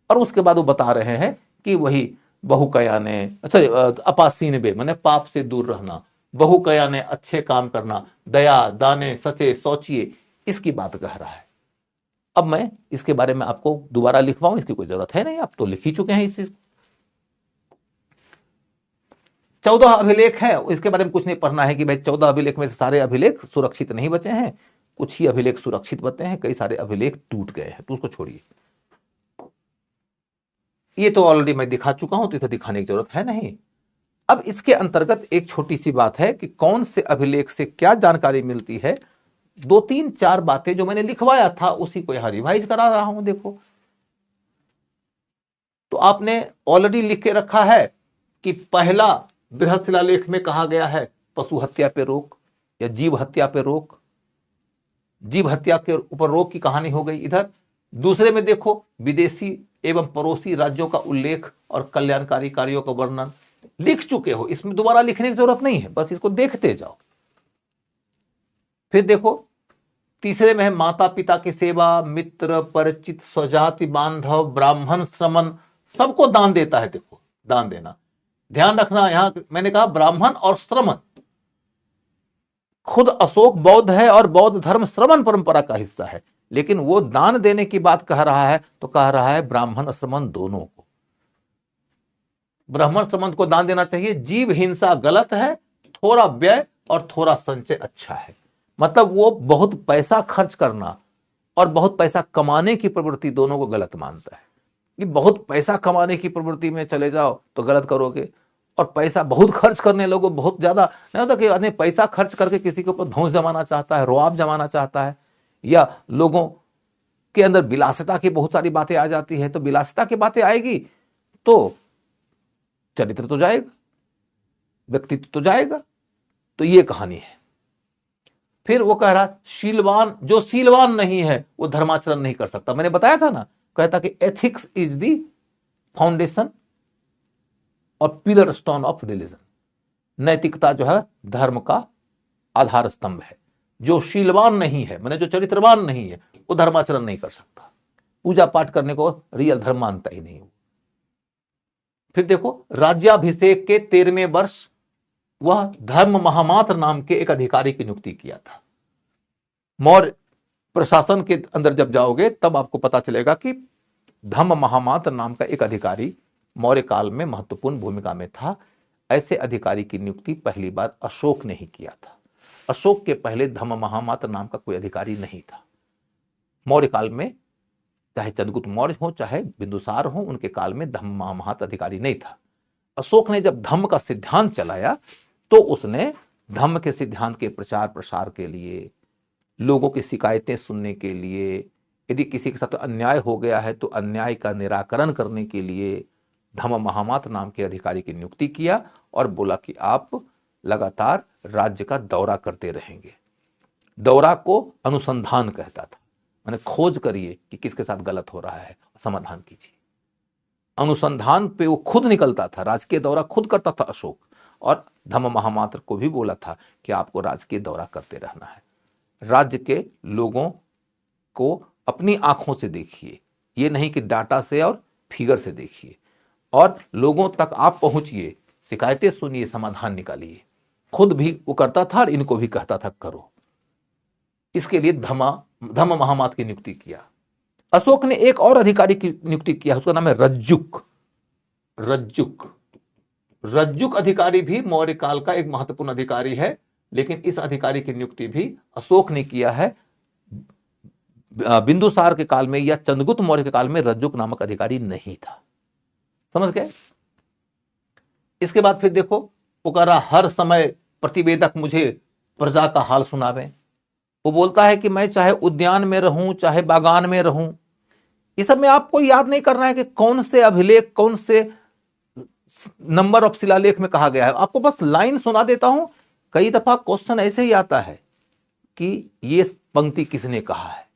और उसके बाद वो बता रहे हैं कि वही बहुकयाने, अपासीनबे माने पाप से दूर रहना, बहुकयाने अच्छे काम करना, दया दाने सचे सोचिए, इसकी बात कह रहा है। अब मैं इसके बारे में आपको दोबारा लिखवाऊं, इसकी कोई जरूरत है नहीं, आप तो लिख ही चुके हैं। इस 14 अभिलेख है, इसके बारे में कुछ नहीं पढ़ना है कि भाई 14 अभिलेख में से सारे अभिलेख सुरक्षित नहीं बचे हैं, कुछ ही अभिलेख सुरक्षित बचे हैं, कई सारे अभिलेख टूट गए हैं, तो उसको छोड़िए। ये तो ऑलरेडी मैं दिखा चुका हूं, तो इसे दिखाने की जरूरत है नहीं। अब इसके अंतर्गत एक छोटी सी बात है कि कौन से अभिलेख से क्या जानकारी मिलती है। 2-3-4 बातें जो मैंने लिखवाया था उसी को यहां रिवाइज करा रहा हूं। देखो, तो आपने ऑलरेडी लिख के रखा है कि पहला बृहद शिलालेख में कहा गया है पशु हत्या पे रोक या जीव हत्या पे रोक, जीव हत्या के ऊपर रोक की कहानी हो गई इधर। दूसरे में देखो विदेशी एवं पड़ोसी राज्यों का उल्लेख और कल्याणकारी कार्यों का वर्णन लिख चुके हो, इसमें दोबारा लिखने की जरूरत नहीं है, बस इसको देखते जाओ। फिर देखो तीसरे में है माता पिता की सेवा, मित्र परिचित स्वजाति बांधव ब्राह्मण श्रमण, सबको दान देता है। देखो दान देना, ध्यान रखना, यहां मैंने कहा ब्राह्मण और श्रमण। खुद अशोक बौद्ध है और बौद्ध धर्म श्रमण परंपरा का हिस्सा है, लेकिन वो दान देने की बात कह रहा है तो कह रहा है ब्राह्मण और श्रमण दोनों को। ब्राह्मण श्रमण को दान देना चाहिए। जीव हिंसा गलत है, थोड़ा व्यय और थोड़ा संचय अच्छा है। मतलब वो बहुत पैसा खर्च करना और बहुत पैसा कमाने की प्रवृत्ति दोनों को गलत मानता है। कि बहुत पैसा कमाने की प्रवृत्ति में चले जाओ तो गलत करोगे, और पैसा बहुत खर्च करने लोगों बहुत ज्यादा नहीं होता कि आदमी पैसा खर्च करके किसी के ऊपर धौंस जमाना चाहता है, रुआब जमाना चाहता है, या लोगों के अंदर विलासिता की बहुत सारी बातें आ जाती है। तो विलासिता की बातें आएगी तो चरित्र तो जाएगा, व्यक्तित्व तो जाएगा। तो ये कहानी है। फिर वो कह रहा शीलवान, जो शीलवान नहीं है वो धर्माचरण नहीं कर सकता। मैंने बताया था ना, कहता कि एथिक्स इज द फाउंडेशन और पिलर स्टोन ऑफ रिलीजन। नैतिकता जो है धर्म का आधार स्तंभ है। जो शीलवान नहीं है, माने जो चरित्रवान नहीं है, वो धर्माचरण नहीं कर सकता। पूजा पाठ करने को रियल धर्म मानता ही नहीं। फिर देखो, राज्याभिषेक के 13वें वर्ष वह धर्म महामात्र नाम के एक अधिकारी की नियुक्ति किया था। मौर्य प्रशासन के अंदर जब जाओगे तब आपको पता चलेगा कि धम्म महामात्र नाम का एक अधिकारी मौर्य काल में महत्वपूर्ण भूमिका में था। ऐसे अधिकारी की नियुक्ति पहली बार अशोक ने ही किया था। अशोक के पहले धम्म महामात्र नाम का कोई अधिकारी नहीं था। मौर्य काल में चाहे चंद्रगुप्त मौर्य हो चाहे बिंदुसार हो, उनके काल में धम्म महामात्र अधिकारी नहीं था। अशोक ने जब धम्म का सिद्धांत चलाया तो उसने धम्म के सिद्धांत के प्रचार प्रसार के लिए, लोगों की शिकायतें सुनने के लिए, यदि किसी के साथ अन्याय हो गया है तो अन्याय का निराकरण करने के लिए धम्म महामात्र नाम के अधिकारी की नियुक्ति किया और बोला कि आप लगातार राज्य का दौरा करते रहेंगे। दौरा को अनुसंधान कहता था, माने खोज करिए कि किसके साथ गलत हो रहा है, समाधान कीजिए। अनुसंधान पे वो खुद निकलता था, राजकीय दौरा खुद करता था अशोक, और धम्म महामात्र को भी बोला था कि आपको राजकीय दौरा करते रहना है। राज्य के लोगों को अपनी आंखों से देखिए, ये नहीं कि डाटा से और फिगर से देखिए, और लोगों तक आप पहुंचिए, शिकायतें सुनिए, समाधान निकालिए। खुद भी वो करता था और इनको भी कहता था करो। इसके लिए धम्म महामात्र की नियुक्ति किया। अशोक ने एक और अधिकारी की नियुक्ति किया, उसका नाम है रज्जुक। रज्जुक अधिकारी भी मौर्य काल का एक महत्वपूर्ण अधिकारी है, लेकिन इस अधिकारी की नियुक्ति भी अशोक ने किया है। बिंदुसार के काल में या चंद्रगुप्त मौर्य के काल में रज्जुक नामक अधिकारी नहीं था। समझ गए? इसके बाद फिर देखो, वो कह रहा हर समय प्रतिवेदक मुझे प्रजा का हाल सुनावे। वो बोलता है कि मैं चाहे उद्यान में रहूं चाहे बागान में रहूं, इस सब में आपको याद नहीं करना है कि कौन से अभिलेख, कौन से नंबर ऑफ शिलालेख में कहा गया है। आपको बस लाइन सुना देता हूं। कई दफा क्वेश्चन ऐसे ही आता है कि ये पंक्ति किसने कहा है,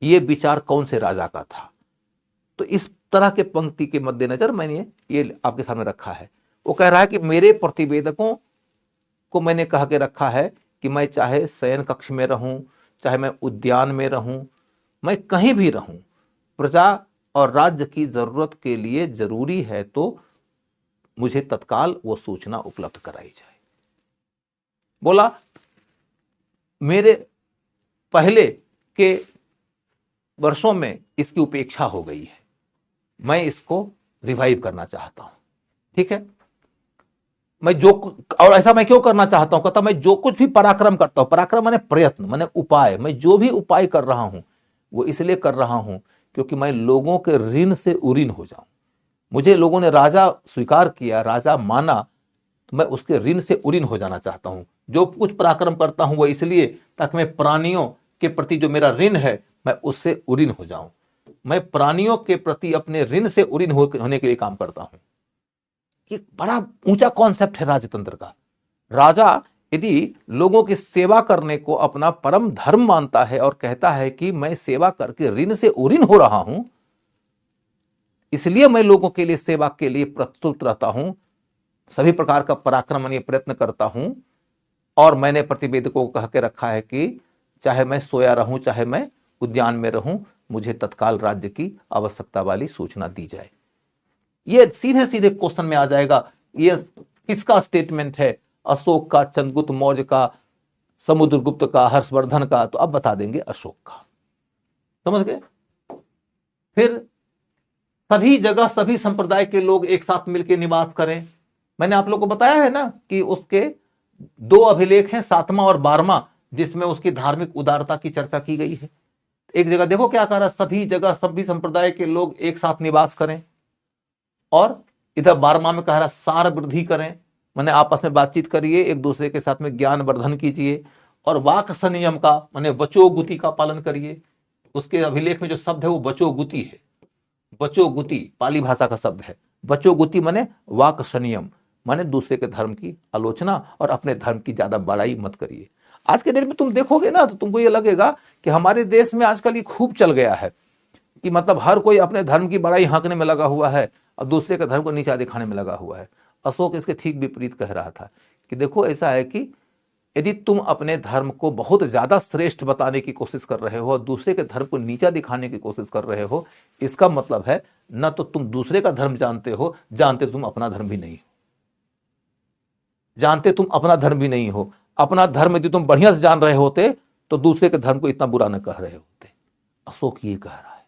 ये विचार कौन से राजा का था। तो इस तरह के पंक्ति के मद्देनजर मैंने ये आपके सामने रखा है। वो कह रहा है कि मेरे प्रतिवेदकों को मैंने कह के रखा है कि मैं चाहे शयन कक्ष में रहूं, चाहे मैं उद्यान में रहूं, मैं कहीं भी रहूं, प्रजा और राज्य की जरूरत के लिए जरूरी है तो मुझे तत्काल वो सूचना उपलब्ध कराई जाए। बोला मेरे पहले के वर्षों में इसकी उपेक्षा हो गई है, मैं इसको रिवाइव करना चाहता हूं। ठीक है, मैं जो, और ऐसा मैं क्यों करना चाहता हूं, कहता मैं जो कुछ भी पराक्रम करता हूं, पराक्रम माने प्रयत्न, माने उपाय, मैं जो भी उपाय कर रहा हूं वो इसलिए कर रहा हूं क्योंकि मैं लोगों के ऋण से उरीन हो जाऊं। मुझे लोगों ने राजा स्वीकार किया, राजा माना, तो मैं उसके ऋण से उरीन हो जाना चाहता हूं। जो कुछ पराक्रम करता हूं वो इसलिए ताकि मैं प्राणियों के प्रति जो मेरा ऋण है मैं उससे उरीन हो जाऊं। मैं प्राणियों के प्रति अपने ऋण से उरीन होने के लिए काम करता हूं। एक बड़ा ऊंचा कॉन्सेप्ट है राजतंत्र का। राजा यदि लोगों की सेवा करने को अपना परम धर्म मानता है और कहता है कि मैं सेवा करके ऋण से उरीन हो रहा हूं, इसलिए मैं लोगों के लिए सेवा के लिए प्रस्तुत रहता हूं, सभी प्रकार का पराक्रम प्रयत्न करता हूं, और मैंने प्रतिवेदकों को कह के रखा है कि चाहे मैं सोया रहूं चाहे मैं उद्यान में रहूं, मुझे तत्काल राज्य की आवश्यकता वाली सूचना दी जाए। ये सीधे सीधे क्वेश्चन में आ जाएगा ये किसका स्टेटमेंट है? अशोक का, चंद्रगुप्त मौर्य का, समुद्रगुप्त का, हर्षवर्धन का? तो अब बता देंगे अशोक का। समझ गए? फिर सभी जगह सभी संप्रदाय के लोग एक साथ मिलकर निवास करें। मैंने आप लोग को बताया है ना कि उसके 2 अभिलेख हैं, 7वां और 12वां, जिसमें उसकी धार्मिक उदारता की चर्चा की गई है। एक जगह देखो क्या कह रहा है, सभी जगह सभी संप्रदाय के लोग एक साथ निवास करें, और इधर 12वां में कह रहा है सार वृद्धि करें, माने आपस में बातचीत करिए, एक दूसरे के साथ में ज्ञान वर्धन कीजिए, और वाक संयम का माने वचोगुति का पालन करिए। उसके अभिलेख में जो शब्द है वो वचोगुति है। वचोगुति पाली भाषा का शब्द है। वचोगुति माने वाक संयम, माने दूसरे के धर्म की आलोचना और अपने धर्म की ज्यादा बड़ाई मत करिए। आज के डेट में तुम देखोगे ना तो तुमको ये लगेगा कि हमारे देश में आजकल ये खूब चल गया है कि मतलब हर कोई अपने धर्म की बड़ाई हाँकने में लगा हुआ है और दूसरे के धर्म को नीचा दिखाने में लगा हुआ है। अशोक इसके ठीक विपरीत कह रहा था कि देखो ऐसा है कि यदि तुम अपने धर्म को बहुत ज्यादा श्रेष्ठ बताने की कोशिश कर रहे हो और दूसरे के धर्म को नीचा दिखाने की कोशिश कर रहे हो, इसका मतलब है न तो तुम दूसरे का धर्म जानते हो, जानते तुम अपना धर्म भी नहीं हो। जानते तुम अपना धर्म भी नहीं हो। अपना धर्म यदि तुम बढ़िया से जान रहे होते तो दूसरे के धर्म को इतना बुरा न कह रहे होते। अशोक ये कह रहा है।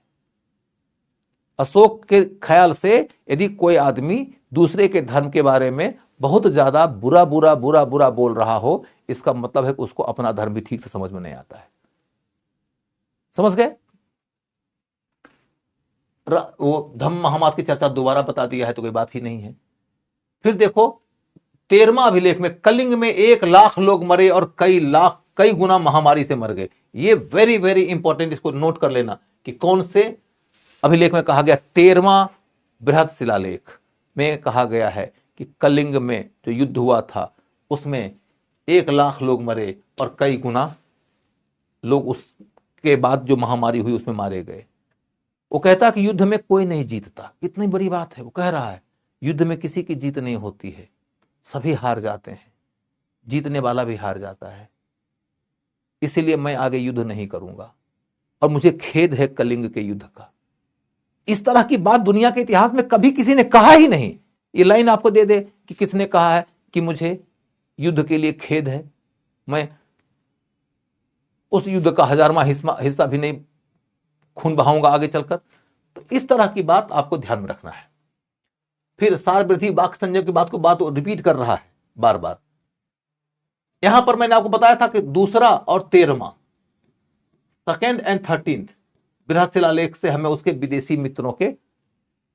अशोक के ख्याल से यदि कोई आदमी दूसरे के धर्म के बारे में बहुत ज्यादा बुरा बुरा बुरा बुरा बोल रहा हो, इसका मतलब है कि उसको अपना धर्म भी ठीक से समझ में नहीं आता है। समझ गए? वो धम्म महामात की चर्चा दोबारा बता दिया है तो कोई बात ही नहीं है। फिर देखो 13वां अभिलेख में कलिंग में 1 लाख लोग मरे और कई गुना महामारी से मर गए। ये वेरी वेरी इंपॉर्टेंट, इसको नोट कर लेना कि कौन से अभिलेख में कहा गया। 13वां बृहद शिलालेख में कहा गया है कि कलिंग में जो युद्ध हुआ था उसमें 1 लाख लोग मरे और कई गुना लोग उसके बाद जो महामारी हुई उसमें मारे गए। वो कहता कि युद्ध में कोई नहीं जीतता। कितनी बड़ी बात है। वो कह रहा है युद्ध में किसी की जीत नहीं होती है, सभी हार जाते हैं, जीतने वाला भी हार जाता है। इसीलिए मैं आगे युद्ध नहीं करूंगा और मुझे खेद है कलिंग के युद्ध का। इस तरह की बात दुनिया के इतिहास में कभी किसी ने कहा ही नहीं। ये लाइन आपको दे दे कि किसने कहा है कि मुझे युद्ध के लिए खेद है, मैं उस युद्ध का 1000वां हिस्सा भी नहीं खून बहाऊंगा आगे चलकर। तो इस तरह की बात आपको ध्यान में रखना है। फिर सार वृद्धि वाक संयम की बात को रिपीट कर रहा है बार बार। यहां पर मैंने आपको बताया था कि दूसरा और 13वां, 2nd and 13th बृहद शिलालेख से हमें उसके विदेशी मित्रों के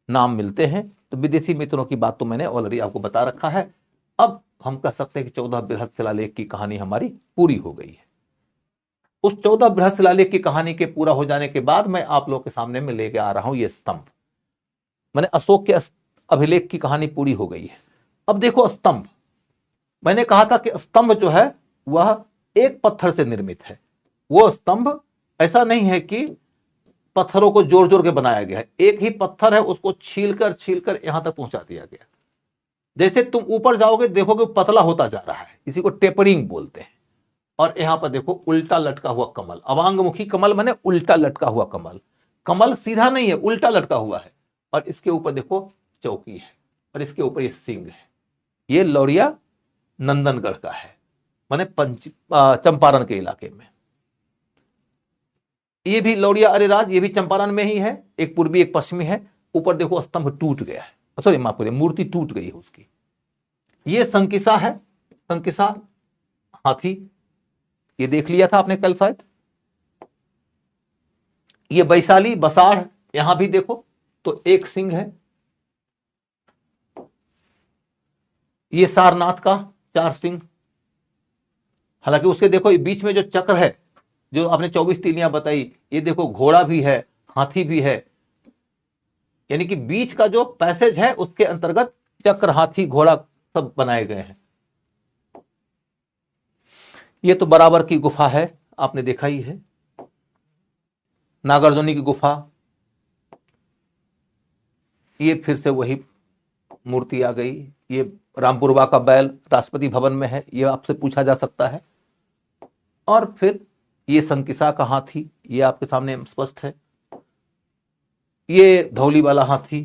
नाम मिलते हैं। तो विदेशी मित्रों की बात तो मैंने ऑलरेडी आपको बता रखा है। अब हम कह सकते हैं कि 14 बृहद शिलालेख की कहानी हमारी पूरी हो गई है। उस 14 बृहद शिलालेख की कहानी के पूरा हो जाने के बाद मैं आप लोगों के सामने में लेके आ रहा हूं ये स्तंभ। मैंने अशोक के अभिलेख की कहानी पूरी हो गई है। अब देखो स्तंभ, मैंने कहा था कि स्तंभ जो है वह एक पत्थर से निर्मित है। वो स्तंभ ऐसा नहीं है कि पत्थरों को जोड़ जोड़ के बनाया गया है। एक ही पत्थर है, उसको छील कर यहां तक पहुंचा दिया गया। जैसे तुम ऊपर जाओगे देखोगे पतला होता जा रहा है, इसी को टेपरिंग बोलते हैं। और यहां पर देखो उल्टा लटका हुआ कमल, अवांगमुखी कमल माने उल्टा लटका हुआ कमल। कमल सीधा नहीं है, उल्टा लटका हुआ है। और इसके ऊपर देखो चौकी है और इसके ऊपर ये सिंह है। ये लौरिया नंदनगढ़ का है, माने चंपारण के इलाके में। ये भी लौरिया अरेराज, ये भी चंपारण में ही है। एक पूर्वी एक पश्चिमी है। ऊपर देखो स्तंभ टूट गया है, सॉरी माफ करिए, मूर्ति टूट गई है उसकी। ये संकिसा है, संकिसा हाथी, ये देख लिया था आपने कल शायद। ये वैशाली बसाड़, यहां भी देखो तो एक सिंह है। ये सारनाथ का 4 सिंह। हालांकि उसके देखो बीच में जो चक्र है, जो आपने 24 तीलियां बताई, ये देखो घोड़ा भी है, हाथी भी है। यानी कि बीच का जो पैसेज है उसके अंतर्गत चक्र, हाथी, घोड़ा सब बनाए गए हैं। ये तो बराबर की गुफा है, आपने देखा ही है। नागार्जुनी की गुफा, ये फिर से वही मूर्ति आ गई। ये रामपुरवा का बैल राष्ट्रपति भवन में है, ये आपसे पूछा जा सकता है। और फिर ये संकिसा का हाथी, ये आपके सामने स्पष्ट है। ये धौली वाला हाथी,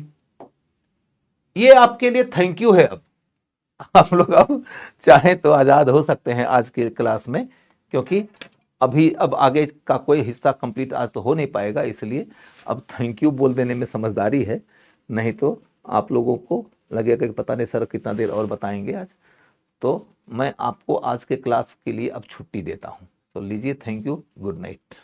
ये आपके लिए थैंक यू है। अब आप लोग अब चाहें तो आज़ाद हो सकते हैं आज के क्लास में, क्योंकि अभी अब आगे का कोई हिस्सा कंप्लीट आज तो हो नहीं पाएगा, इसलिए अब थैंक यू बोल देने में समझदारी है, नहीं तो आप लोगों को लगेगा कि पता नहीं सर कितना देर और बताएंगे आज। तो मैं आपको आज के क्लास के लिए अब छुट्टी देता हूँ, तो लीजिए, थैंक यू, गुड नाइट।